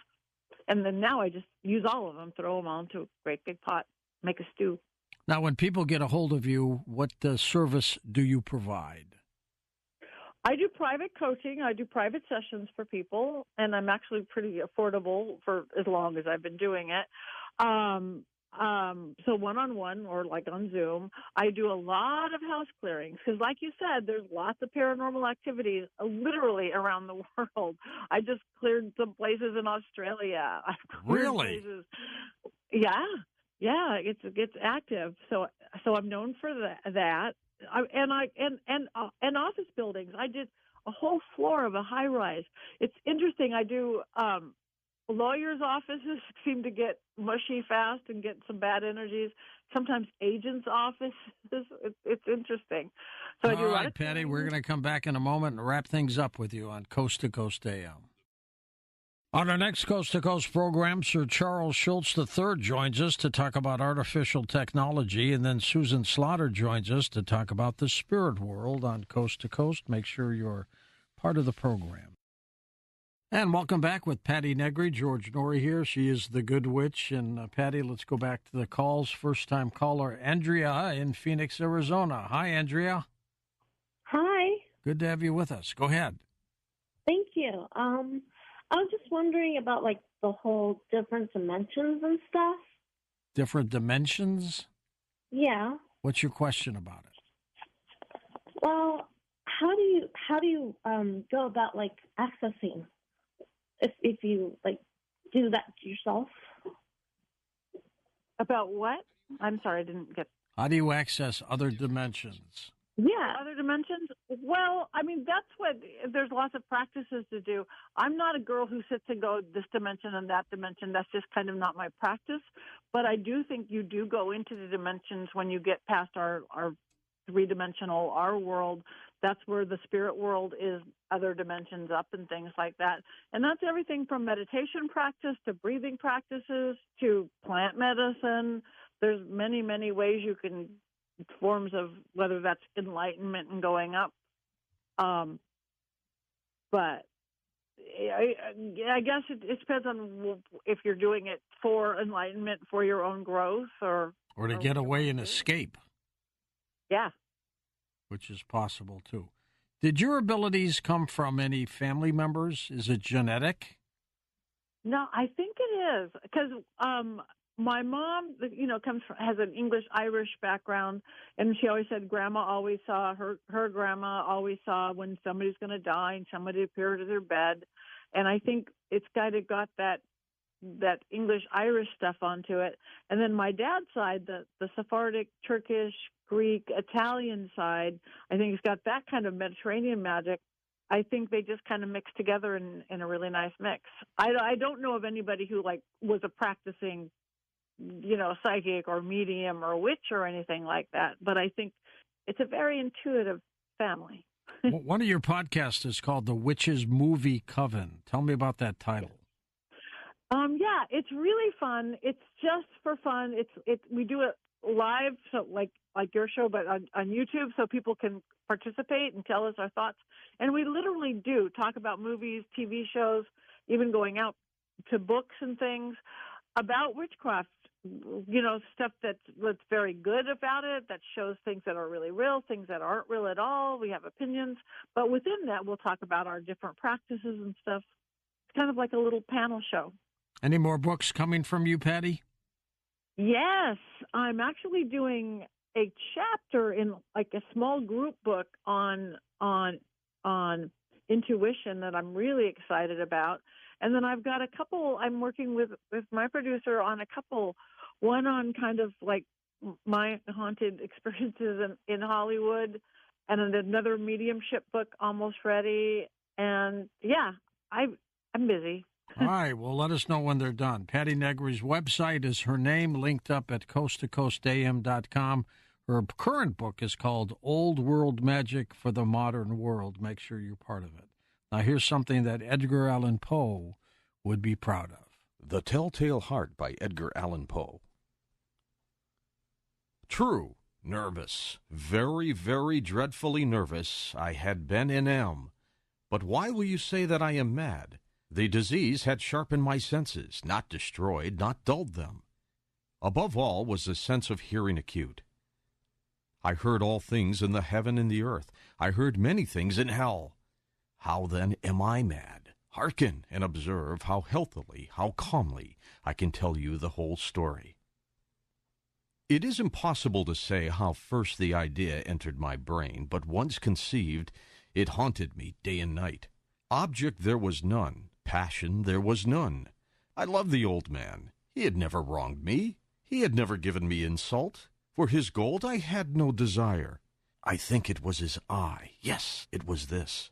And then now I just use all of them, throw them all into a great big pot, make a stew. Now, when people get a hold of you, what service do you provide? I do private coaching. I do private sessions for people, and I'm actually pretty affordable for as long as I've been doing it. So one-on-one or like on Zoom, I do a lot of house clearings because, like you said, there's lots of paranormal activities literally around the world. I just cleared some places in Australia. Really? Places. Yeah, it's active. So I'm known for that. And office buildings. I did a whole floor of a high rise. It's interesting. I do lawyers' offices seem to get mushy fast and get some bad energies. Sometimes agents' offices. It's interesting. So All right, Patty, we're going to come back in a moment and wrap things up with you on Coast to Coast AM. On our next Coast to Coast program, Sir Charles Schultz III joins us to talk about artificial technology, and then Susan Slaughter joins us to talk about the spirit world on Coast to Coast. Make sure you're part of the program. And welcome back with Patti Negri. George Norrie here. She is the Good Witch. And Patti, let's go back to the calls. First-time caller, Andrea in Phoenix, Arizona. Hi, Andrea. Hi. Good to have you with us. Go ahead. Thank you. I was just wondering about like the whole different dimensions and stuff. Different dimensions? Yeah. What's your question about it? Well, how do you go about like accessing if you like do that yourself? About what? I'm sorry, I didn't get. How do you access other dimensions? Yeah. Other dimensions? Well, I mean, that's what, there's lots of practices to do. I'm not a girl who sits and goes this dimension and that dimension. That's just kind of not my practice. But I do think you do go into the dimensions when you get past our three-dimensional, our world. That's where the spirit world is, other dimensions up and things like that. And that's everything from meditation practice to breathing practices to plant medicine. There's many, many ways you can, forms of whether that's enlightenment and going up. But I guess it depends on if you're doing it for enlightenment, for your own growth, or to get away and escape. Yeah. Which is possible, too. Did your abilities come from any family members? Is it genetic? No, I think it is. Because my mom, has an English-Irish background, and she always said grandma always saw, her grandma always saw when somebody's going to die and somebody appeared at their bed. And I think it's kind of got that English-Irish stuff onto it. And then my dad's side, the Sephardic, Turkish, Greek, Italian side, I think it's got that kind of Mediterranean magic. I think they just kind of mix together in a really nice mix. I don't know of anybody who was a practicing psychic or medium or witch or anything like that. But I think it's a very intuitive family. One of your podcasts is called The Witch's Movie Coven. Tell me about that title. Yeah, it's really fun. It's just for fun. We do it live, so like your show, but on YouTube, so people can participate and tell us our thoughts. And we literally do talk about movies, TV shows, even going out to books and things about witchcraft. Stuff that's very good about it, that shows things that are really real, things that aren't real at all. We have opinions, but within that, we'll talk about our different practices and stuff. It's kind of like a little panel show. Any more books coming from you, Patti? Yes, I'm actually doing a chapter in like a small group book on intuition that I'm really excited about. And then I've got a couple, I'm working with my producer on a couple, one on kind of like my haunted experiences in Hollywood, and another mediumship book almost ready. And yeah, I'm busy. All right, well, let us know when they're done. Patti Negri's website is her name, linked up at coasttocoastam.com. Her current book is called Old World Magic for the Modern World. Make sure you're part of it. Now, here's something that Edgar Allan Poe would be proud of. The Telltale Heart by Edgar Allan Poe. True, nervous, very, very dreadfully nervous, I had been and am. But why will you say that I am mad? The disease had sharpened my senses, not destroyed, not dulled them. Above all was the sense of hearing acute. I heard all things in the heaven and the earth. I heard many things in hell. How then am I mad? Hearken and observe how healthily, how calmly I can tell you the whole story. It is impossible to say how first the idea entered my brain, but once conceived, it haunted me day and night. Object there was none, passion there was none. I loved the old man. He had never wronged me. He had never given me insult. For his gold I had no desire. I think it was his eye. Yes, it was this.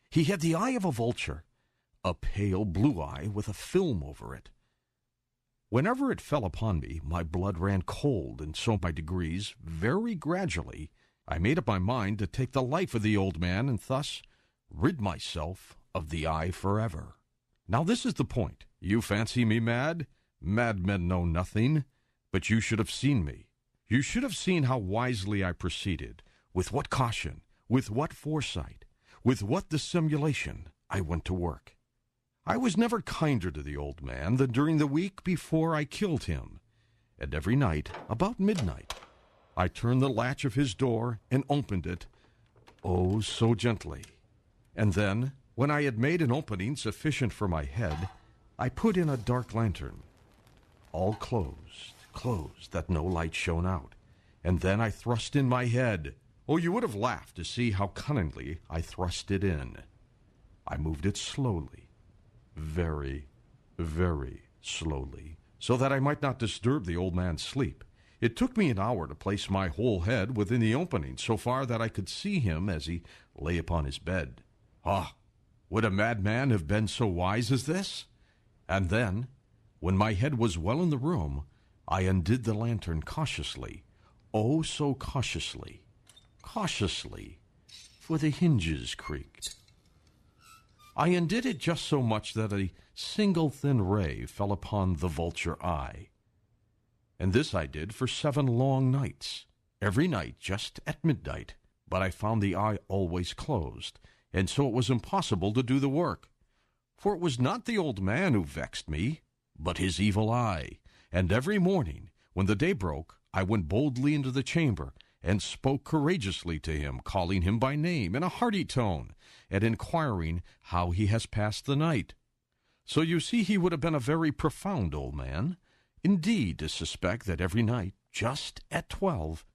He had the eye of a vulture, a pale blue eye with a film over it. Whenever it fell upon me, my blood ran cold, and so by degrees, very gradually, I made up my mind to take the life of the old man and thus rid myself of the eye forever. Now this is the point. You fancy me mad? Madmen know nothing. But you should have seen me. You should have seen how wisely I proceeded, with what caution, with what foresight, with what dissimulation I went to work. I was never kinder to the old man than during the week before I killed him. And every night, about midnight, I turned the latch of his door and opened it, oh, so gently. And then, when I had made an opening sufficient for my head, I put in a dark lantern, all closed, that no light shone out. And then I thrust in my head. Oh, you would have laughed to see how cunningly I thrust it in. I moved it slowly, very, very slowly, so that I might not disturb the old man's sleep. It took me an hour to place my whole head within the opening, so far that I could see him as he lay upon his bed. Ah, would a madman have been so wise as this? And then, when my head was well in the room, I undid the lantern cautiously, oh, so cautiously, for the hinges creaked. I undid it just so much that a single thin ray fell upon the vulture eye. And this I did for 7 long nights, every night just at midnight, but I found the eye always closed, and so it was impossible to do the work. For it was not the old man who vexed me, but his evil eye. And every morning, when the day broke, I went boldly into the chamber and spoke courageously to him, calling him by name in a hearty tone, and inquiring how he has passed the night. So you see he would have been a very profound old man, indeed, to suspect that every night, just at 12,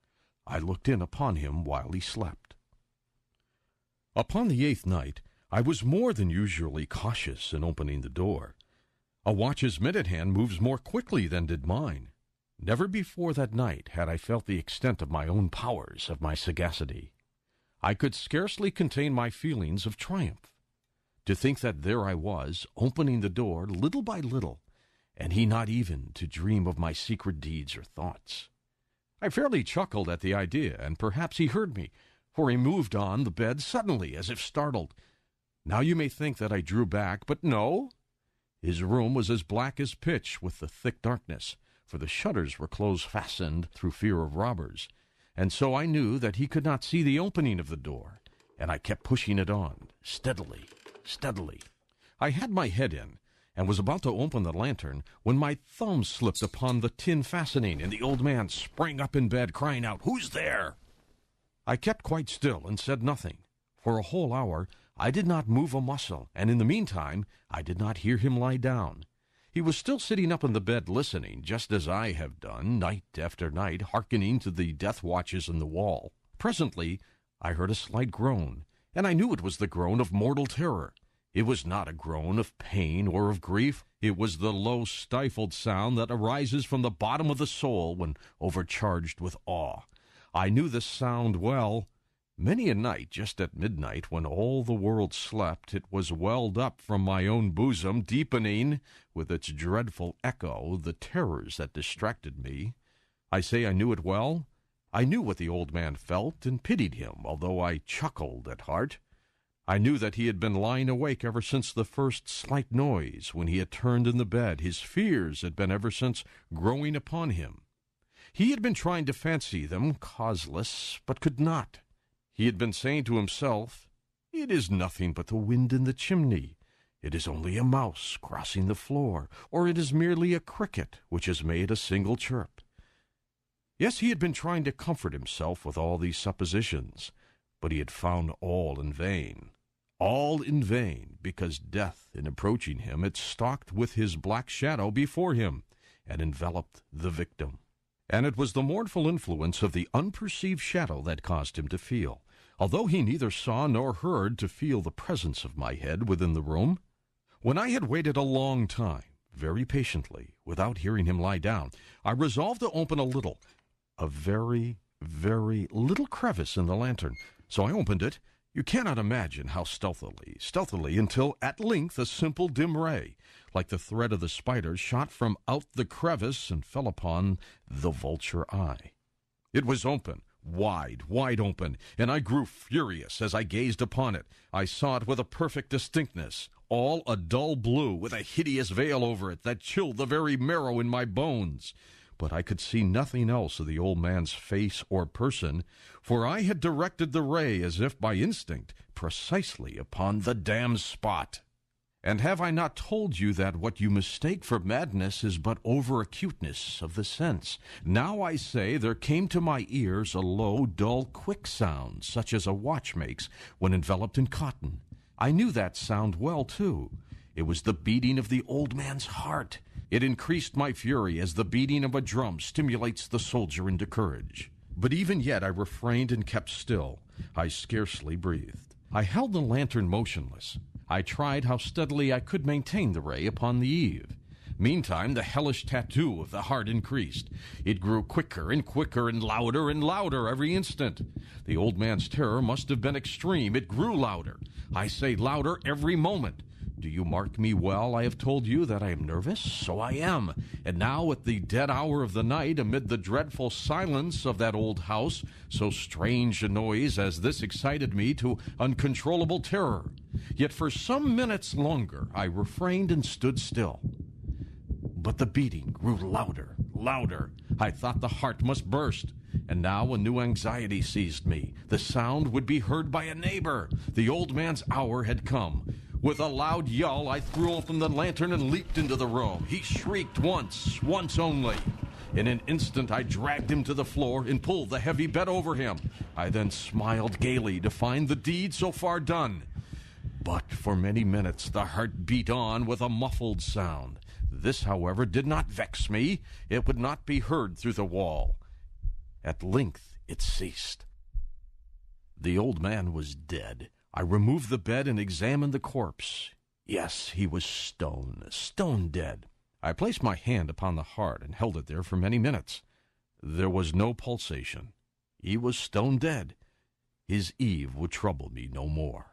I looked in upon him while he slept. Upon the 8th night, I was more than usually cautious in opening the door. A watch's minute hand moves more quickly than did mine. Never before that night had I felt the extent of my own powers, of my sagacity. I could scarcely contain my feelings of triumph. To think that there I was, opening the door little by little, and he not even to dream of my secret deeds or thoughts. I fairly chuckled at the idea, and perhaps he heard me, for he moved on the bed suddenly, as if startled. Now you may think that I drew back, but no. His room was as black as pitch with the thick darkness, for the shutters were close-fastened through fear of robbers, and so I knew that he could not see the opening of the door, and I kept pushing it on, steadily. I had my head in, and was about to open the lantern, when my thumb slipped upon the tin fastening, and the old man sprang up in bed, crying out, "Who's there?" I kept quite still and said nothing. For a whole hour I did not move a muscle, and in the meantime I did not hear him lie down. He was still sitting up in the bed listening, just as I have done, night after night, hearkening to the death watches in the wall. Presently I heard a slight groan, and I knew it was the groan of mortal terror. It was not a groan of pain or of grief. It was the low, stifled sound that arises from the bottom of the soul when overcharged with awe. I knew this sound well. Many a night, just at midnight, when all the world slept, it was welled up from my own bosom, deepening, with its dreadful echo, the terrors that distracted me. I say I knew it well. I knew what the old man felt, and pitied him, although I chuckled at heart. I knew that he had been lying awake ever since the first slight noise, when he had turned in the bed. His fears had been ever since growing upon him. He had been trying to fancy them causeless, but could not. He had been saying to himself, "It is nothing but the wind in the chimney. It is only a mouse crossing the floor, or it is merely a cricket which has made a single chirp." Yes, he had been trying to comfort himself with all these suppositions, but he had found all in vain. All in vain, because death, in approaching him, had stalked with his black shadow before him, and enveloped the victim. And it was the mournful influence of the unperceived shadow that caused him to feel, although he neither saw nor heard, to feel the presence of my head within the room. When I had waited a long time, very patiently, without hearing him lie down, I resolved to open a very, very little crevice in the lantern. So I opened it. You cannot imagine how stealthily, until at length a simple dim ray, like the thread of the spider, shot from out the crevice and fell upon the vulture eye. It was open, wide open, and I grew furious as I gazed upon it. I saw it with a perfect distinctness, all a dull blue, with a hideous veil over it that chilled the very marrow in my bones. But I could see nothing else of the old man's face or person, for I had directed the ray, as if by instinct, precisely upon the damned spot. And have I not told you that what you mistake for madness is but over-acuteness of the sense? Now I say there came to my ears a low, dull, quick sound, such as a watch makes when enveloped in cotton. I knew that sound well, too. It was the beating of the old man's heart. It increased my fury as the beating of a drum stimulates the soldier into courage. But even yet I refrained and kept still. I scarcely breathed. I held the lantern motionless. I tried how steadily I could maintain the ray upon the eve. Meantime, the hellish tattoo of the heart increased. It grew quicker and louder every instant. The old man's terror must have been extreme. It grew louder. I say louder every moment. Do you mark me well? I have told you that I am nervous. So I am. And now at the dead hour of the night, amid the dreadful silence of that old house, so strange a noise as this excited me to uncontrollable terror. Yet for some minutes longer I refrained and stood still. But the beating grew louder. I thought the heart must burst. And now a new anxiety seized me. The sound would be heard by a neighbor. The old man's hour had come. With a loud yell, I threw open the lantern and leaped into the room. He shrieked once only. In an instant, I dragged him to the floor and pulled the heavy bed over him. I then smiled gaily to find the deed so far done. But for many minutes, the heart beat on with a muffled sound. This, however, did not vex me. It would not be heard through the wall. At length, it ceased. The old man was dead. I removed the bed and examined the corpse. Yes, he was stone dead. I placed my hand upon the heart and held it there for many minutes. There was no pulsation. He was stone dead. His Eve would trouble me no more.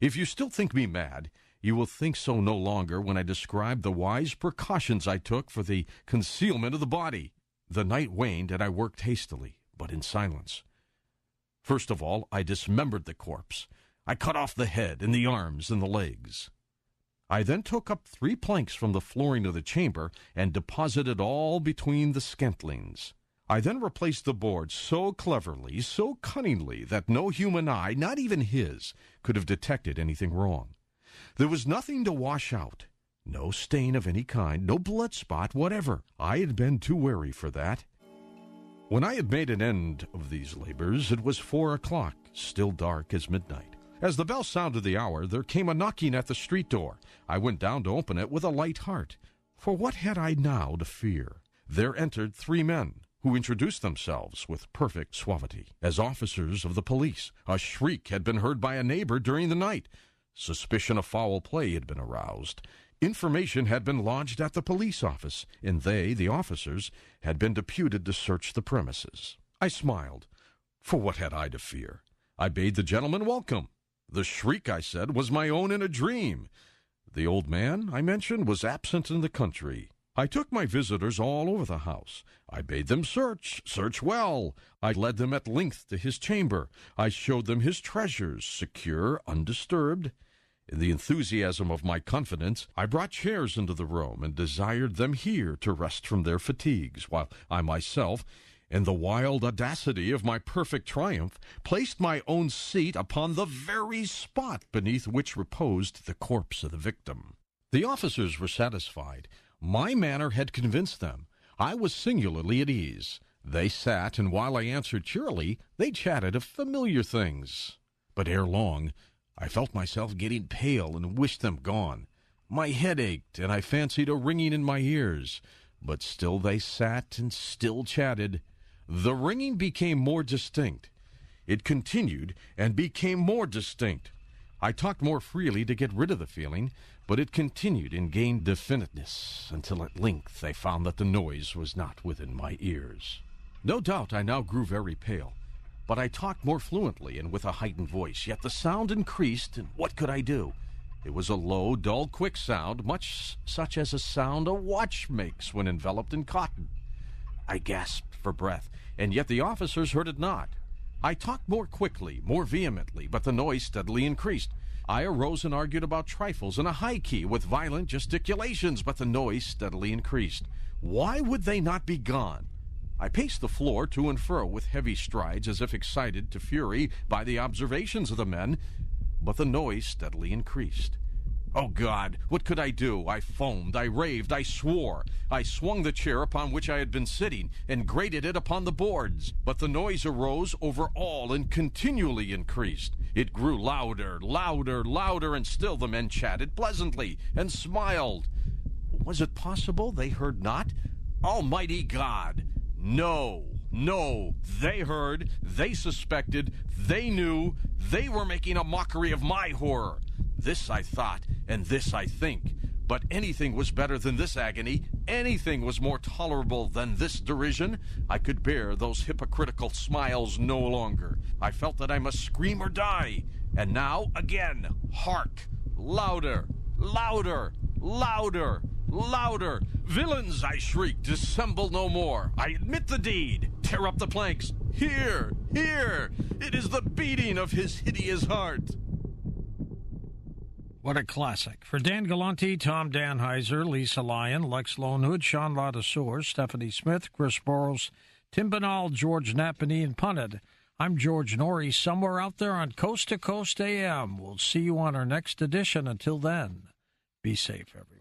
If you still think me mad, you will think so no longer when I describe the wise precautions I took for the concealment of the body. The night waned, and I worked hastily, but in silence. First of all, I dismembered the corpse. I cut off the head and the arms and the legs. I then took up 3 planks from the flooring of the chamber and deposited all between the scantlings. I then replaced the boards so cleverly, so cunningly, that no human eye, not even his, could have detected anything wrong. There was nothing to wash out, no stain of any kind, no blood spot whatever. I had been too wary for that. When I had made an end of these labors, it was 4 o'clock, still dark as midnight. As the bell sounded the hour, there came a knocking at the street door. I went down to open it with a light heart. For what had I now to fear? There entered 3 men, who introduced themselves with perfect suavity as officers of the police. A shriek had been heard by a neighbor during the night. Suspicion of foul play had been aroused. Information had been lodged at the police office, and they, the officers, had been deputed to search the premises. I smiled. For what had I to fear? I bade the gentleman welcome. The shriek, I said, was my own in a dream. The old man, I mentioned, was absent in the country. I took my visitors all over the house. I bade them search well. I led them at length to his chamber. I showed them his treasures, secure, undisturbed. In the enthusiasm of my confidence, I brought chairs into the room and desired them here to rest from their fatigues, while I myself, in the wild audacity of my perfect triumph, placed my own seat upon the very spot beneath which reposed the corpse of the victim. The officers were satisfied. My manner had convinced them. I was singularly at ease. They sat, and while I answered cheerily, they chatted of familiar things. But ere long, I felt myself getting pale and wished them gone. My head ached, and I fancied a ringing in my ears. But still they sat and still chatted. The ringing became more distinct. It continued and became more distinct. I talked more freely to get rid of the feeling, but it continued and gained definiteness until at length I found that the noise was not within my ears. No doubt I now grew very pale, but I talked more fluently and with a heightened voice, yet the sound increased, and what could I do? It was a low, dull, quick sound, much such as a sound a watch makes when enveloped in cotton. I gasped for breath, and yet the officers heard it not. I talked more quickly, more vehemently, but the noise steadily increased. I arose and argued about trifles in a high key with violent gesticulations, but the noise steadily increased. Why would they not be gone? I paced the floor to and fro with heavy strides, as if excited to fury by the observations of the men, but the noise steadily increased. Oh, God, what could I do? I foamed, I raved, I swore. I swung the chair upon which I had been sitting and grated it upon the boards. But the noise arose over all and continually increased. It grew louder, louder, louder, and still the men chatted pleasantly and smiled. Was it possible they heard not? Almighty God! No, no, they heard, they suspected, they knew, they were making a mockery of my horror. This I thought, and this I think. But anything was better than this agony. Anything was more tolerable than this derision. I could bear those hypocritical smiles no longer. I felt that I must scream or die. And now, again, hark! Louder, louder, louder, louder! Villains, I shrieked, dissemble no more. I admit the deed. Tear up the planks. Here, here! It is the beating of his hideous heart. What a classic. For Dan Galante, Tom Danheiser, Lisa Lyon, Lex Lonehood, Sean Ladassour, Stephanie Smith, Chris Burrows, Tim Banal, George Napanee, and Punted. I'm George Norrie, somewhere out there on Coast to Coast AM. We'll see you on our next edition. Until then, be safe, everyone.